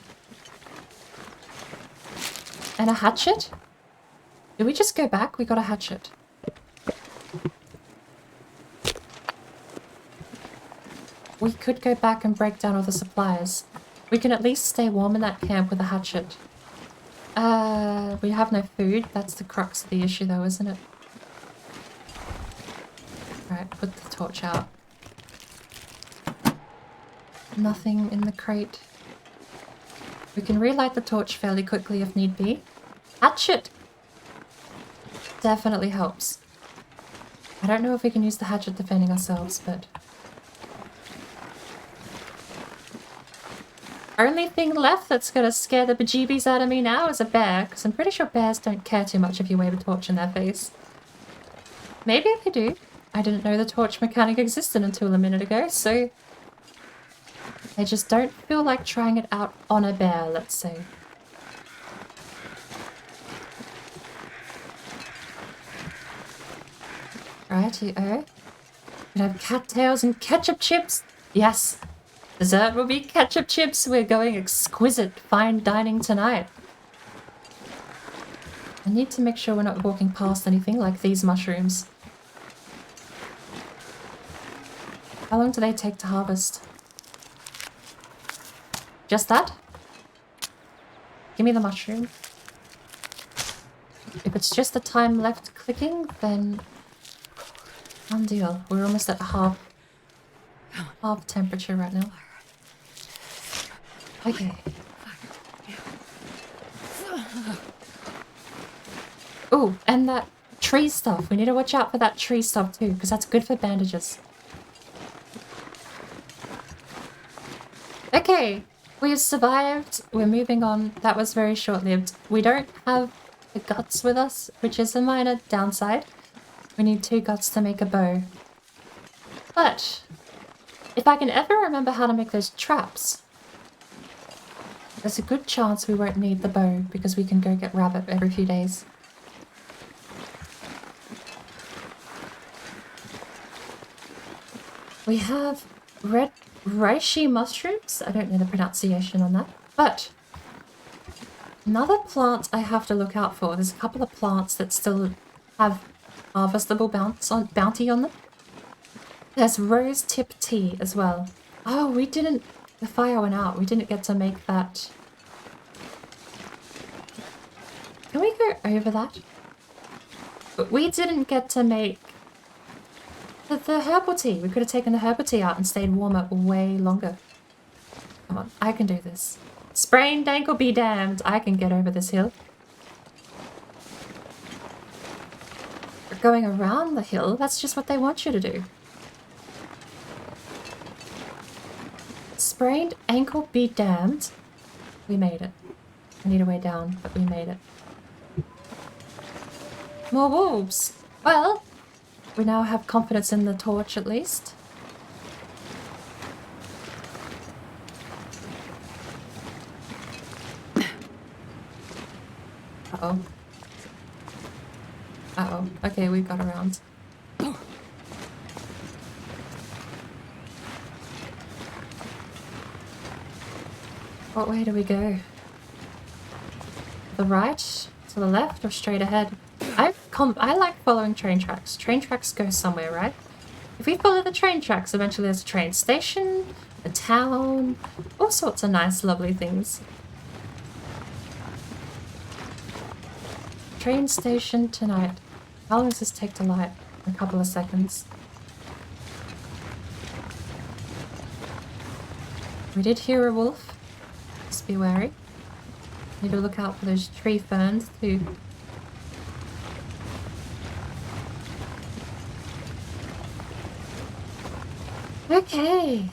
And a hatchet? Did we just go back? We got a hatchet. We could go back and break down all the supplies. We can at least stay warm in that camp with a hatchet. We have no food. That's the crux of the issue though, isn't it? Alright, put the torch out. Nothing in the crate. We can relight the torch fairly quickly if need be. Hatchet! Definitely helps. I don't know if we can use the hatchet defending ourselves, but... Only thing left that's gonna scare the bejeebies out of me now is a bear, because I'm pretty sure bears don't care too much if you wave a torch in their face. Maybe they do. I didn't know the torch mechanic existed until a minute ago, so... I just don't feel like trying it out on a bear, let's say. Righty-o. We have cattails and ketchup chips. Yes. Dessert will be ketchup chips. We're going exquisite fine dining tonight. I need to make sure we're not walking past anything like these mushrooms. How long do they take to harvest? Just that? Give me the mushroom. If it's just the time left clicking, then... One deal. We're almost at half temperature right now. Okay. Oh, and that tree stuff. We need to watch out for that tree stuff too, because that's good for bandages. Okay. We have survived. We're moving on. That was very short-lived. We don't have the guts with us, which is a minor downside. We need 2 guts to make a bow. But if I can ever remember how to make those traps, there's a good chance we won't need the bow because we can go get rabbit every few days. We have red reishi mushrooms. I don't know the pronunciation on that. But another plant I have to look out for. There's a couple of plants that still have harvestable bounty on them. There's rose tip tea as well. Oh, we didn't... The fire went out. We didn't get to make that. Can we go over that? But we didn't get to make the herbal tea. We could have taken the herbal tea out and stayed warmer way longer. Come on, I can do this. Sprained ankle be damned. I can get over this hill. We're going around the hill. That's just what they want you to do. Sprained ankle be damned. We made it. I need a way down, but we made it. More wolves. Well, we now have confidence in the torch at least. Uh-oh. Uh-oh. Okay, we got around. What way do we go? The right? To the left or straight ahead? I like following train tracks. Train tracks go somewhere, right? If we follow the train tracks, eventually there's a train station, a town, all sorts of nice, lovely things. Train station tonight. How long does this take to light? A couple of seconds. We did hear a wolf. Just be wary. Need to look out for those tree ferns too. Okay.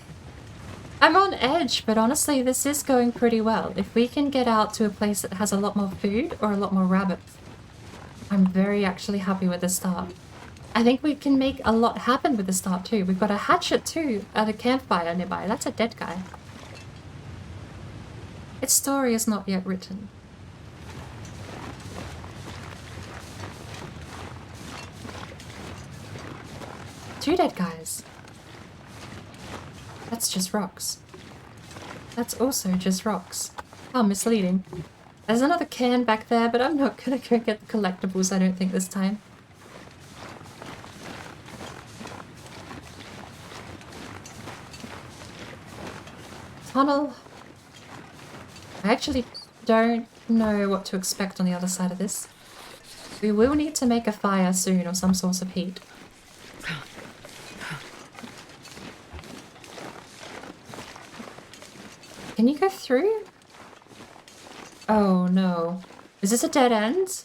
I'm on edge, but honestly this is going pretty well. If we can get out to a place that has a lot more food or a lot more rabbits, I'm very actually happy with the start. I think we can make a lot happen with the start too. We've got a hatchet too at a campfire nearby. That's a dead guy. Its story is not yet written. Two dead guys. That's just rocks. That's also just rocks. How misleading. There's another can back there, but I'm not gonna go get the collectibles, I don't think, this time. Tunnel. I actually don't know what to expect on the other side of this. We will need to make a fire soon or some source of heat. Can you go through? Oh no. Is this a dead end?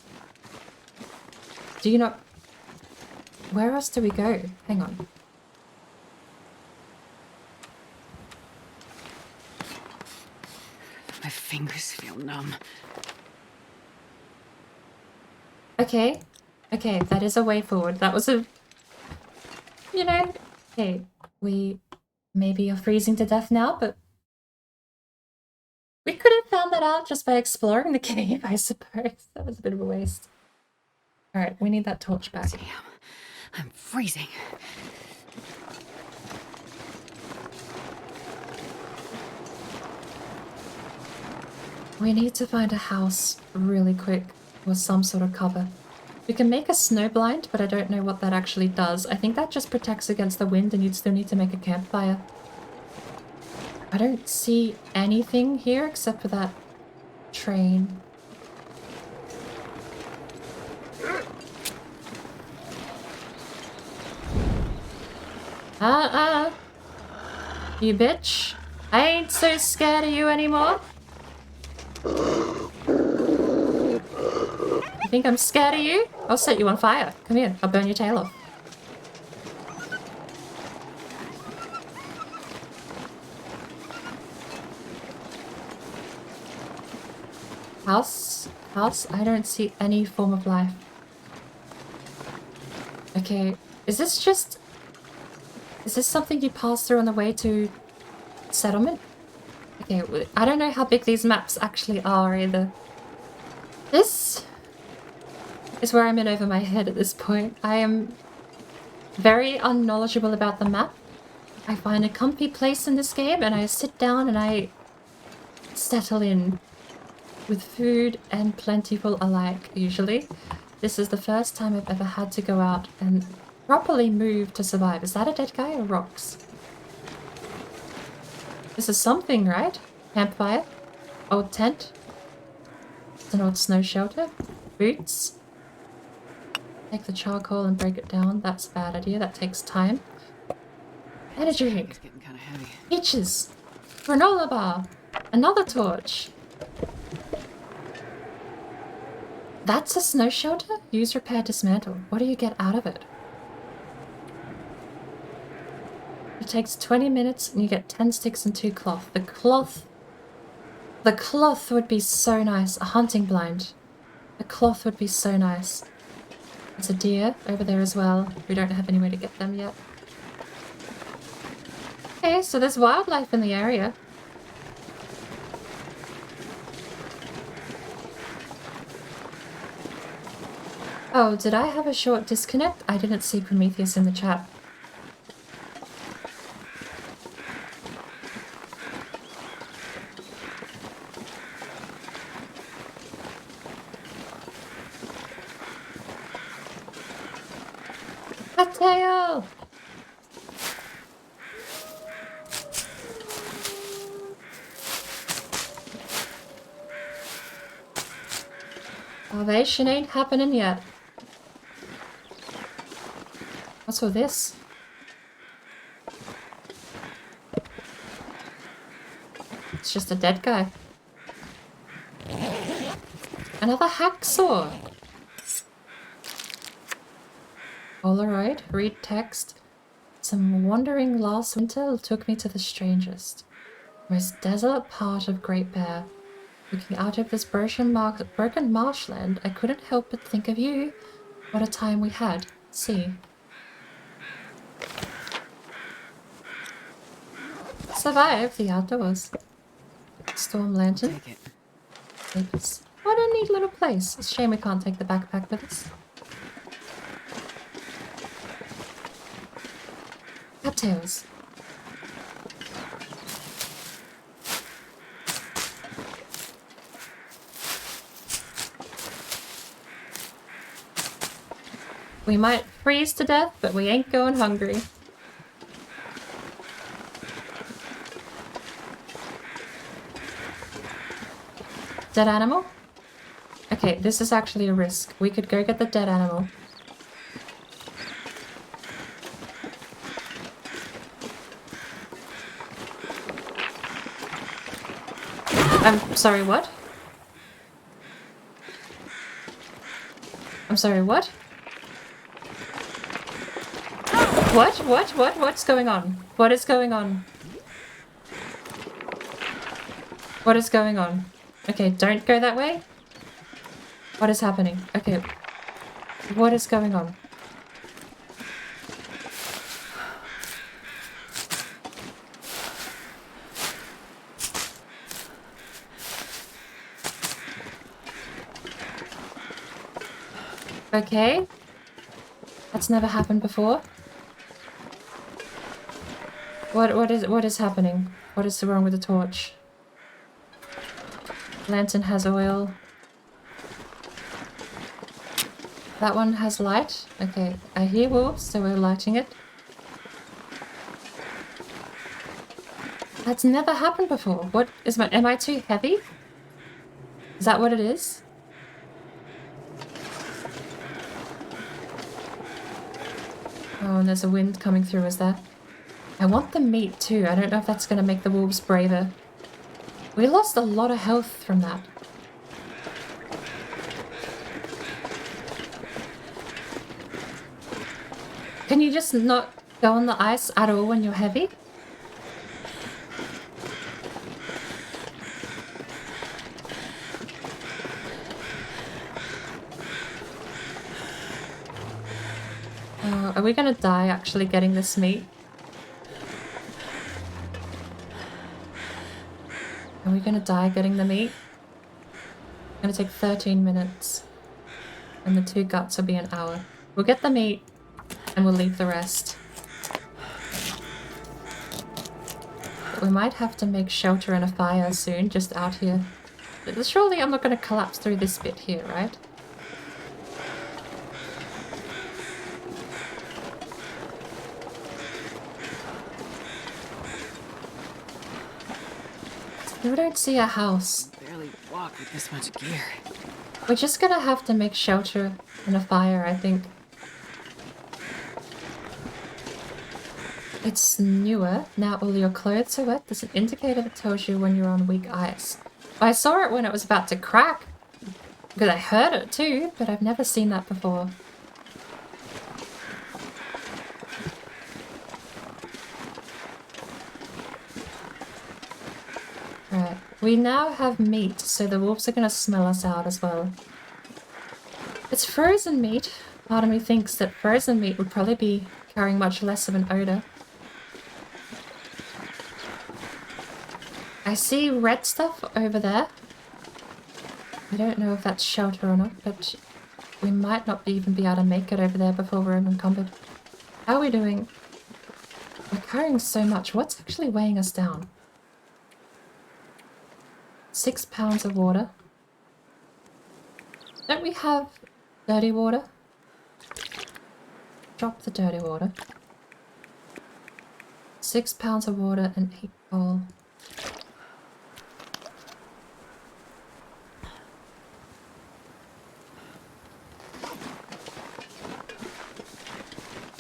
Do you not... Where else do we go? Hang on. My fingers feel numb. Okay. Okay, that is a way forward. That was a... You know... Okay, we maybe are freezing to death now, but... We could have found that out just by exploring the cave, I suppose. That was a bit of a waste. Alright, we need that torch back. Damn, I'm freezing. We need to find a house really quick or some sort of cover. We can make a snow blind, but I don't know what that actually does. I think that just protects against the wind and you'd still need to make a campfire. I don't see anything here except for that train. You bitch. I ain't so scared of you anymore. You think I'm scared of you? I'll set you on fire. Come here, I'll burn your tail off. House? I don't see any form of life. Okay, is this something you pass through on the way to settlement? Okay, I don't know how big these maps actually are either. This is where I'm in over my head at this point. I am very unknowledgeable about the map. I find a comfy place in this game and I sit down and I settle in. With food and plentiful alike, usually. This is the first time I've ever had to go out and properly move to survive. Is that a dead guy or rocks? This is something, right? Campfire? Old tent? It's an old snow shelter? Boots? Take the charcoal and break it down. That's a bad idea. That takes time. Energy drink. It's getting kind of heavy. Peaches. Granola bar. Another torch. That's a snow shelter? Use, repair, dismantle. What do you get out of it? It takes 20 minutes and you get 10 sticks and 2 cloth. The cloth would be so nice. A hunting blind. The cloth would be so nice. There's a deer over there as well. We don't have any way to get them yet. Okay, so there's wildlife in the area. Oh, did I have a short disconnect? I didn't see Prometheus in the chat. A tail! Salvation ain't happening yet. What's all this? It's just a dead guy. Another hacksaw! Polaroid, read text. Some wandering last winter took me to the strangest, most desolate part of Great Bear. Looking out of this broken marshland, I couldn't help but think of you. What a time we had. See. Survive the outdoors. Storm lantern. Take it. Papers. What a neat little place. It's a shame we can't take the backpack with us. Cattails. We might freeze to death, but we ain't going hungry. Dead animal? Okay, this is actually a risk. We could go get the dead animal. I'm sorry, what? I'm sorry, what? What's going on? What is going on? What is going on? Okay, don't go that way. What is happening? Okay. What is going on? Okay. That's never happened before. What is happening? What is wrong with the torch? Lantern has oil. That one has light. Okay, I hear wolves, so we're lighting it. That's never happened before. What is my... Am I too heavy? Is that what it is? Oh, and there's a wind coming through, is there? I want the meat too. I don't know if that's going to make the wolves braver. We lost a lot of health from that. Can you just not go on the ice at all when you're heavy? Are we gonna die actually getting this meat? Are we gonna die getting the meat? It's gonna take 13 minutes. And the 2 guts will be an hour. We'll get the meat and we'll leave the rest. But we might have to make shelter and a fire soon, just out here. But surely I'm not gonna collapse through this bit here, right? We don't see a house. Barely walk with this much gear. We're just gonna have to make shelter and a fire, I think. It's newer. Now all your clothes are wet. There's an indicator that tells you when you're on weak ice. I saw it when it was about to crack. Because I heard it too, but I've never seen that before. Right. We now have meat, so the wolves are going to smell us out as well. It's frozen meat. Part of me thinks that frozen meat would probably be carrying much less of an odor. I see red stuff over there. I don't know if that's shelter or not, but we might not even be able to make it over there before we're encumbered. How are we doing? We're carrying so much. What's actually weighing us down? 6 pounds of water. Don't we have dirty water? Drop the dirty water. 6 pounds of water and 8 coal.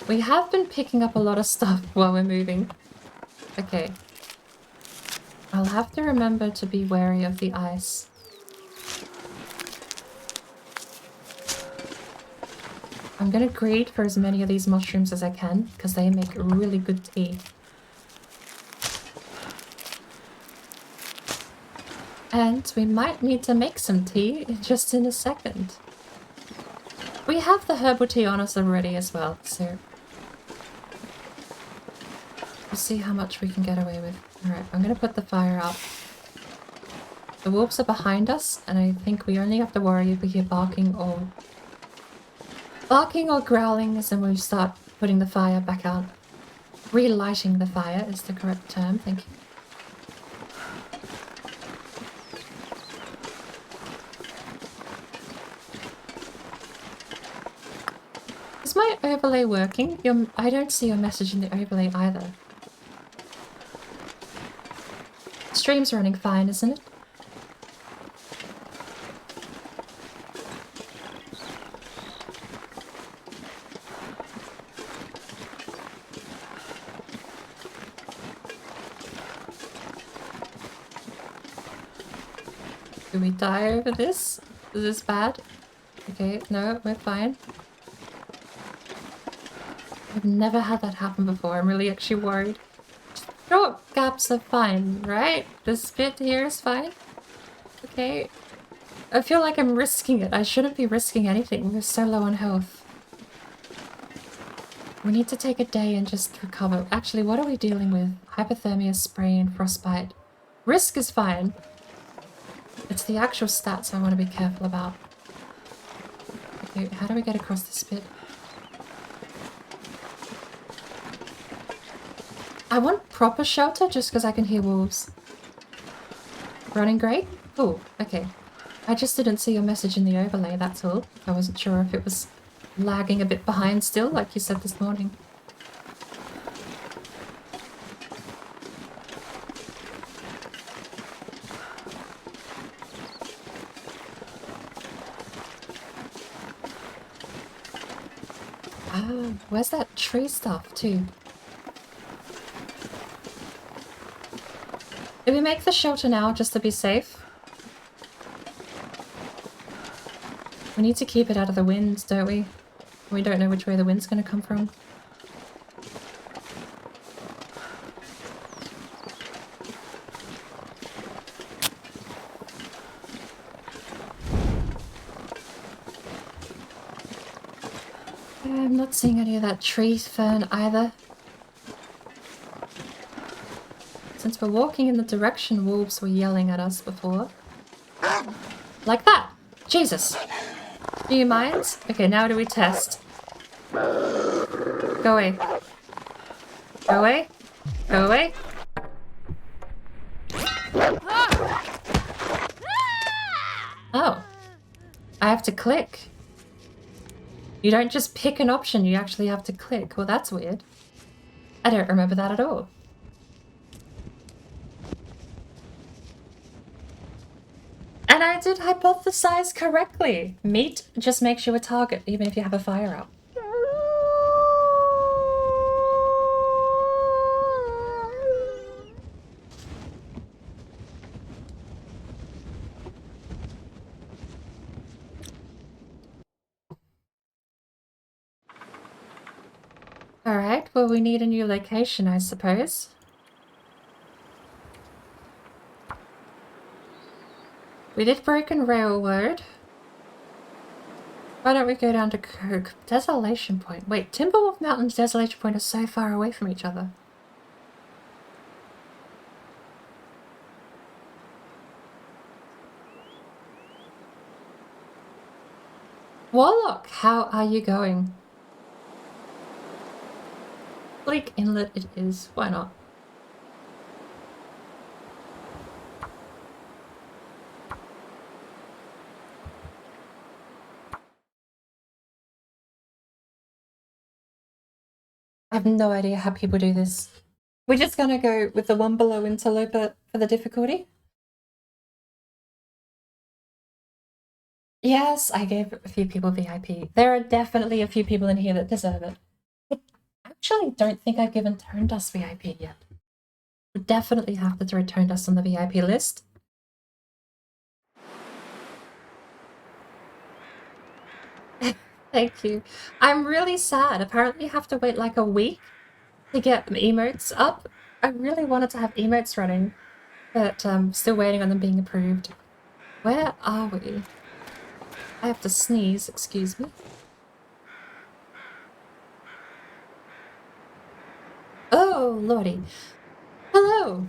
We have been picking up a lot of stuff while we're moving. Okay. I'll have to remember to be wary of the ice. I'm gonna greed for as many of these mushrooms as I can, because they make really good tea. And we might need to make some tea just in a second. We have the herbal tea on us already as well, so... we'll see how much we can get away with. Alright, I'm gonna put the fire out. The wolves are behind us, and I think we only have to worry if we hear barking or growling as then we start putting the fire back out. Relighting the fire is the correct term, thank you. Is my overlay working? I don't see your message in the overlay either. Stream's running fine, isn't it? Do we die over this? Is this bad? Okay, no, we're fine. I've never had that happen before. I'm really actually worried. Short gaps are fine, right? This bit here is fine. Okay. I feel like I'm risking it. I shouldn't be risking anything. We're so low on health. We need to take a day and just recover. Actually, what are we dealing with? Hypothermia, sprain, frostbite. Risk is fine. It's the actual stats I want to be careful about. Okay, how do we get across this bit? I want proper shelter just because I can hear wolves. Running great? Oh, okay. I just didn't see your message in the overlay, that's all. I wasn't sure if it was lagging a bit behind still, like you said this morning. Ah, where's that tree stuff too? Did we make the shelter now just to be safe? We need to keep it out of the wind, don't we? We don't know which way the wind's going to come from. I'm not seeing any of that tree fern either. Since we're walking in the direction wolves were yelling at us before. Like that! Jesus! Do you mind? Okay, now do we test? Go away. Go away. Go away. Oh. I have to click. You don't just pick an option, you actually have to click. Well, that's weird. I don't remember that at all. And I did hypothesize correctly. Meat just makes you a target, even if you have a fire out. well, we need a new location, I suppose. We did Broken Railroad. Why don't we go down to Desolation Point? Wait, Timberwolf Mountain and Desolation Point are so far away from each other. Warlock, how are you going? Bleak Inlet it is. Why not? I have no idea how people do this. We're just gonna go with the one below Interloper for the difficulty. Yes, I gave a few people VIP. There are definitely a few people in here that deserve it. I actually don't think I've given Tone Dust VIP yet. We definitely have to throw Tone Dust on the VIP list. Thank you. I'm really sad. Apparently you have to wait like a week to get emotes up. I really wanted to have emotes running, but still waiting on them being approved. Where are we? I have to sneeze, excuse me. Oh, lordy. Hello.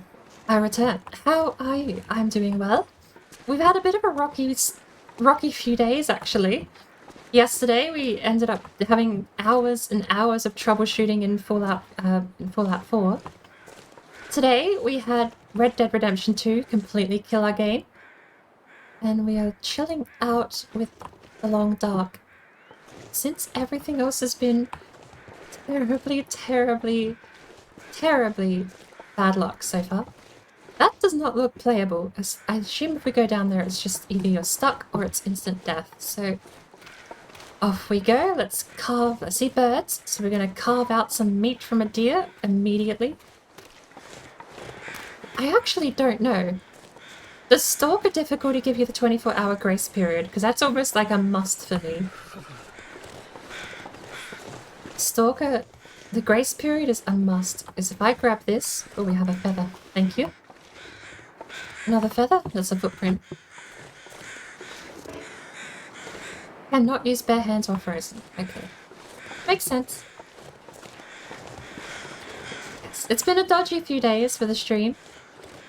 I return. How are you? I'm doing well. We've had a bit of a rocky few days, actually. Yesterday, we ended up having hours and hours of troubleshooting in Fallout 4. Today, we had Red Dead Redemption 2 completely kill our game. And we are chilling out with the Long Dark. Since everything else has been terribly, terribly, terribly bad luck so far, that does not look playable. As I assume if we go down there, it's just either you're stuck or it's instant death. So off we go. Let's carve. I see birds, so we're going to carve out some meat from a deer immediately. I actually don't know. Does Stalker difficulty give you the 24-hour grace period? Because that's almost like a must for me. Stalker, the grace period is a must. Because if I grab this, oh, we have a feather. Thank you. Another feather? That's a footprint. Cannot use bare hands or frozen. Okay. Makes sense. Yes, it's been a dodgy few days for the stream.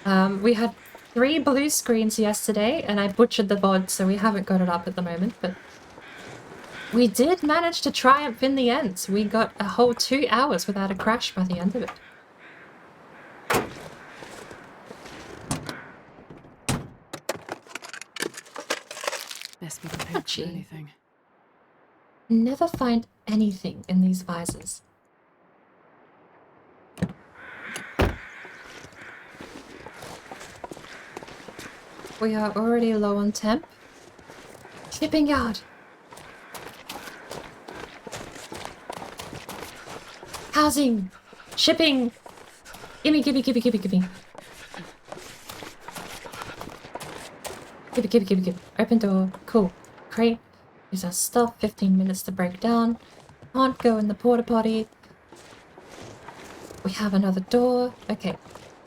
We had 3 blue screens yesterday, and I butchered the VOD, so we haven't got it up at the moment, but we did manage to triumph in the end. We got a whole 2 hours without a crash by the end of it. Best be prepared for anything. Never find anything in these visors. We are already low on temp. Shipping yard. Housing. Shipping. Gimme, gimme, gimme, gimme, gimme. Gimme, gimme, gimme, gimme. Open door. Cool. Crate. Here's our stuff. 15 minutes to break down. Can't go in the porta potty. We have another door. Okay.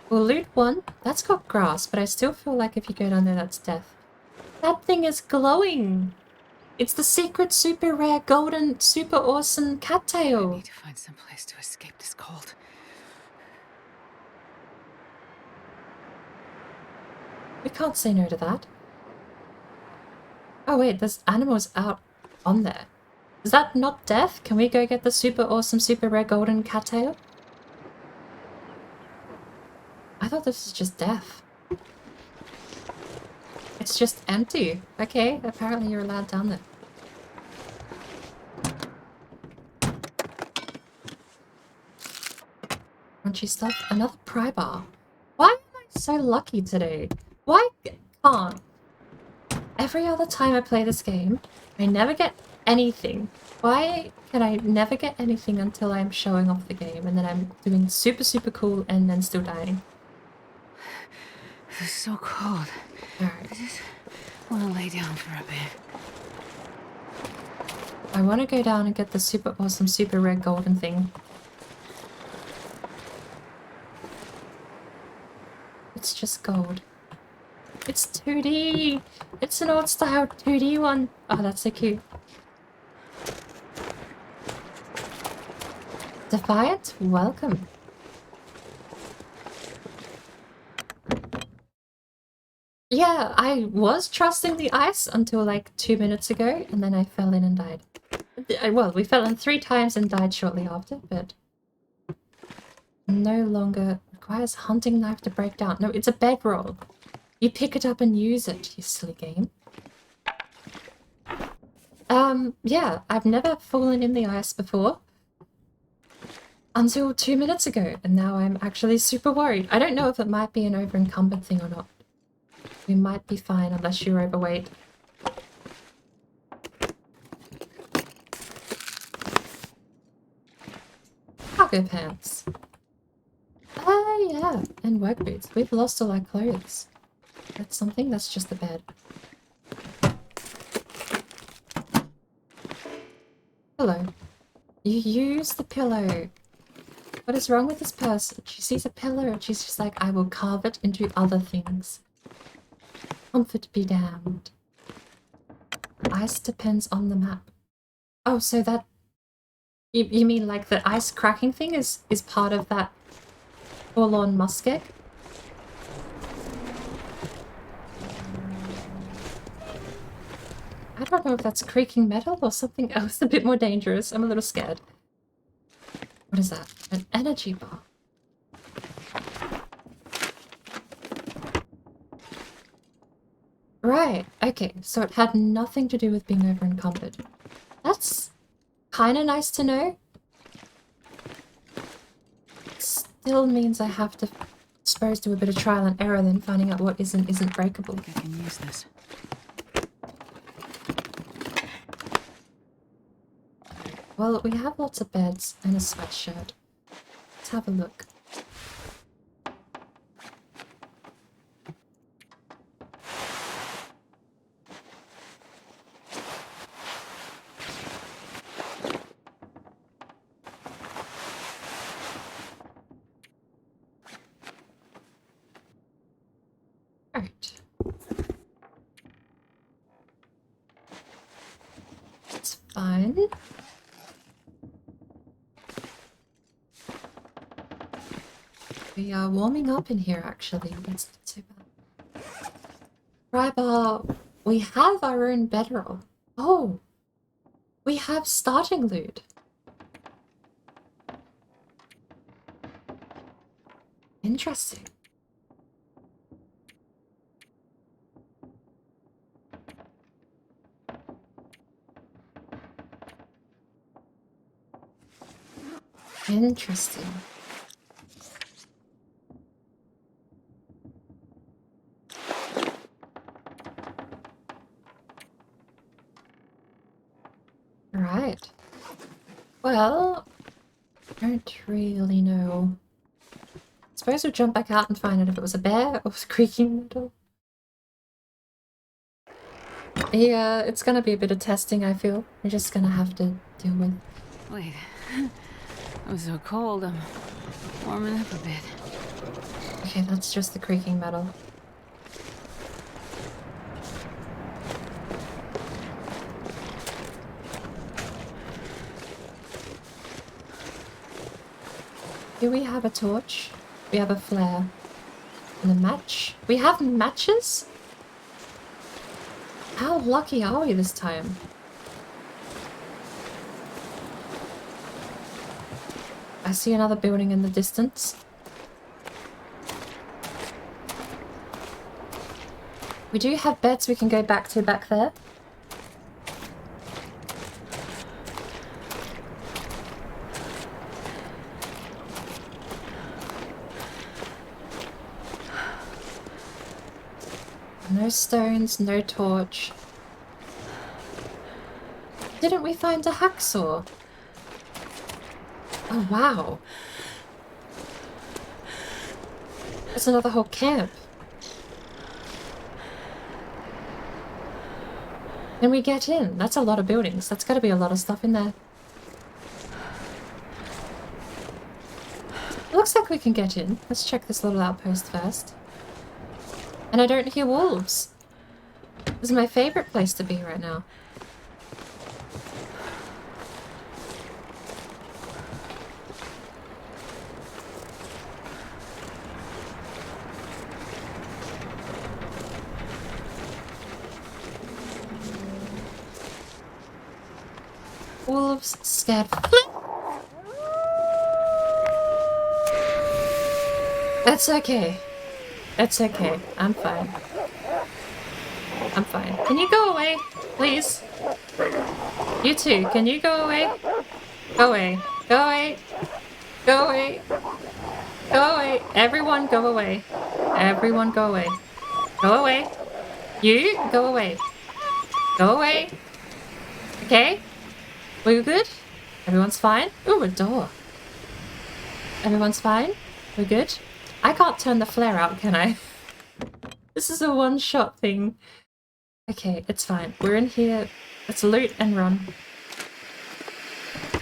We'll loot one. That's got grass, but I still feel like if you go down there, that's death. That thing is glowing. It's the secret super rare golden super awesome cattail. I need to find some place to escape this cold. We can't say no to that. Oh wait, there's animals out on there. Is that not death? Can we go get the super awesome super rare golden cattail? I thought this was just death. It's just empty. Okay, apparently you're allowed down there. Crunchy stuff. Another pry bar. Why am I so lucky today? Why can't? Every other time I play this game, I never get anything. Why can I never get anything until I'm showing off the game and then I'm doing super, super cool and then still dying? It's so cold. Alright. I just want to lay down for a bit. I want to go down and get the super awesome, super rare golden thing. It's just gold. It's 2D! It's an old style 2D one! Oh, that's so cute. Defiant, welcome. Yeah, I was trusting the ice until like 2 minutes ago, and then I fell in and died. Well, we fell in 3 times and died shortly after, but... No longer requires hunting knife to break down. No, it's a bedroll. You pick it up and use it, you silly game. Yeah, I've never fallen in the ice before. Until 2 minutes ago, and now I'm actually super worried. I don't know if it might be an over-encumbered thing or not. We might be fine unless you're overweight. Cargo pants. Yeah, and work boots. We've lost all our clothes. That's something? That's just the bed. Hello. You use the pillow. What is wrong with this person? She sees a pillow and she's just like, I will carve it into other things. Comfort be damned. Ice depends on the map. Oh, so that... You mean like the ice cracking thing is part of that forlorn muskeg? I don't know if that's creaking metal or something else a bit more dangerous. I'm a little scared. What is that? An energy bar. Right, okay, so it had nothing to do with being over-encumbered. That's kind of nice to know. Still means I have to, suppose, do a bit of trial and error then finding out what isn't breakable. I think I can use this. Well, we have lots of beds and a sweatshirt. Let's have a look. Alright. It's fine. We are warming up in here, actually. That's not too bad. Rybar, we have our own bedroll. Oh, we have starting loot. Interesting. Interesting. Right. Well, I don't really know. Suppose we'll jump back out and find out if it was a bear or was creaking metal. Yeah, it's gonna be a bit of testing, I feel. We're just gonna have to deal with. Wait. I'm so cold. I'm warming up a bit. Okay, that's just the creaking metal. Do we have a torch? We have a flare. And a match? We have matches? How lucky are we this time? I see another building in the distance. We do have beds we can go back to back there. No stones, no torch. Didn't we find a hacksaw? Oh, wow. There's another whole camp. Can we get in? That's a lot of buildings. That's gotta be a lot of stuff in there. Look Looks like we can get in. Let's check this little outpost first. And I don't hear wolves. This is my favorite place to be right now. Wolves scared. That's okay. That's okay. I'm fine. I'm fine. Can you go away, please? You too. Can you go away? Go away. Go away. Go away. Go away. Everyone go away. Everyone go away. Go away. You go away. Go away. Okay? We're good? Everyone's fine? Ooh, a door. Everyone's fine? We're good? I can't turn the flare out, can I? This is a one-shot thing. Okay, it's fine. We're in here. Let's loot and run.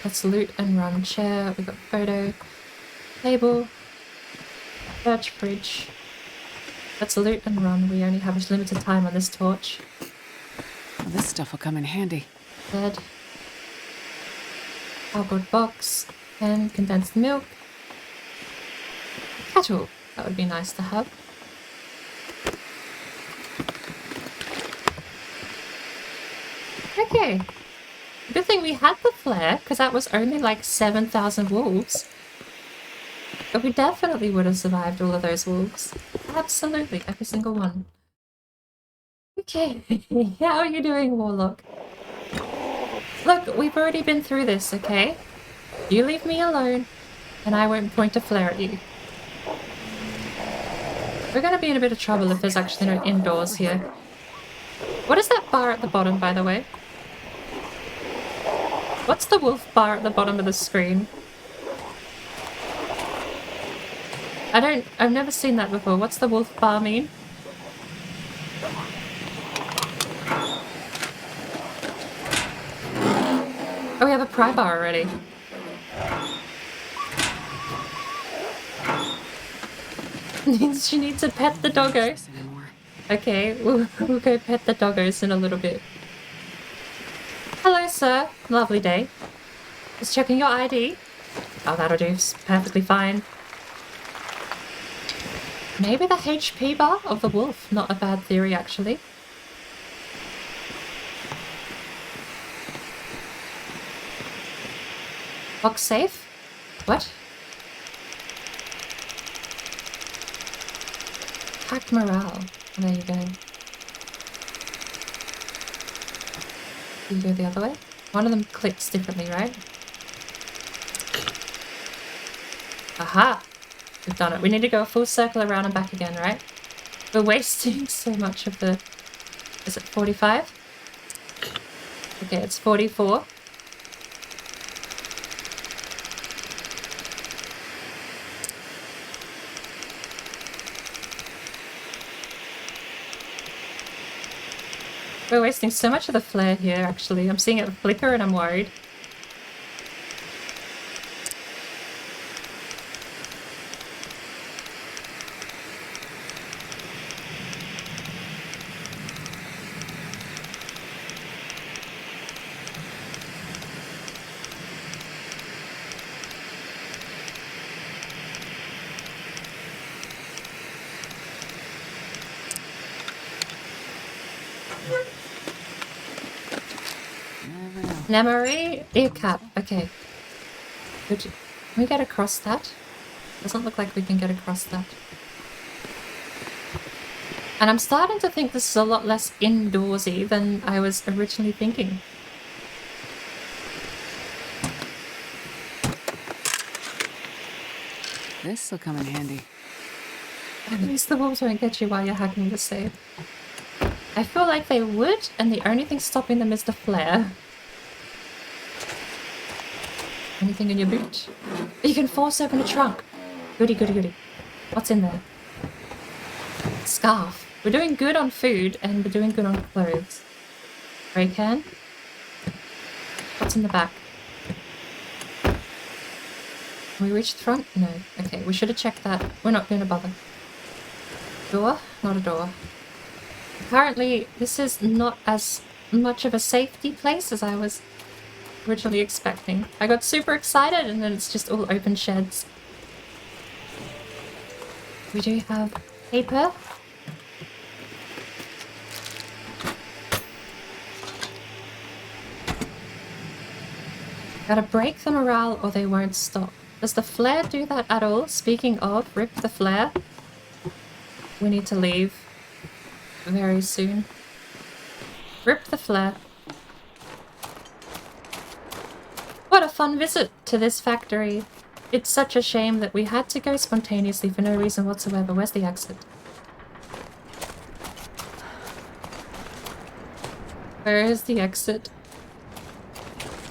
Let's loot and run. Chair, we got photo, table, search fridge. Let's loot and run. We only have a limited time on this torch. Well, this stuff will come in handy. Bed. Cardboard box. Pen, condensed milk. Kettle. That would be nice to have. Okay. Good thing we had the flare, because that was only like 7,000 wolves. But we definitely would have survived all of those wolves. Absolutely, every single one. Okay, how are you doing, Warlock? Look, we've already been through this, okay? You leave me alone, and I won't point a flare at you. We're gonna be in a bit of trouble if there's actually no indoors here. What is that bar at the bottom, by the way? What's the wolf bar at the bottom of the screen? I've never seen that before. What's the wolf bar mean? Oh, we have a pry bar already. She needs to pet the doggo. Okay, we'll go pet the doggos in a little bit. Hello, sir. Lovely day. Just checking your ID. Oh, that'll do. Perfectly fine. Maybe the HP bar of the wolf. Not a bad theory, actually. Box safe? What? Hack morale. There you go. You go the other way? One of them clicks differently, right? Aha! We've done it. We need to go a full circle around and back again, right? We're wasting so much of the... Is it 45? Okay, it's 44. We're wasting so much of the flare here, actually. I'm seeing it flicker and I'm worried. Memory ear cap. Okay. Good. Can we get across that? Doesn't look like we can get across that. And I'm starting to think this is a lot less indoorsy than I was originally thinking. This'll come in handy. At least the wolves won't get you while you're hacking the save. I feel like they would, and the only thing stopping them is the flare. Anything in your boot? You can force open a trunk. Goody, goody, goody. What's in there? Scarf. We're doing good on food, and we're doing good on clothes. Spray can. What's in the back? We reached the front? No. Okay, we should have checked that. We're not going to bother. Door? Not a door. Apparently, this is not as much of a safety place as I was originally expecting. I got super excited and then it's just all open sheds. We do have paper. Gotta break the morale or they won't stop. Does the flare do that at all? Speaking of, rip the flare. We need to leave very soon. Rip the flare. What a fun visit to this factory. It's such a shame that we had to go spontaneously for no reason whatsoever. Where's the exit? Where is the exit?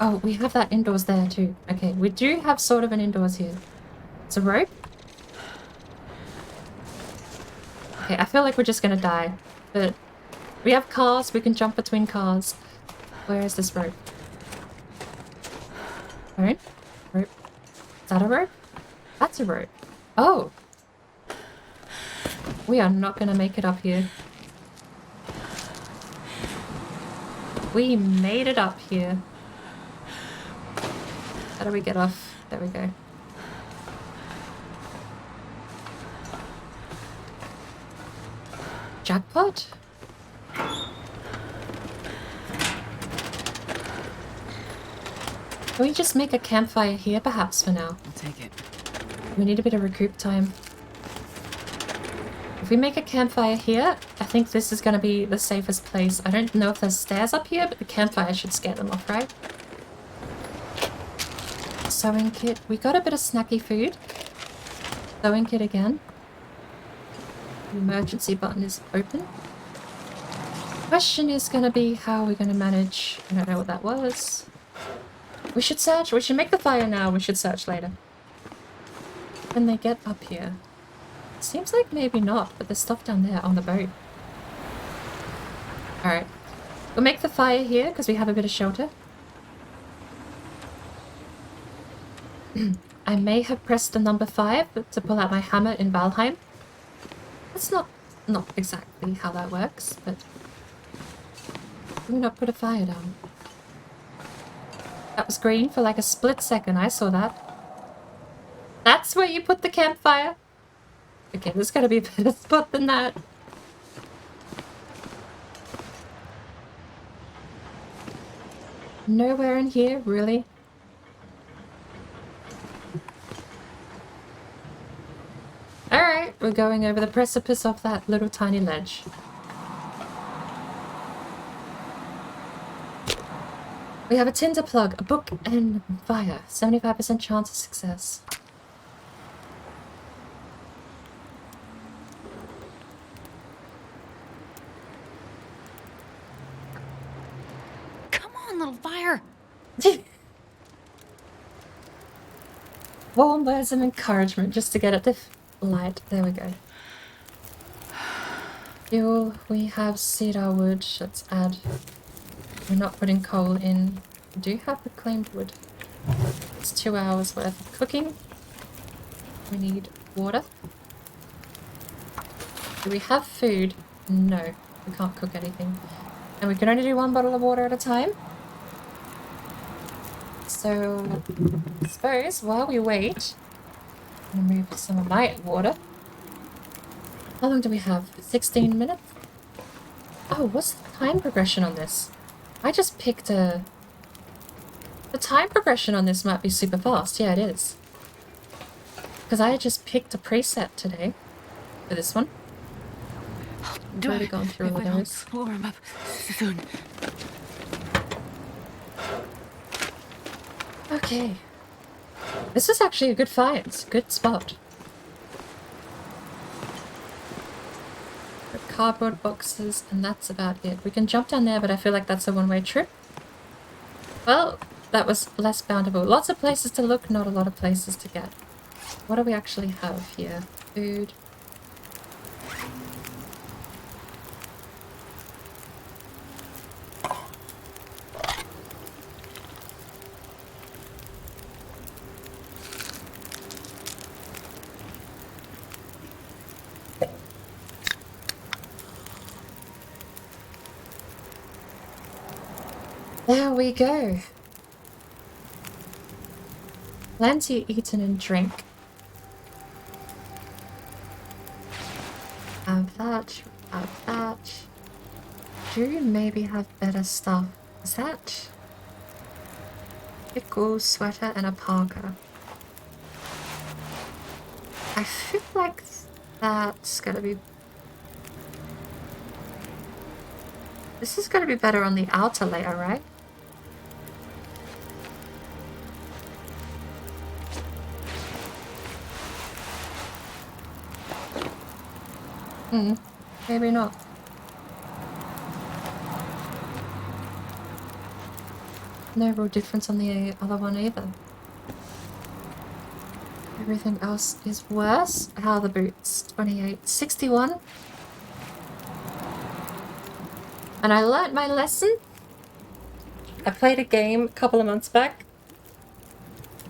Oh, we have that indoors there too. Okay, we do have sort of an indoors here. It's a rope. Okay, I feel like we're just gonna die. But we have cars, we can jump between cars. Where is this rope? Alright. Rope. Is that a rope? That's a rope. Oh! We are not gonna make it up here. We made it up here. How do we get off? There we go. Jackpot? Can we just make a campfire here perhaps for now? I'll take it. We need a bit of recoup time. If we make a campfire here, I think this is going to be the safest place. I don't know if there's stairs up here, but the campfire should scare them off, right? Sewing kit. We got a bit of snacky food. Sewing kit again. The emergency button is open. Question is going to be how we're going to manage... I don't know what that was. We should search. We should make the fire now. We should search later. Can they get up here? Seems like maybe not, but there's stuff down there on the boat. Alright. We'll make the fire here because we have a bit of shelter. I may have pressed the number 5 to pull out my hammer in Valheim. That's not exactly how that works, but... Can we not put a fire down? That was green for like a split second, I saw that. That's where you put the campfire? Okay, there's gotta be a better spot than that. Nowhere in here, really? Alright, we're going over the precipice of that little tiny ledge. We have a tinder plug, a book, and fire. 75% chance of success. Come on, little fire. Warm words of encouragement just to get it to light. There we go. Fuel. We have cedar wood. Let's add. We're not putting coal in. We do have reclaimed wood. It's 2 hours worth of cooking. We need water. Do we have food? No, we can't cook anything. And we can only do 1 bottle of water at a time. So, I suppose while we wait, I'm gonna move some of my water. How long do we have? 16 minutes? Oh, what's the time progression on this? I just picked a... The time progression on this might be super fast. Yeah, it is. Because I just picked a preset today for this one. Do Already gone through all if I don't those. warm up soon. Okay. This is actually a good find. It's a good spot. Got cardboard boxes, and that's about it. We can jump down there, but I feel like that's a one-way trip. Well, that was less bountiful. Lots of places to look, not a lot of places to get. What do we actually have here? Food. There we go. Plenty eaten and drink. Have that, have that. Do you maybe have better stuff? Is that? Pickle, sweater, and a parka. I feel like that's gonna be... This is gonna be better on the outer layer, right? Maybe not. No real difference on the other one either. Everything else is worse. How are the boots? 28, 61. And I learnt my lesson. I played a game a couple of months back.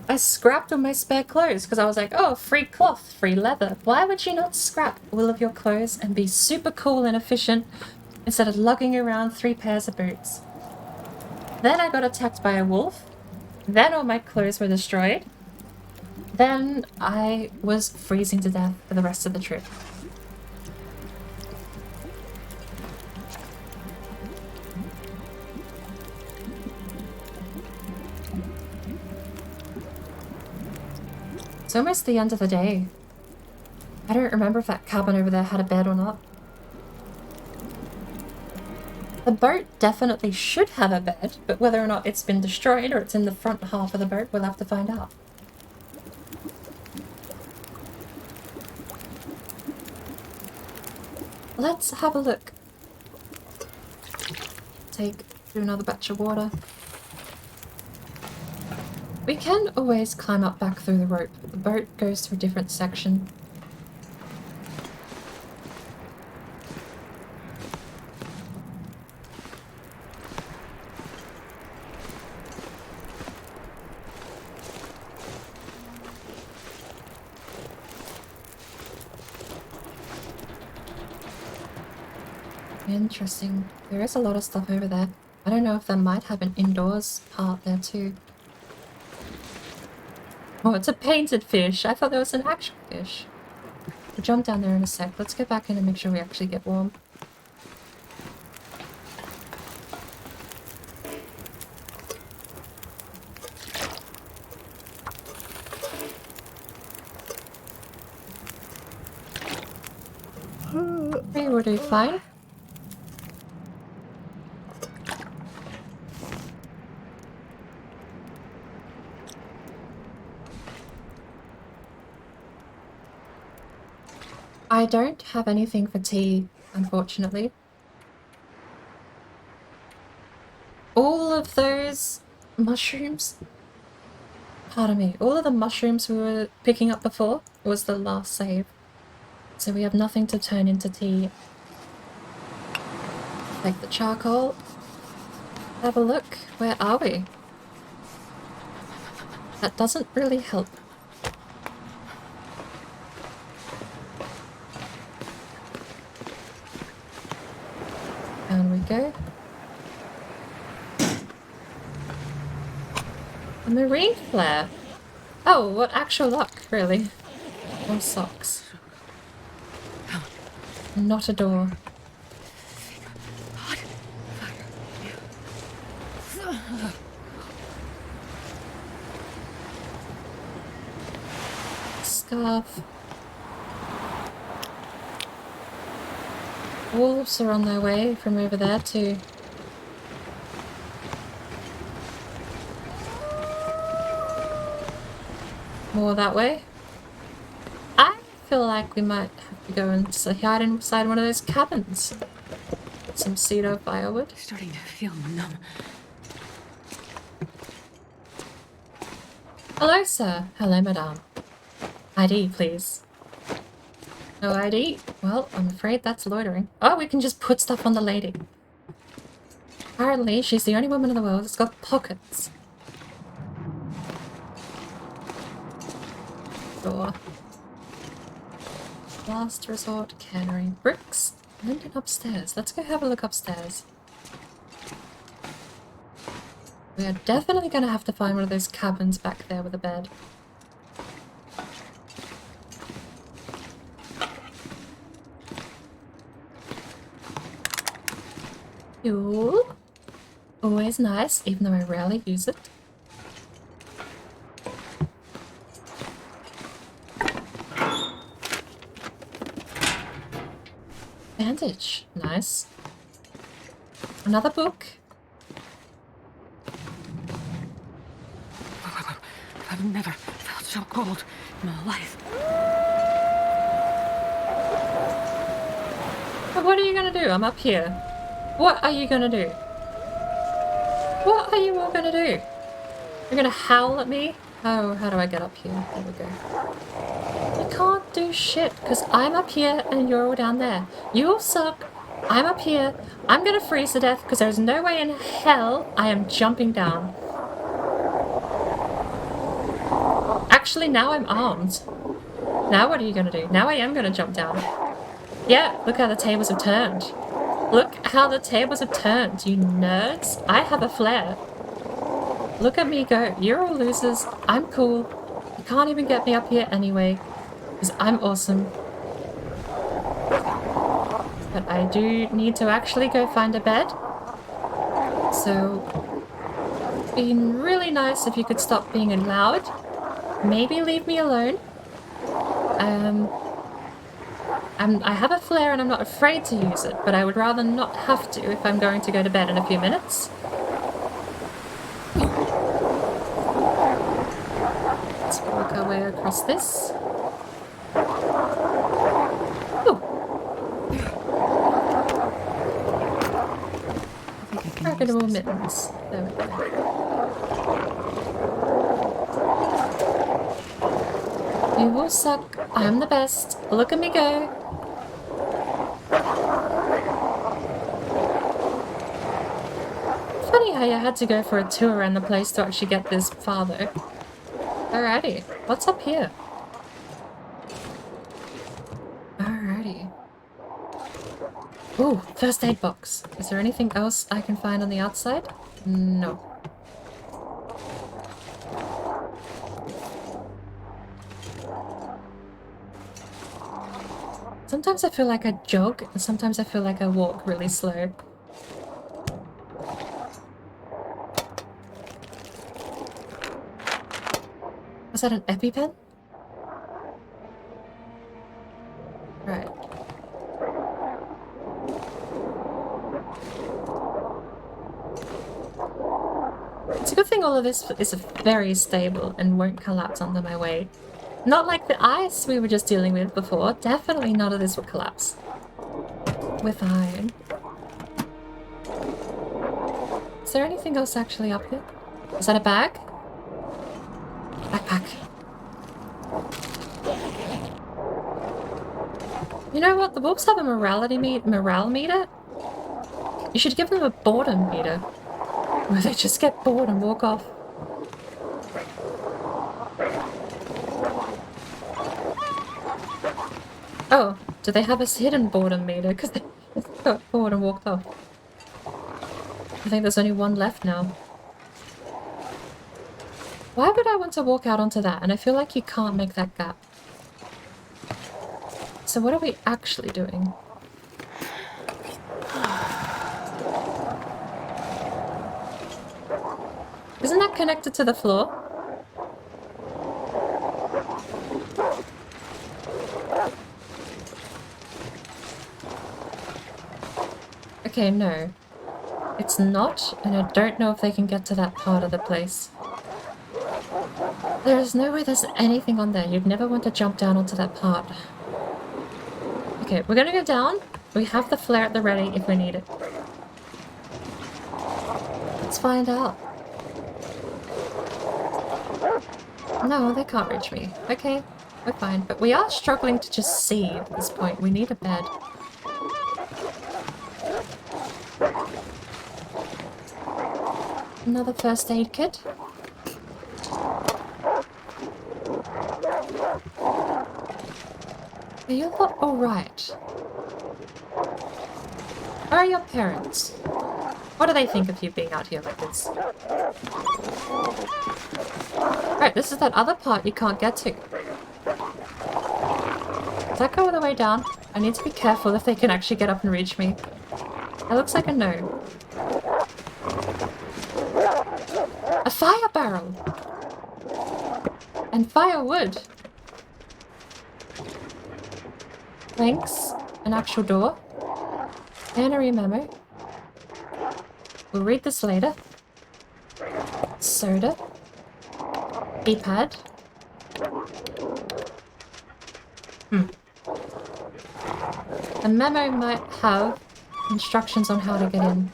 I scrapped all my spare clothes because I was like, oh, free cloth, free leather. Why would you not scrap all of your clothes and be super cool and efficient instead of lugging around 3 pairs of boots? Then I got attacked by a wolf. Then all my clothes were destroyed. Then I was freezing to death for the rest of the trip. It's almost the end of the day. I don't remember if that cabin over there had a bed or not. The boat definitely should have a bed, but whether or not it's been destroyed or it's in the front half of the boat, we'll have to find out. Let's have a look. Do another batch of water. We can always climb up back through the rope. The boat goes to a different section. Interesting. There is a lot of stuff over there. I don't know if they might have an indoors part there too. Oh, it's a painted fish. I thought there was an actual fish. We'll jump down there in a sec. Let's go back in and make sure we actually get warm. Okay, we'll do fine. I don't have anything for tea, unfortunately. All of those mushrooms... Pardon me. All of the mushrooms we were picking up before was the last save. So we have nothing to turn into tea. Take the charcoal. Have a look. Where are we? That doesn't really help. Down we go. A marine flare. Oh, what actual luck, really. More socks. Not a door. Scarf. Wolves are on their way from over there too. More that way. I feel like we might have to go and hide inside one of those cabins. Some cedar firewood. Starting to feel numb. Hello, sir. Hello, madame. ID, please. No ID? Well, I'm afraid that's loitering. Oh, we can just put stuff on the lady. Apparently, she's the only woman in the world that's got pockets. Door. Last resort, cannery. Bricks. And then upstairs. Let's go have a look upstairs. We are definitely gonna have to find one of those cabins back there with a bed. Fuel. Always nice, even though I rarely use it. Bandage. Nice. Another book. I've never felt so cold in my life. But what are you gonna do? I'm up here. What are you gonna do? What are you all gonna do? You're gonna howl at me? Oh, how do I get up here? There we go. You can't do shit, because I'm up here and you're all down there. You all suck. I'm up here. I'm gonna freeze to death because there's no way in hell I am jumping down. Actually, now I'm armed. Now what are you gonna do? Now I am gonna jump down. Yeah, look how the tables have turned. Look how the tables have turned, you nerds. I have a flare. Look at me go. You're all losers. I'm cool. You can't even get me up here anyway, because I'm awesome. But I do need to actually go find a bed. So, it'd be really nice if you could stop being loud. Maybe leave me alone. I have a flare and I'm not afraid to use it, but I would rather not have to if I'm going to go to bed in a few minutes. Let's work our way across this. Ooh. Dragonable mittens. There we go. You will suck. I'm the best. Look at me go. Funny how you had to go for a tour around the place to actually get this far though. Alrighty. What's up here? Alrighty. Ooh, first aid box. Is there anything else I can find on the outside? No. Sometimes I feel like I jog, and sometimes I feel like I walk really slow. Was that an EpiPen? Right. It's a good thing all of this is very stable and won't collapse under my weight. Not like the ice we were just dealing with before. Definitely none of this would collapse. With iron. Is there anything else actually up here? Is that a bag? Backpack. You know what? The wolves have a morale meter. You should give them a boredom meter. Where they just get bored and walk off. Oh, do they have a hidden boredom meter? Because they got bored and walked off. I think there's only one left now. Why would I want to walk out onto that? And I feel like you can't make that gap. So what are we actually doing? Isn't that connected to the floor? Okay, no. It's not, and I don't know if they can get to that part of the place. There is no way there's anything on there. You'd never want to jump down onto that part. Okay, we're gonna go down. We have the flare at the ready if we need it. Let's find out. No, they can't reach me. Okay, we're fine. But we are struggling to just see at this point. We need a bed. Another first aid kit. Are you lot alright? Where are your parents? What do they think of you being out here like this? Right, this is that other part you can't get to. Does that go all the way down? I need to be careful if they can actually get up and reach me. It looks like a no. A fire barrel! And firewood! Thanks. An actual door. Cannery memo. We'll read this later. Soda. Keypad. A memo might have instructions on how to get in.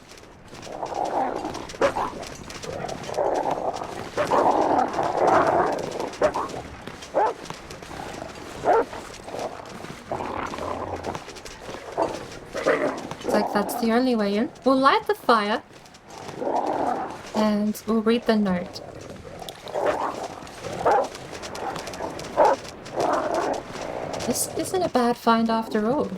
Looks like that's the only way in. We'll light the fire and we'll read the note. This isn't a bad find after all.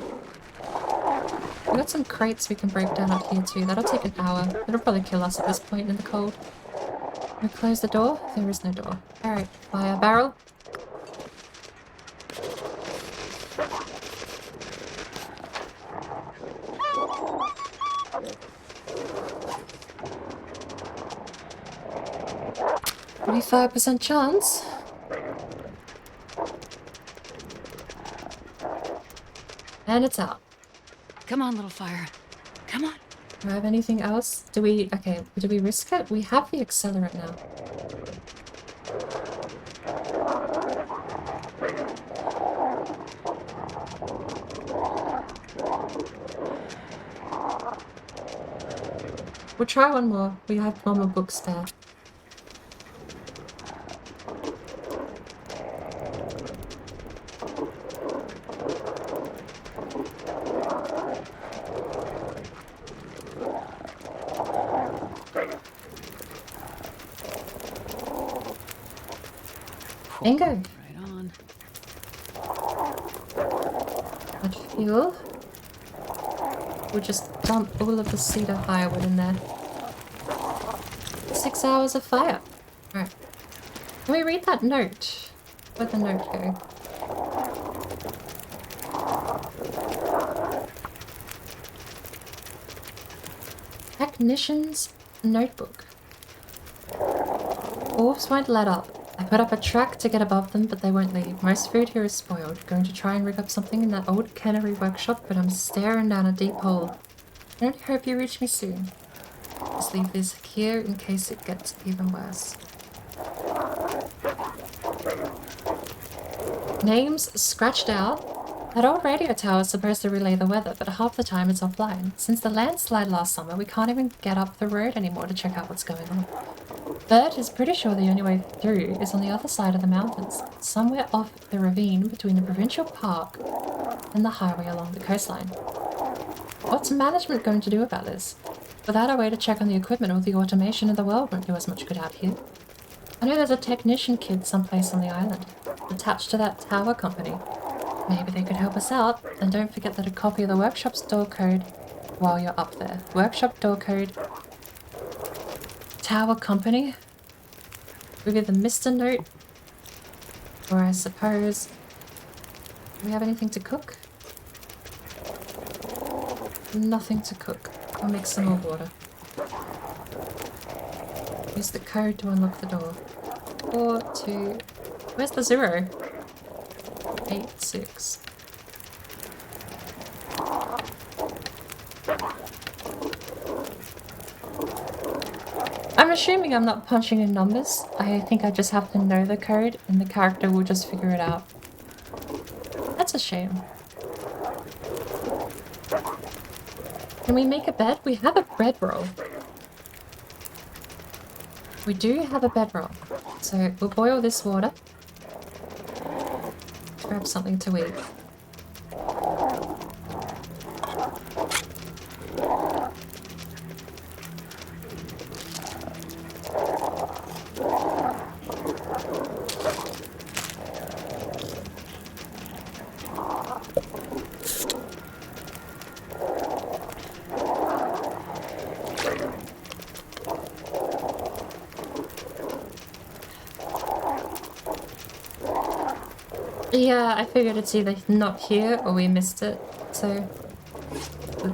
We got some crates we can break down up here too. That'll take an hour. It'll probably kill us at this point in the cold. We close the door? There is no door. Alright, fire barrel. Only 5% chance. And it's out. Come on, little fire. Come on. Do I have anything else? Do we risk it? We have the accelerant now. We'll try one more. We have one more book spare. Bingo. Right on. Add fuel. We'll just dump all of the cedar firewood in there. 6 hours of fire. Alright. Can we read that note? Where'd the note go? Technician's notebook. Wolves won't let up. I put up a track to get above them, but they won't leave. Most food here is spoiled. Going to try and rig up something in that old cannery workshop, but I'm staring down a deep hole. I only hope you reach me soon. Just leave this here in case it gets even worse. Names scratched out. That old radio tower is supposed to relay the weather, but half the time it's offline. Since the landslide last summer, we can't even get up the road anymore to check out what's going on. Bert is pretty sure the only way through is on the other side of the mountains, somewhere off the ravine between the provincial park and the highway along the coastline. What's management going to do about this? Without a way to check on the equipment or the automation of the world won't do us much good out here. I know there's a technician kid someplace on the island, attached to that tower company. Maybe they could help us out, and don't forget that a copy of the workshop's door code while you're up there. Workshop door code. Tower company. We get the Mr. note. Or I suppose... Do we have anything to cook? Nothing to cook. I'll make some more water. Use the code to unlock the door. 4, 2... Where's the 0? 8, 6. I'm assuming I'm not punching in numbers. I think I just have to know the code and the character will just figure it out. That's a shame. Can we make a bed? We have a bedroll. We do have a bedroll. So we'll boil this water. Grab something to eat. Yeah, I figured it's either not here or we missed it. So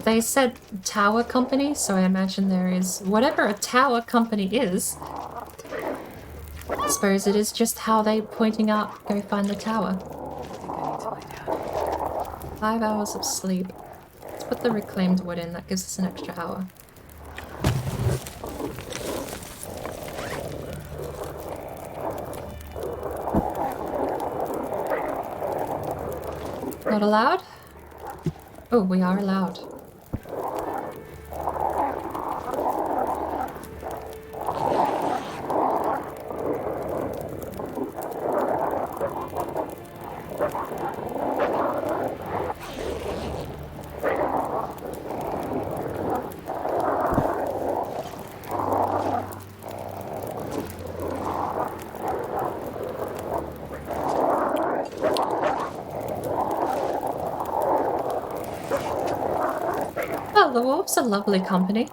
they said tower company, so I imagine there is whatever a tower company is. I suppose it is just how they pointing out go find the tower. I think I need to lay down. 5 hours of sleep. Let's put the reclaimed wood in, that gives us an extra hour. Not allowed? Oh, we are allowed. Oh, the wolves are lovely company.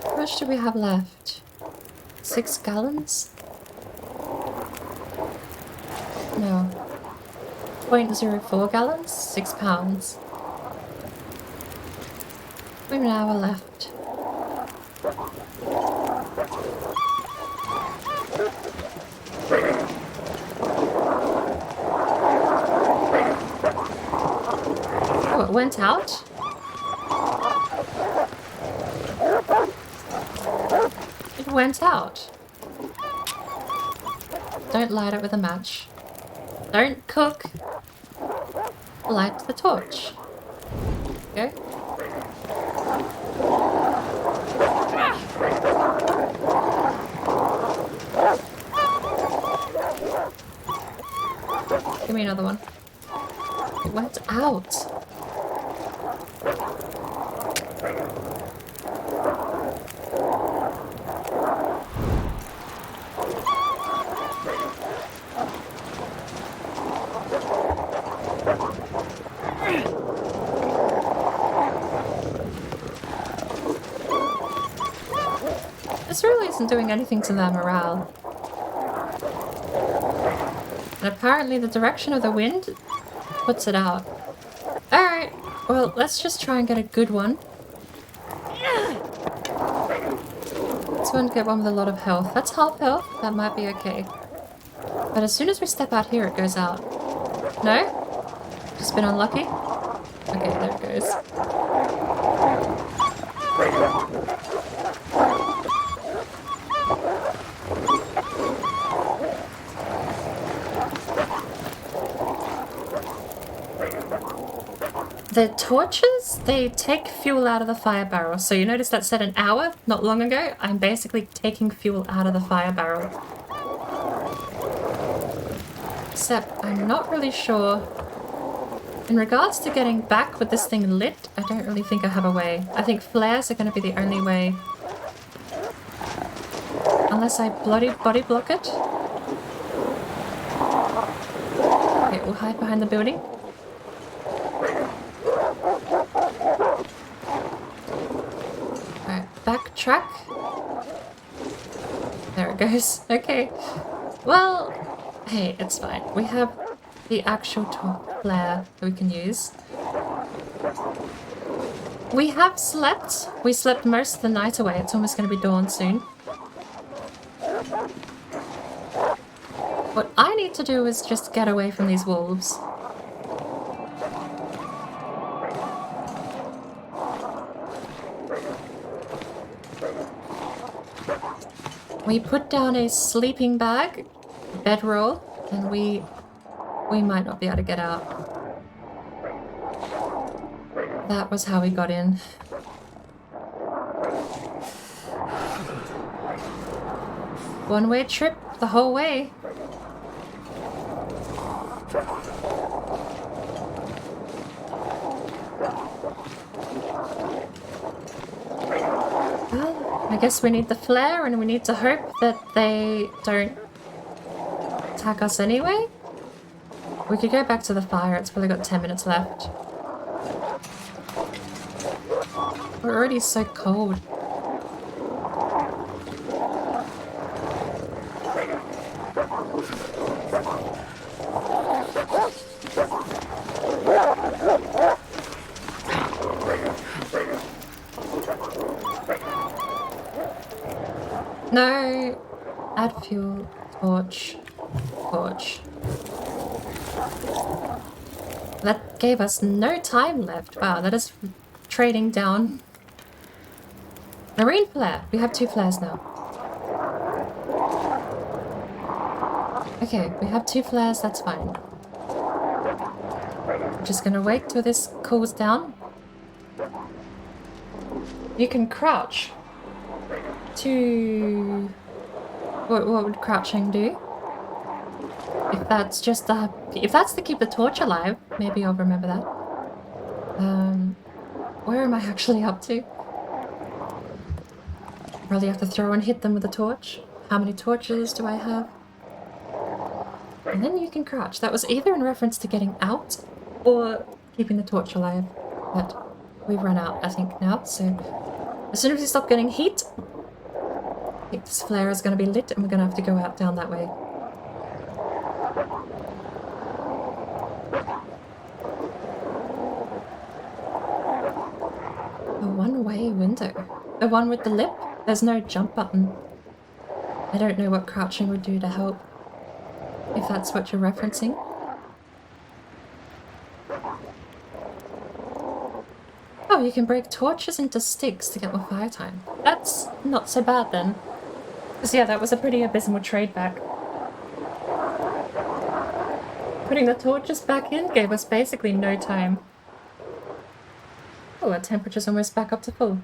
How much do we have left? 6 gallons? No. 0.04 gallons? 6 pounds. We have an hour left. Oh, it went out? It went out. Don't light it with a match. Don't cook. Light the torch. Okay. Give me another one. It went out. This really isn't doing anything to their morale. And apparently the direction of the wind puts it out. Alright, well, let's just try and get a good one. Let's go and get one with a lot of health. That's half health, that might be okay. But as soon as we step out here, it goes out. No? Just been unlucky? Okay, there it goes. The torches, they take fuel out of the fire barrel. So you notice that said an hour not long ago? I'm basically taking fuel out of the fire barrel. Except I'm not really sure. In regards to getting back with this thing lit, I don't really think I have a way. I think flares are going to be the only way. Unless I bloody body block it. Okay, we'll hide behind the building. Alright, backtrack. There it goes. Okay. Well, hey, it's fine. We have the actual flare that we can use. We have slept. We slept most of the night away. It's almost going to be dawn soon. What I need to do is just get away from these wolves. We put down a sleeping bag, bedroll, and we might not be able to get out. That was how we got in. One-way trip the whole way. Well, I guess we need the flare and we need to hope that they don't attack us anyway. We could go back to the fire. It's probably got 10 minutes left. We're already so cold. No! Add fuel. Torch. Torch. That gave us no time left. Wow, that is trading down. Marine flare. We have 2 flares now. Okay, we have 2 flares, that's fine. I'm just gonna wait till this cools down. You can crouch to... What would crouching do? If that's just the... If that's to keep the torch alive, maybe I'll remember that. Where am I actually up to? Probably have to throw and hit them with a torch. How many torches do I have? And then you can crouch. That was either in reference to getting out or keeping the torch alive. But we've run out, I think, now. So as soon as we stop getting heat, I think this flare is going to be lit and we're going to have to go out down that way. A one-way window. The one with the lip? There's no jump button. I don't know what crouching would do to help. If that's what you're referencing. Oh, you can break torches into sticks to get more fire time. That's not so bad then. Because yeah, that was a pretty abysmal trade back. Putting the torches back in gave us basically no time. Oh, our temperature's almost back up to full.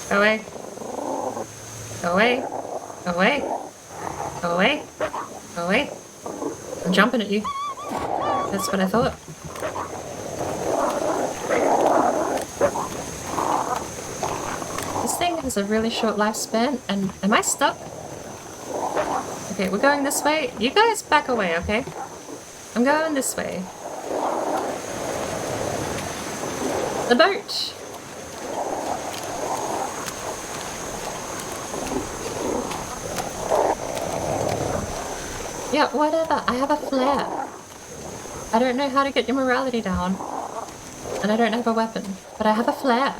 Go away. Go away. Go away. Go away. Go away. I'm jumping at you. That's what I thought. This thing has a really short lifespan, and am I stuck? Okay, we're going this way. You guys back away, okay? I'm going this way. The boat! Yeah, whatever. I have a flare. I don't know how to get your morality down. And I don't have a weapon. But I have a flare.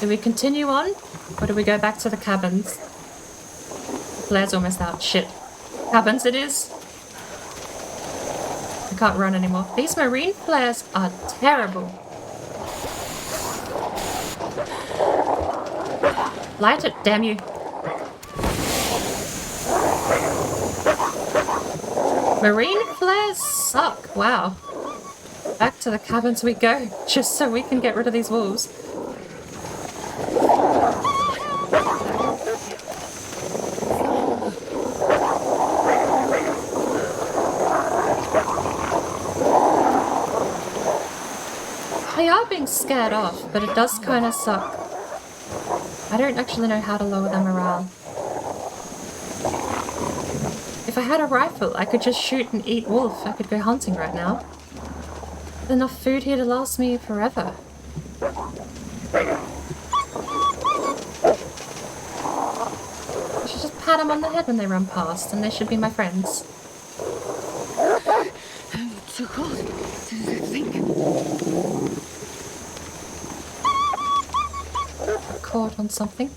Do we continue on? Or do we go back to the cabins? The flare's almost out. Shit. Cabins it is. I can't run anymore. These marine flares are terrible. Light it, damn you. Marine flares suck. Wow. Back to the cabins we go, just so we can get rid of these wolves. They are being scared off, but it does kind of suck. I don't actually know how to lower their morale. If I had a rifle, I could just shoot and eat wolf. I could go hunting right now. There's enough food here to last me forever. I should just pat them on the head when they run past, and they should be my friends. It's too cold to think. Caught on something.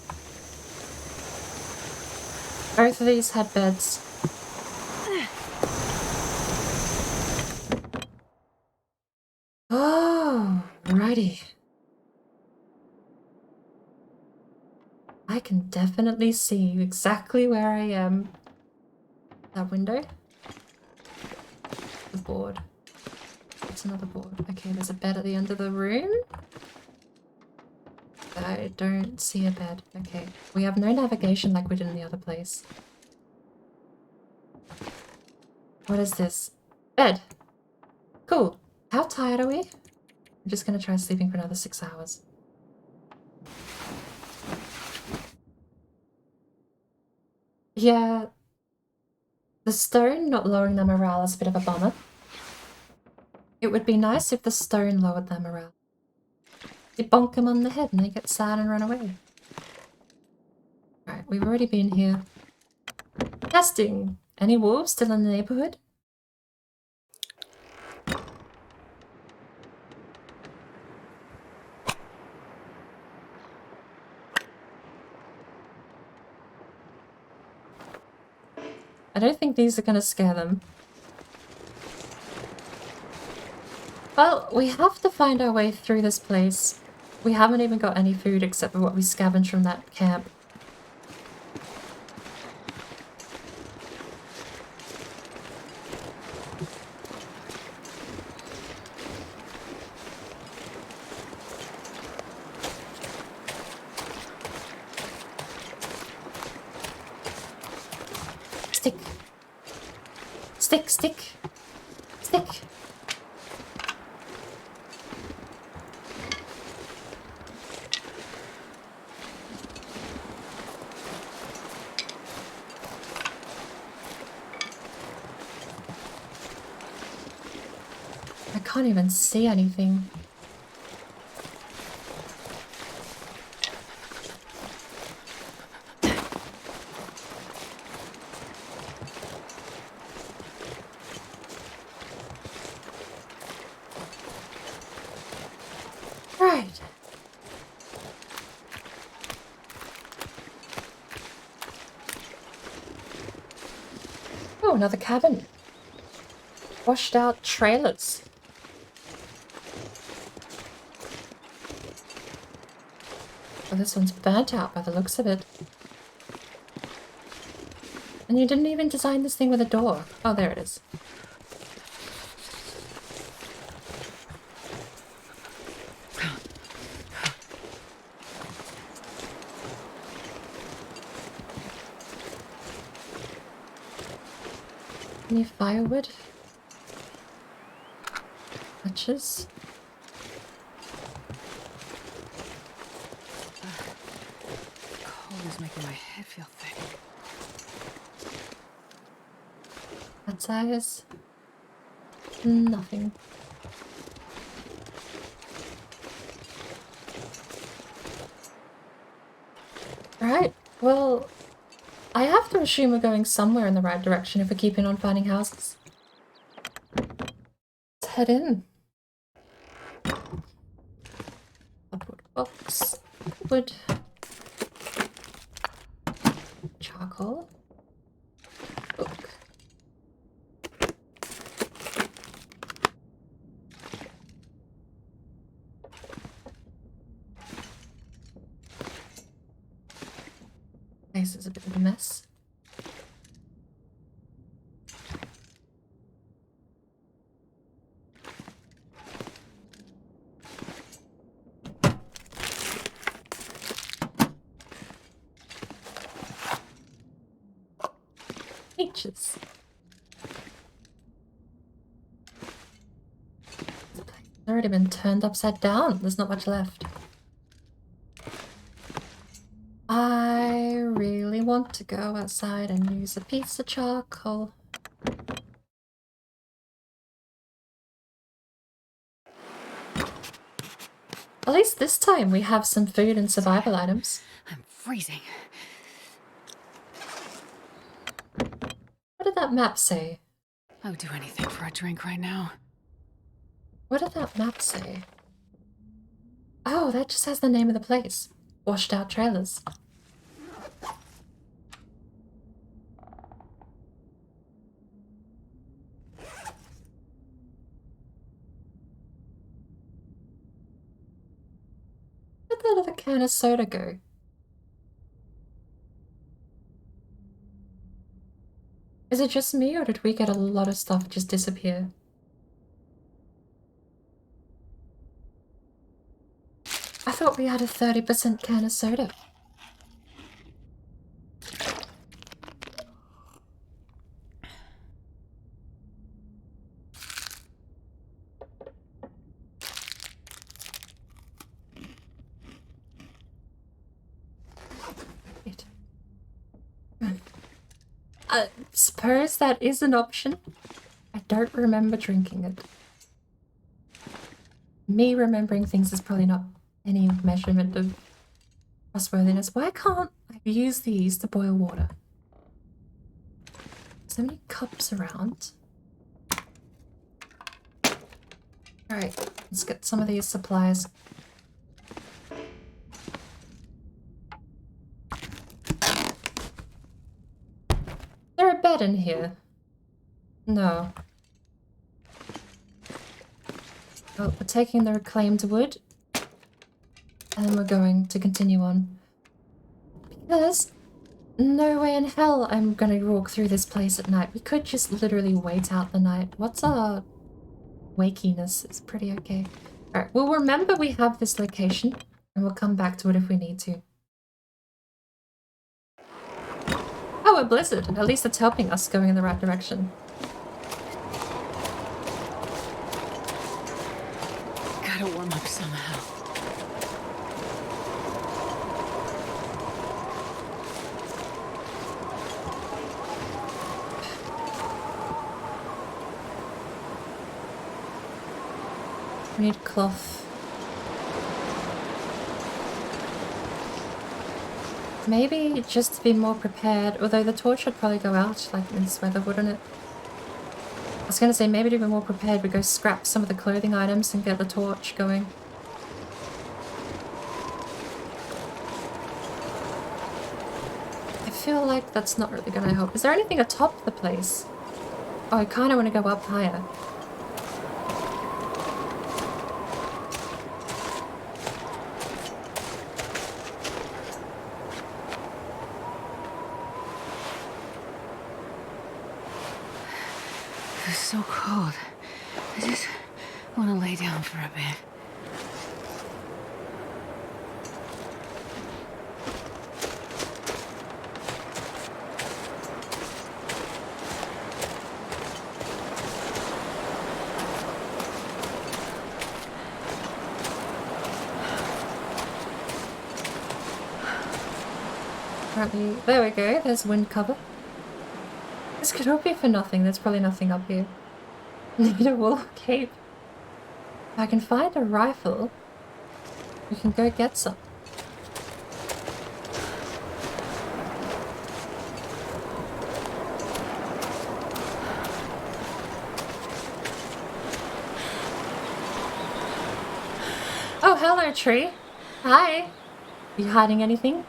Both of these had beds. Oh, righty. I can definitely see exactly where I am. That window. The board. That's another board. Okay, there's a bed at the end of the room. I don't see a bed. Okay. We have no navigation like we did in the other place. What is this? Bed! Cool. How tired are we? I'm just gonna try sleeping for another 6 hours. Yeah. The stone not lowering their morale is a bit of a bummer. It would be nice if the stone lowered their morale. You bonk them on the head and they get sad and run away. Alright, we've already been here. Testing! Any wolves still in the neighborhood? I don't think these are gonna scare them. Well, we have to find our way through this place. We haven't even got any food except for what we scavenged from that camp. Stick. Stick, stick. Stick. I can't even see anything. Right. Oh, another cabin. Washed out trailers. Oh, this one's burnt out by the looks of it. And you didn't even design this thing with a door. Oh, there it is. Any firewood? Matches? Cold is making my head feel thick. That's eyes. Nothing. Right, well, I have to assume we're going somewhere in the right direction if we're keeping on finding houses. Let's head in. Upward box. Wood. Charcoal. Book. This is a bit of a mess. Peaches. It's already been turned upside down. There's not much left. I really want to go outside and use a piece of charcoal. At least this time we have some food and survival items. I'm freezing. What did that map say? I would do anything for a drink right now. What did that map say? Oh, that just has the name of the place. Washed out trailers. Where'd that other can of soda go? Is it just me, or did we get a lot of stuff just disappear? I thought thought we had a 30% can of soda. I suppose that is an option. I don't remember drinking it. Me remembering things is probably not any measurement of trustworthiness. Why can't I use these to boil water? So many cups around. Alright, let's get some of these supplies. Is there a bed in here? No. Well, we're taking the reclaimed wood. And we're going to continue on. Because no way in hell I'm gonna walk through this place at night. We could just literally wait out the night. What's our wakiness? It's pretty okay. Alright, we'll remember we have this location. And we'll come back to it if we need to. Oh, a blizzard. At least it's helping us going in the right direction. Gotta warm up somehow. We need cloth. Maybe just to be more prepared, although the torch would probably go out like in this weather, wouldn't it? I was gonna say maybe to be more prepared we go scrap some of the clothing items and get the torch going. I feel like that's not really gonna help. Is there anything atop the place? Oh, I kinda wanna go up higher. It's so cold. I just want to lay down for a bit. Apparently, there we go, there's wind cover. This could all be for nothing, there's probably nothing up here. Need a wool cape. If I can find a rifle, we can go get some. Oh, hello, tree. Hi. You hiding anything?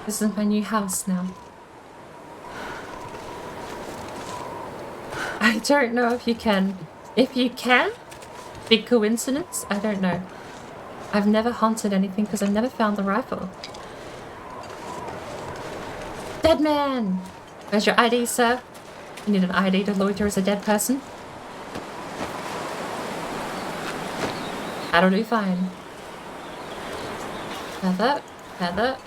This is my new house now. I don't know if you can. If you can? Big coincidence? I don't know. I've never hunted anything because I've never found the rifle. Dead man! Where's your ID, sir? You need an ID to loiter as a dead person? That'll do fine. Feather, feather.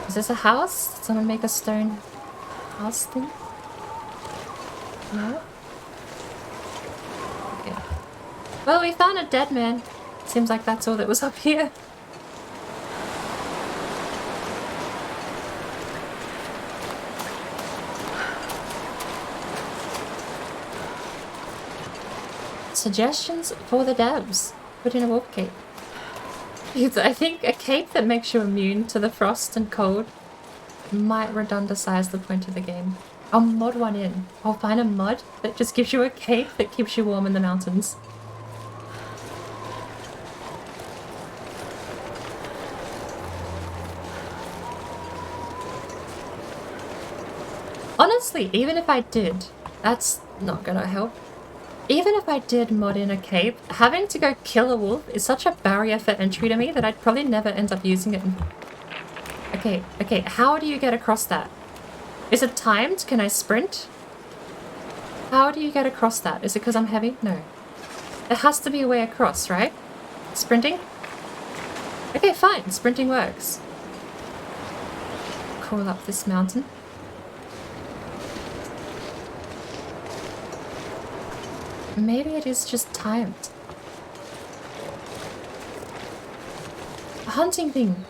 Is this a house? Did someone make a stone house thing? No? Okay. Well, we found a dead man. Seems like that's all that was up here. Suggestions for the devs. Put in a wolf cape. I think a cape that makes you immune to the frost and cold might redundicize the point of the game. I'll mod one in. I'll find a mod that just gives you a cape that keeps you warm in the mountains. Honestly, even if I did, that's not gonna help. Even if I did mod in a cape, having to go kill a wolf is such a barrier for entry to me that I'd probably never end up using it. Okay, how do you get across that? Is it timed? Can I sprint? How do you get across that? Is it because I'm heavy? No. There has to be a way across, right? Sprinting? Okay, fine. Sprinting works. Crawl up this mountain. Maybe it is just timed. A hunting thing.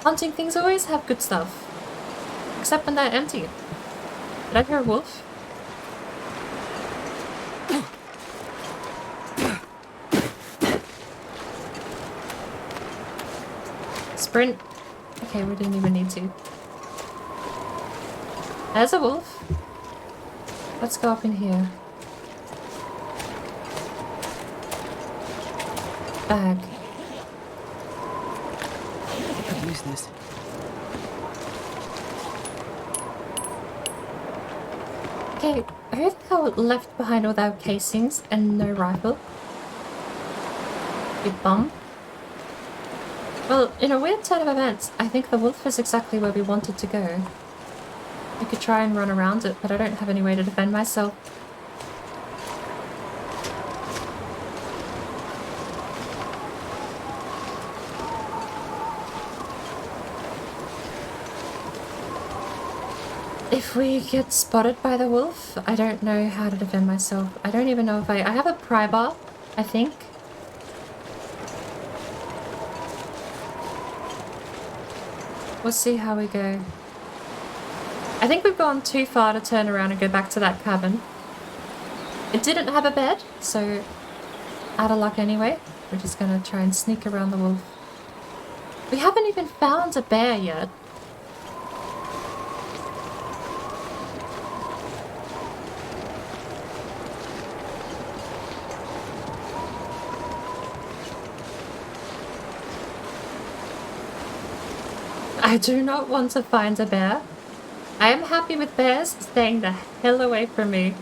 Hunting things always have good stuff. Except when they're empty. Did I hear a wolf? Sprint. Okay, we didn't even need to. There's a wolf. Let's go up in here. Bag. I could use this. Okay, who the hell left behind all their casings and no rifle? You bum. Well, in a weird turn of events, I think the wolf is exactly where we wanted to go. I could try and run around it, but I don't have any way to defend myself. If we get spotted by the wolf, I don't know how to defend myself. I don't even know if I have a pry bar, I think. We'll see how we go. I think we've gone too far to turn around and go back to that cabin. It didn't have a bed, so out of luck anyway. We're just gonna try and sneak around the wolf. We haven't even found a bear yet. I do not want to find a bear. I am happy with bears staying the hell away from me.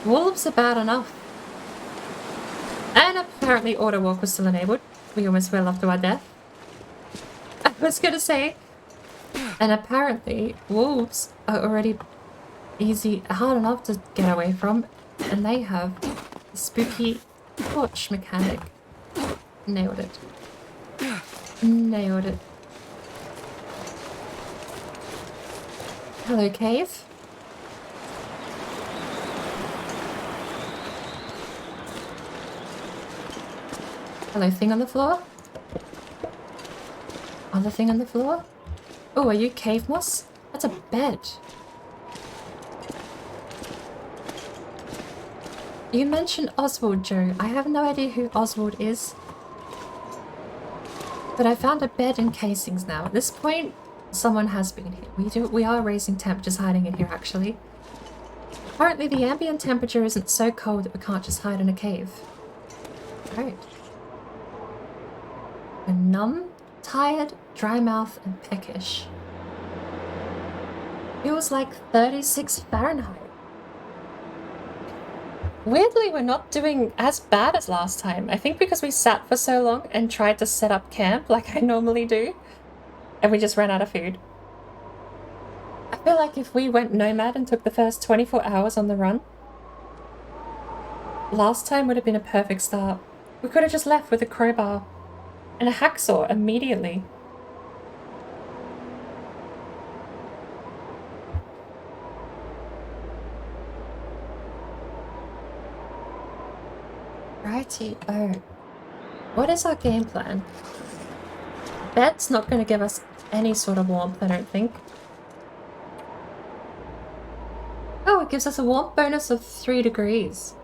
Wolves are bad enough. And apparently auto walk was still enabled. We almost fell off to our death. I was gonna say. And apparently wolves are already hard enough to get away from. And they have a spooky torch mechanic. Nailed it. Nailed it. Hello, cave. Hello, thing on the floor. Other thing on the floor. Oh, are you cave moss? That's a bed. You mentioned Oswald, Joe. I have no idea who Oswald is. But I found a bed and casings now. At this point, someone has been here. We are raising temperatures hiding in here, actually. Apparently the ambient temperature isn't so cold that we can't just hide in a cave. Right. We're numb, tired, dry mouth, and peckish. Feels like 36 Fahrenheit. Weirdly, we're not doing as bad as last time. I think because we sat for so long and tried to set up camp like I normally do. And we just ran out of food. I feel like if we went nomad and took the first 24 hours on the run, last time would have been a perfect start. We could have just left with a crowbar and a hacksaw immediately. Righty-o. What is our game plan? Bed's not going to give us any sort of warmth, I don't think. Oh, it gives us a warmth bonus of 3 degrees.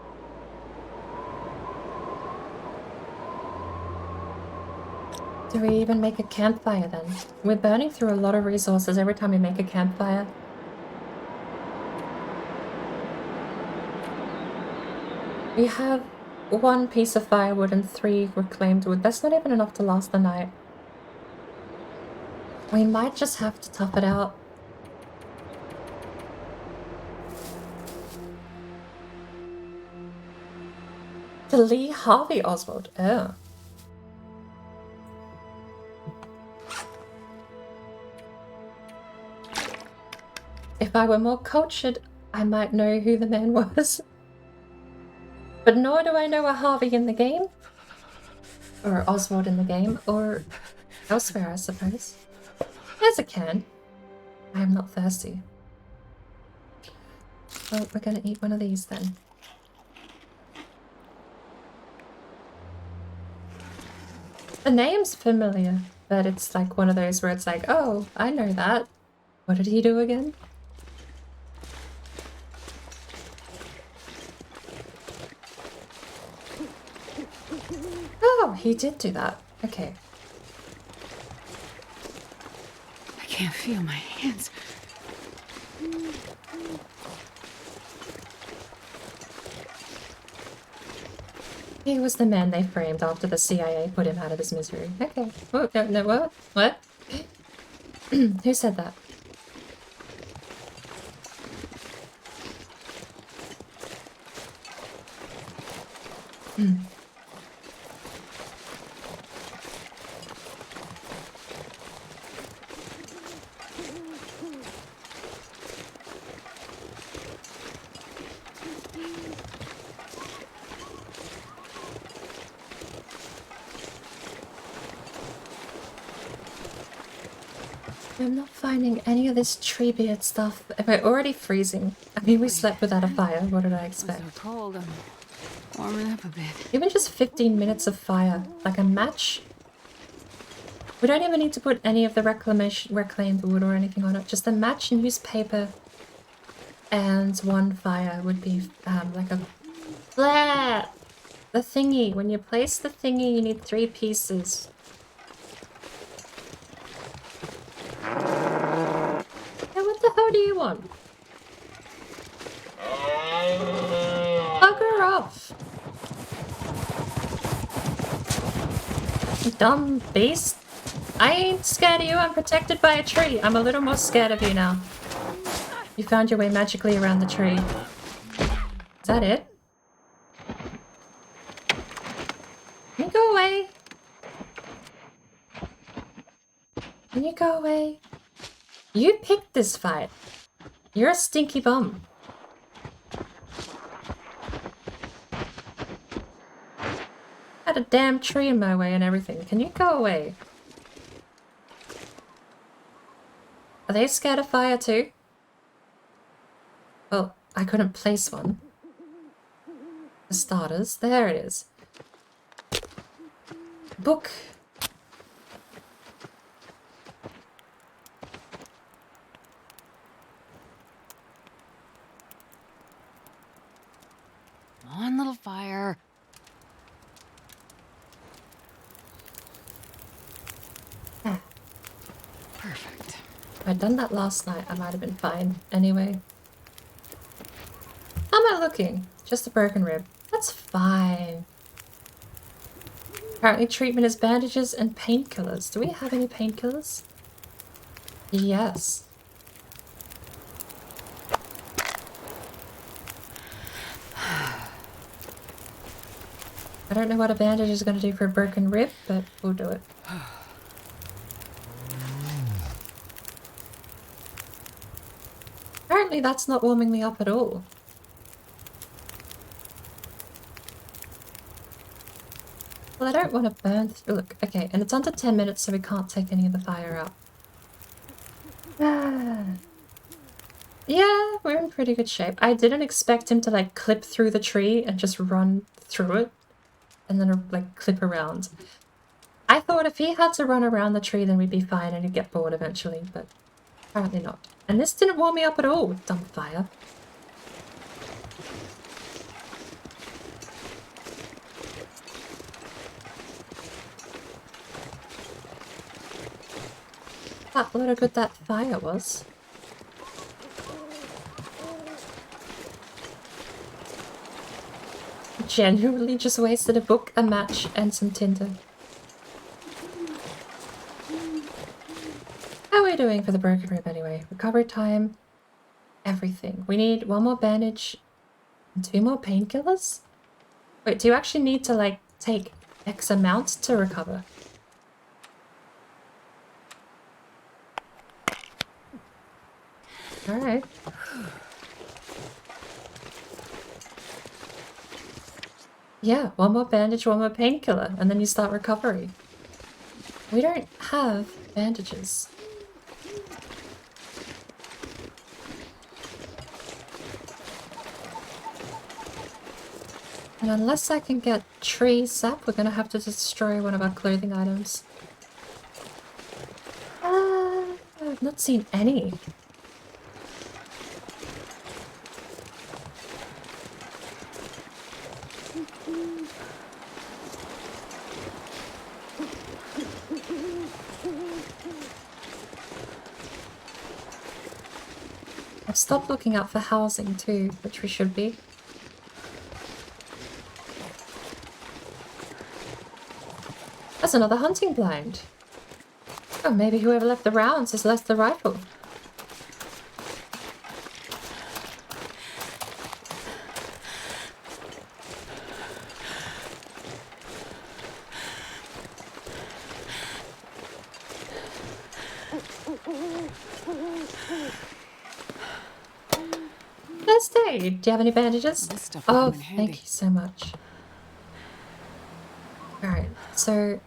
Do we even make a campfire then? We're burning through a lot of resources every time we make a campfire. We have 1 piece of firewood and 3 reclaimed wood. That's not even enough to last the night. We might just have to tough it out. To Lee Harvey Oswald. Oh. If I were more cultured, I might know who the man was. But nor do I know a Harvey in the game. Or Oswald in the game. Or elsewhere, I suppose. There's a can. I am not thirsty. Well, we're gonna eat one of these then. The name's familiar, but it's like one of those where it's like, oh, I know that. What did he do again? Oh, he did do that. Okay. I can't feel my hands. He was the man they framed after the CIA put him out of his misery. Okay. Oh, no, what? What? Who said that? I'm not finding any of this tree beard stuff. Am I already freezing? I mean, we slept without a fire. What did I It's expect? so cold. I'm warming up a bit. Even just 15 minutes of fire, like a match. We don't even need to put any of the reclaimed wood or anything on it. Just a match, newspaper, and one fire would be like a flare. The thingy. When you place the thingy, you need 3 pieces. Yeah, what the hell do you want? Bugger off. Dumb beast. I ain't scared of you. I'm protected by a tree. I'm a little more scared of you now. You found your way magically around the tree. Is that it? Can you go away? Can you go away? You picked this fight. You're a stinky bum. Had a damn tree in my way and everything. Can you go away? Are they scared of fire too? Well, I couldn't place one. For starters, there it is. Book. Come on, little fire. Ah. Perfect. If I'd done that last night, I might have been fine. Anyway. How am I looking? Just a broken rib. That's fine. Apparently treatment is bandages and painkillers. Do we have any painkillers? Yes. I don't know what a bandage is going to do for a broken rib, but we'll do it. Apparently that's not warming me up at all. Well, I don't want to burn... Look, okay, and it's under 10 minutes, so we can't take any of the fire out. Yeah, we're in pretty good shape. I didn't expect him to, like, clip through the tree and just run through it. And then, like, clip around. I thought if he had to run around the tree, then we'd be fine and he'd get bored eventually, but apparently not. And this didn't warm me up at all, dumb fire. What a good that fire was. Genuinely just wasted a book, a match, and some tinder. How are we doing for the broken rib anyway? Recovery time, everything. We need 1 more bandage and 2 more painkillers? Wait, do you actually need to, like, take X amount to recover? Alright. Yeah, one more bandage, one more painkiller, and then you start recovery. We don't have bandages. And unless I can get tree sap, we're gonna have to destroy one of our clothing items. I've not seen any. I've stopped looking out for housing too, which we should be. That's another hunting blind. Oh, maybe whoever left the rounds has left the rifle. First aid. Do you have any bandages? This stuff will Oh, come in handy. thank you so much. Alright, so...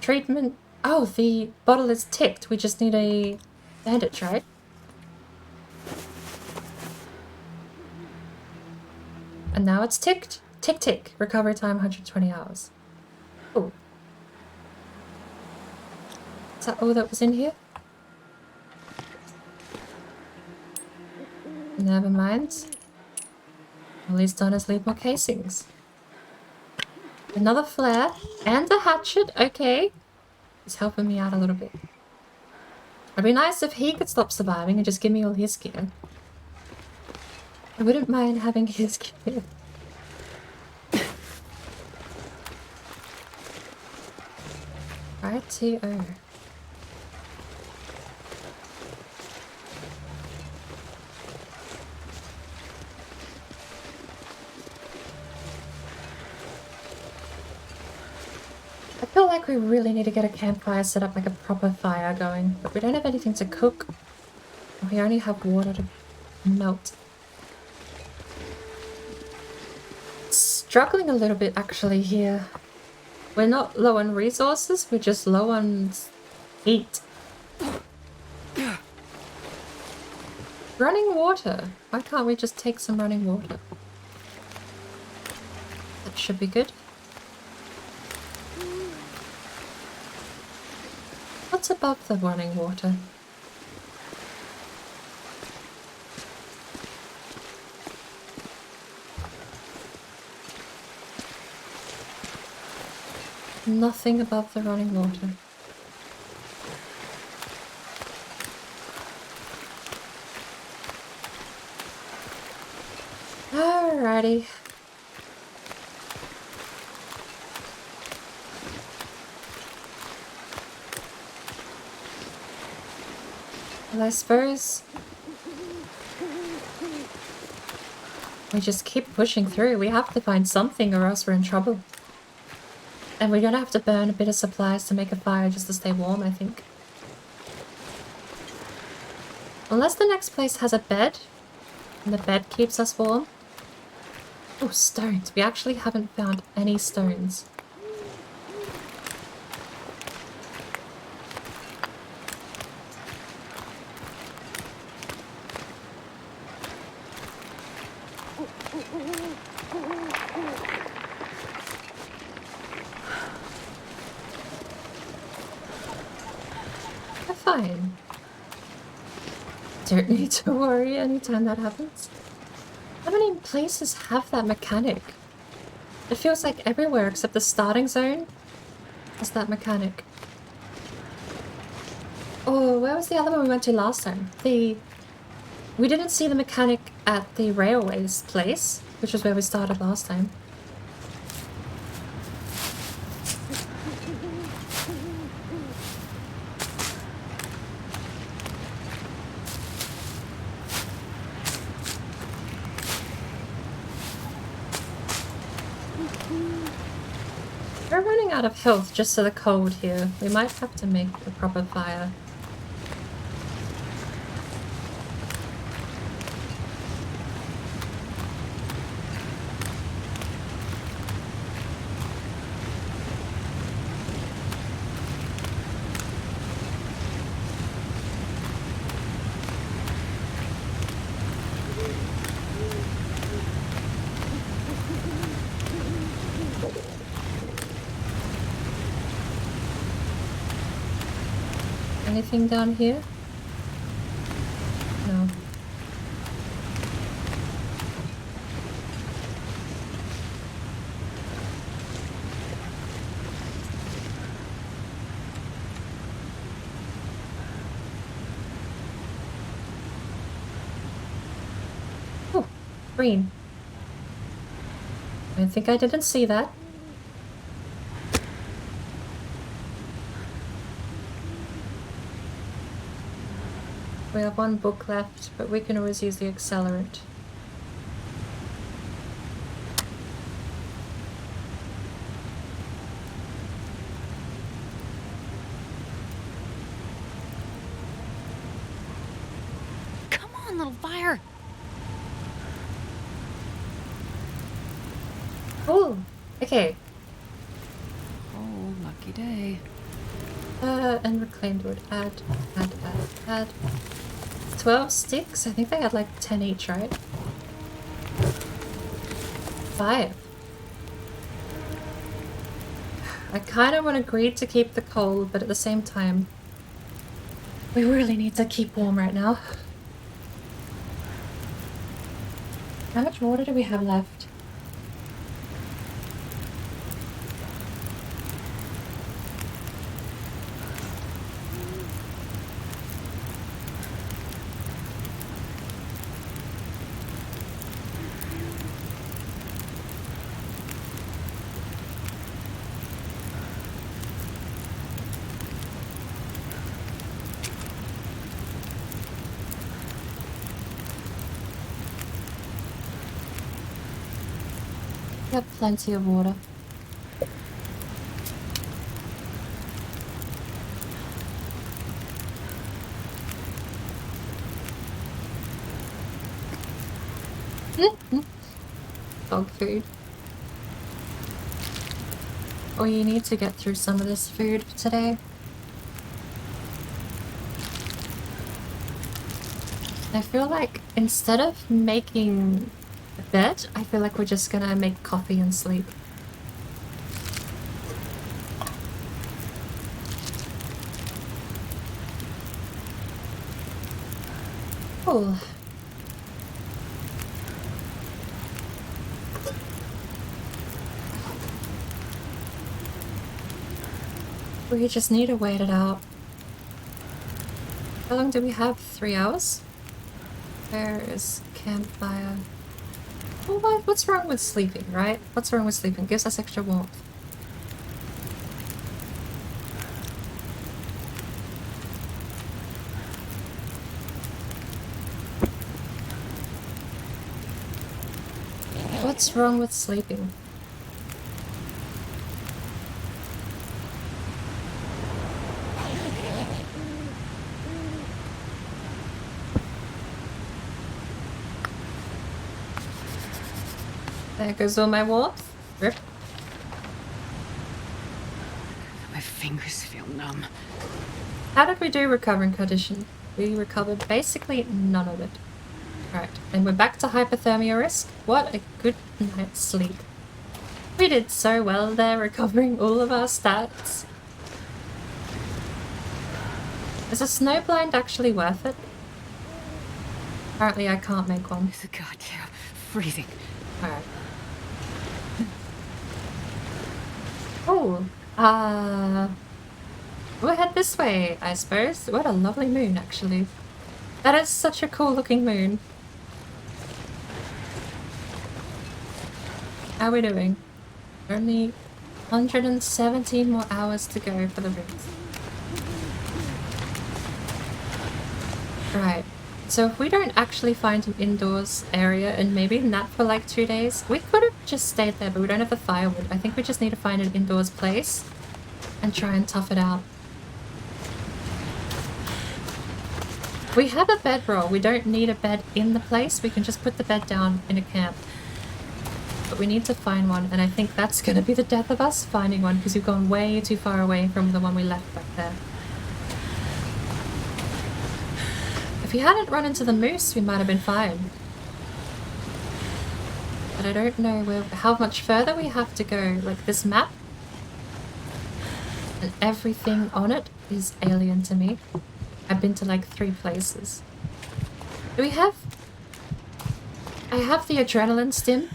treatment... Oh, the bottle is ticked. We just need a bandage, right? And now it's ticked. Tick tick. Recovery time 120 hours. Oh. Is that all that was in here? Never mind. All he's done is leave more casings. Another flare and a hatchet. Okay. He's helping me out a little bit. It'd be nice if he could stop surviving and just give me all his gear. I wouldn't mind having his gear. Righty-o. I feel like we really need to get a campfire set up, like a proper fire going, but we don't have anything to cook. We only have water to melt. Struggling a little bit actually here. We're not low on resources, we're just low on heat. Running water. Why can't we just take some running water? That should be good. What's above the running water? Nothing above the running water. Alrighty. Well, I suppose we just keep pushing through. We have to find something or else we're in trouble. And we're gonna have to burn a bit of supplies to make a fire just to stay warm, I think. Unless the next place has a bed, and the bed keeps us warm. Oh, stones. We actually haven't found any stones. We're fine. Don't need to worry anytime that happens. How many places have that mechanic? It feels like everywhere except the starting zone has that mechanic. Oh, where was the other one we went to last time? We didn't see the mechanic at the railways place, which was where we started last time. We're running out of health just to the cold here. We might have to make a proper fire. Anything down here? No. Oh, green. I think I didn't see that. We have one book left, but we can always use the accelerant. Come on, little fire. Oh, okay. Oh, lucky day. And reclaimed wood. Add. 12 sticks? I think they had like 10 each, right? 5. I kind of want to agree to keep the coal, but at the same time, we really need to keep warm right now. How much water do we have left? We have plenty of water. Dog food. Oh, you need to get through some of this food today. I feel like instead of making a bed, I feel like we're just gonna make coffee and sleep. Cool. We just need to wait it out. How long do we have? 3 hours? Where is campfire? Oh, what's wrong with sleeping, right? What's wrong with sleeping? Gives us extra warmth. What's wrong with sleeping? There goes all my warmth. Rip. My fingers feel numb. How did we do recovering condition? We recovered basically none of it. Right, and we're back to hypothermia risk. What a good night's sleep. We did so well there, recovering all of our stats. Is a snowblind actually worth it? Apparently I can't make one. It's a goddamn freezing. Alright. Oh, we'll head this way, I suppose. What a lovely moon, actually. That is such a cool looking moon. How are we doing? Only 117 more hours to go for the race. Right. So if we don't actually find an indoors area and maybe nap for like 2 days, we could have just stayed there, but we don't have the firewood. I think we just need to find an indoors place and try and tough it out. We have a bedroll. We don't need a bed in the place. We can just put the bed down in a camp. But we need to find one, and I think that's going to be the death of us, finding one, because we've gone way too far away from the one we left back there. If we hadn't run into the moose, we might have been fine. But I don't know how much further we have to go. Like, this map And everything on it is alien to me. I've been to like 3 places. Do we have... I have the adrenaline stim.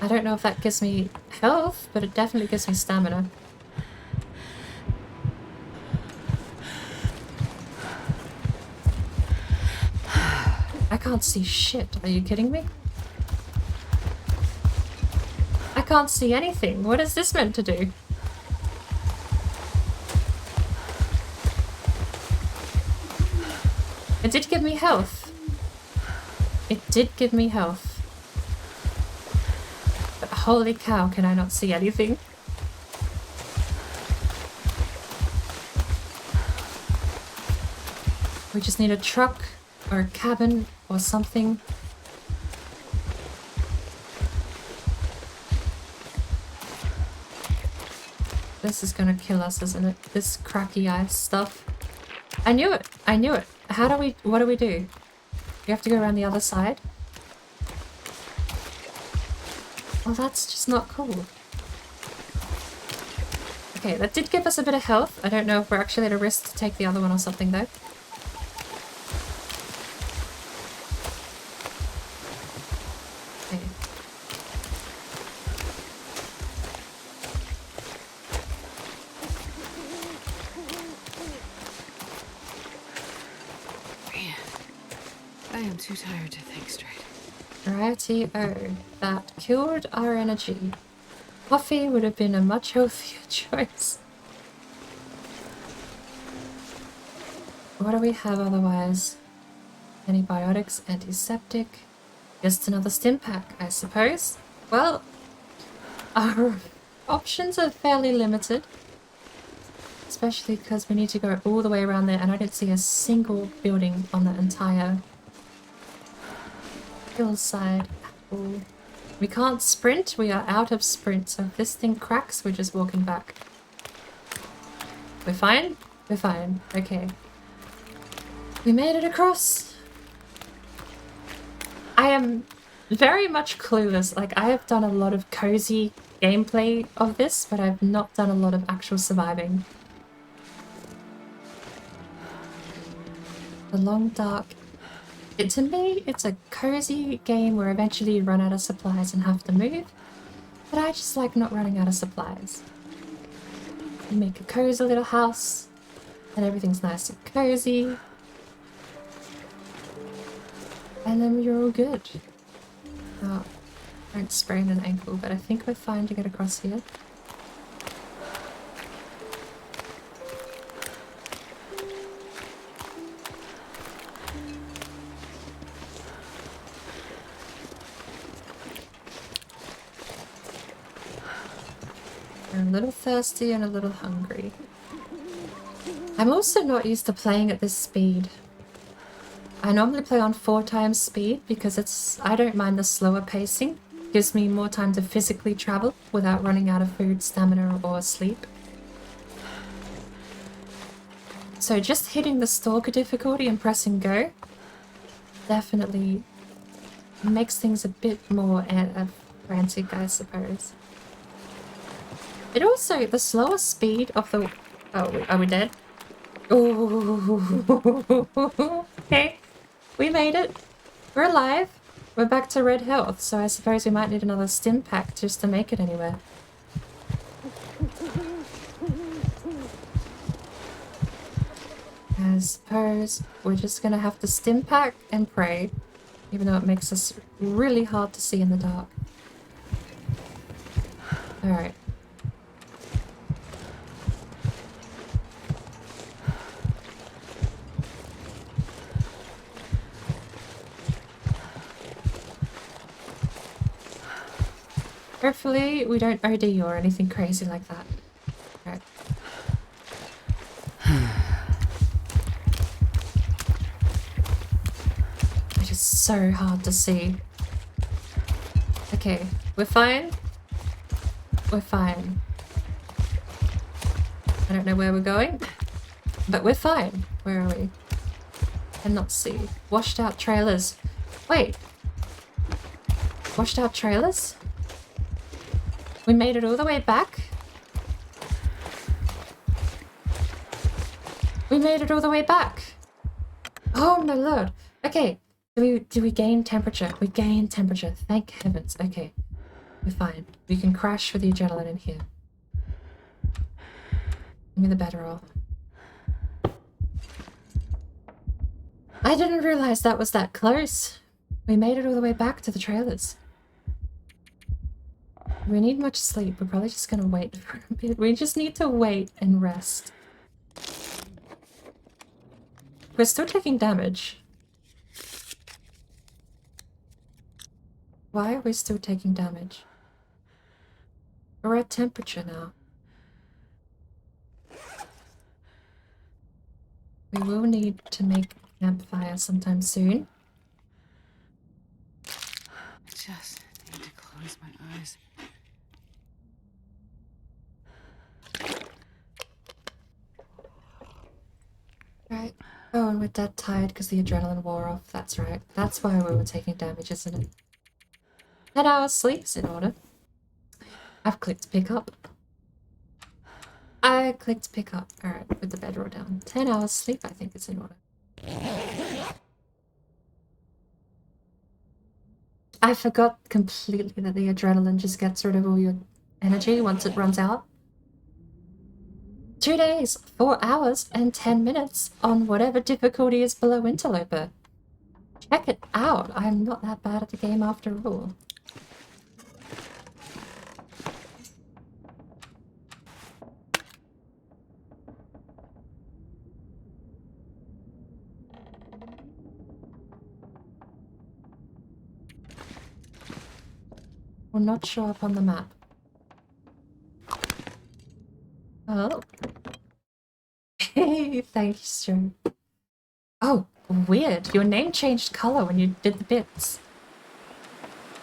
I don't know if that gives me health, but it definitely gives me stamina. I can't see shit. Are you kidding me? I can't see anything. What is this meant to do? It did give me health. It did give me health. But holy cow, can I not see anything? We just need a truck or a cabin or something. This is gonna kill us, isn't it? This cracky ice stuff. I knew it! I knew it! How do we... what do we do? We have to go around the other side? Well, that's just not cool. Okay, that did give us a bit of health. I don't know if we're actually at a risk to take the other one or something, though. Okay. Man, I am too tired to think straight. Righty-o. That killed our energy. Coffee would have been a much healthier choice. What do we have otherwise? Antibiotics, antiseptic. Just another stim pack, I suppose. Well, our options are fairly limited. Especially because we need to go all the way around there and I don't see a single building on the entire hillside at all. We can't sprint, we are out of sprint, so if this thing cracks, we're just walking back. We're fine? We're fine. Okay. We made it across! I am very much clueless. Like, I have done a lot of cozy gameplay of this, but I've not done a lot of actual surviving. The long dark... to me, it's a cozy game where eventually you run out of supplies and have to move, but I just like not running out of supplies. You make a cozy little house, and everything's nice and cozy, and then you're all good. Oh, don't sprain an ankle, but I think we're fine to get across here. I'm a little thirsty and a little hungry. I'm also not used to playing at this speed. I normally play on 4 times speed because I don't mind the slower pacing. It gives me more time to physically travel without running out of food, stamina, or sleep. So just hitting the stalker difficulty and pressing go definitely makes things a bit more frantic, I suppose. It also, the slower speed of the... Oh, are we dead? Ooh. Okay, we made it. We're alive. We're back to red health, so I suppose we might need another stim pack just to make it anywhere. I suppose we're just gonna have to stim pack and pray, even though it makes us really hard to see in the dark. Alright. Hopefully we don't OD or anything crazy like that. Alright. It is so hard to see. Okay, we're fine. We're fine. I don't know where we're going, but we're fine. Where are we? Cannot see. Washed out trailers. Wait. Washed out trailers? We made it all the way back? We made it all the way back. Oh my lord. Okay. Do we gain temperature? We gain temperature. Thank heavens. Okay. We're fine. We can crash with the adrenaline in here. Give me the bedroll. I didn't realize that was that close. We made it all the way back to the trailers. We need much sleep. We're probably just gonna wait for a bit. We just need to wait and rest. We're still taking damage. Why are we still taking damage? We're at temperature now. We will need to make a campfire sometime soon. I just need to close my eyes. Right. Oh, and we're dead tired because the adrenaline wore off. That's right. That's why we were taking damage, isn't it? 10 hours sleep's in order. I've clicked pick up. I clicked pick up. Alright, with the bedroll down. 10 hours sleep, I think, is in order. I forgot completely that the adrenaline just gets rid of all your energy once it runs out. 2 days, 4 hours, and 10 minutes on whatever difficulty is below Interloper. Check it out. I'm not that bad at the game after all. Will not show up on the map. Oh. Hey, thank you, Stu. Oh, weird. Your name changed color when you did the bits.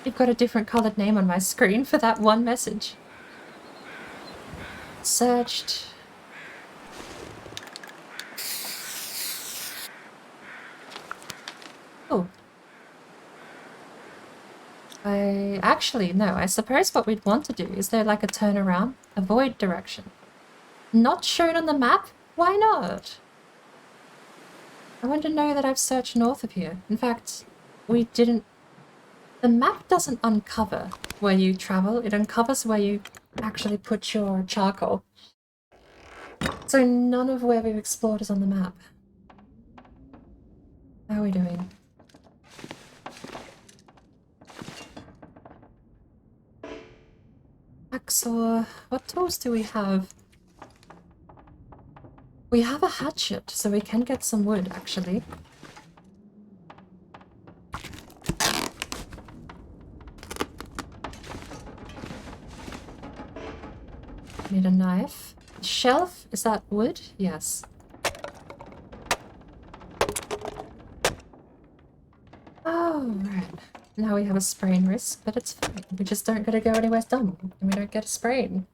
You've got a different colored name on my screen for that one message. Searched. Oh. No, I suppose what we'd want to do is there like a turnaround, avoid direction. Not shown on the map? Why not? I want to know that I've searched north of here. In fact, we didn't... The map doesn't uncover where you travel, it uncovers where you actually put your charcoal. So none of where we've explored is on the map. How are we doing? Hacksaw. What tools do we have? We have a hatchet, so we can get some wood, actually. Need a knife. Shelf? Is that wood? Yes. Oh, right. Now we have a sprain risk, but it's fine. We just don't gotta go anywhere dumb, and we don't get a sprain.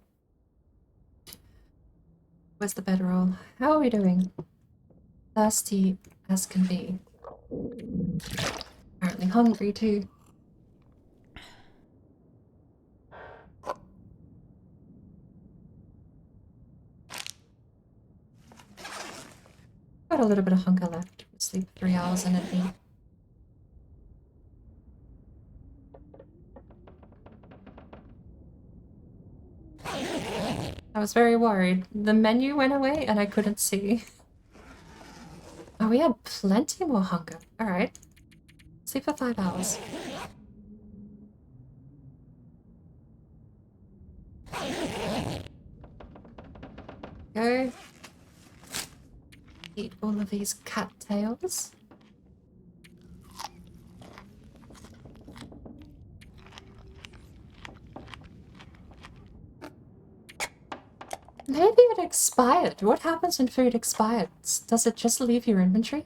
Where's the bedroll? How are we doing? Thirsty as can be. Apparently hungry too. Got a little bit of hunger left. We'll sleep 3 hours and it'll be... I was very worried. The menu went away and I couldn't see. Oh, we had plenty more hunger. Alright. Sleep for 5 hours. Go. Eat all of these cattails. Maybe it expired. What happens when food expires? Does it just leave your inventory?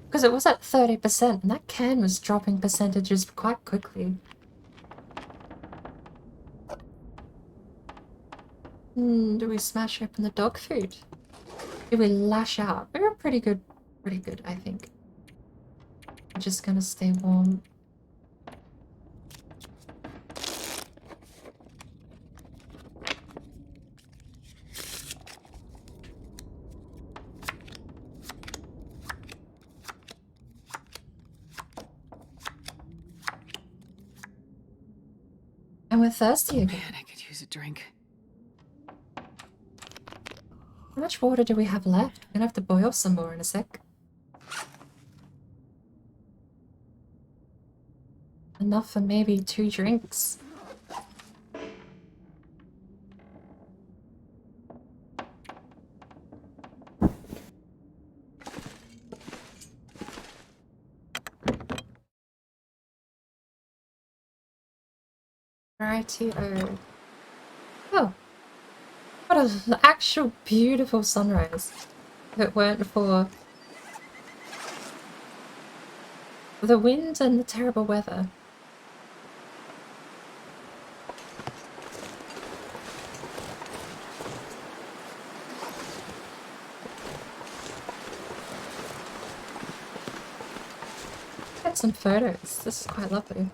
Because it was at 30%, and that can was dropping percentages quite quickly. Do we smash open the dog food? Do we lash out? We're pretty good, I think. We're just gonna stay warm. we're thirsty again. Man, I could use a drink. How much water do we have left? We're gonna have to boil some more in a sec. Enough for maybe 2 drinks. Righty-o. Oh. What an actual beautiful sunrise. If it weren't for the wind and the terrible weather. Get some photos. This is quite lovely.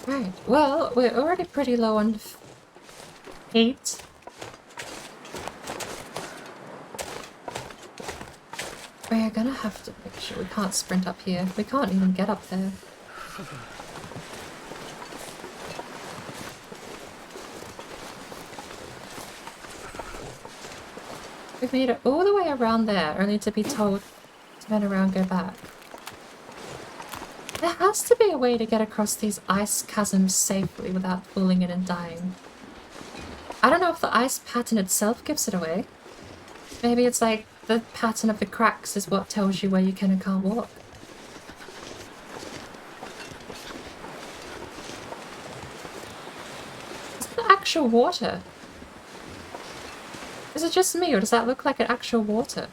Right, well, we're already pretty low on heat. We're gonna have to make sure we can't sprint up here. We can't even get up there. We've made it all the way around there, only to be told to turn around, go back. There has to be a way to get across these ice chasms safely without falling in and dying. I don't know if the ice pattern itself gives it away. Maybe it's like the pattern of the cracks is what tells you where you can and can't walk. Is that actual water? Is it just me, or does that look like an actual water?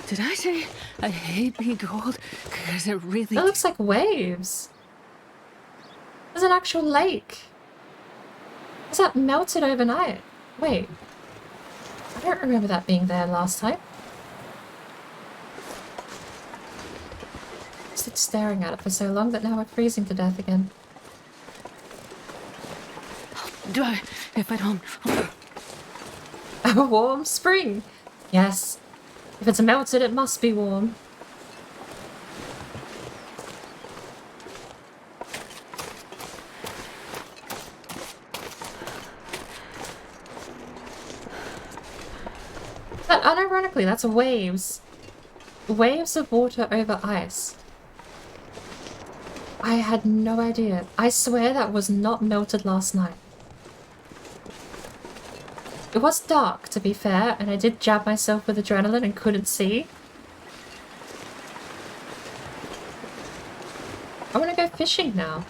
Did I say I hate being cold? Because it really... That looks like waves. There's an actual lake. Is that melted overnight? Wait. I don't remember that being there last time. I stood staring at it for so long that now we're freezing to death again. If I don't... A warm spring. Yes. If it's melted, it must be warm. But unironically, that's waves. Waves of water over ice. I had no idea. I swear that was not melted last night. It was dark, to be fair, and I did jab myself with adrenaline and couldn't see. I want to go fishing now.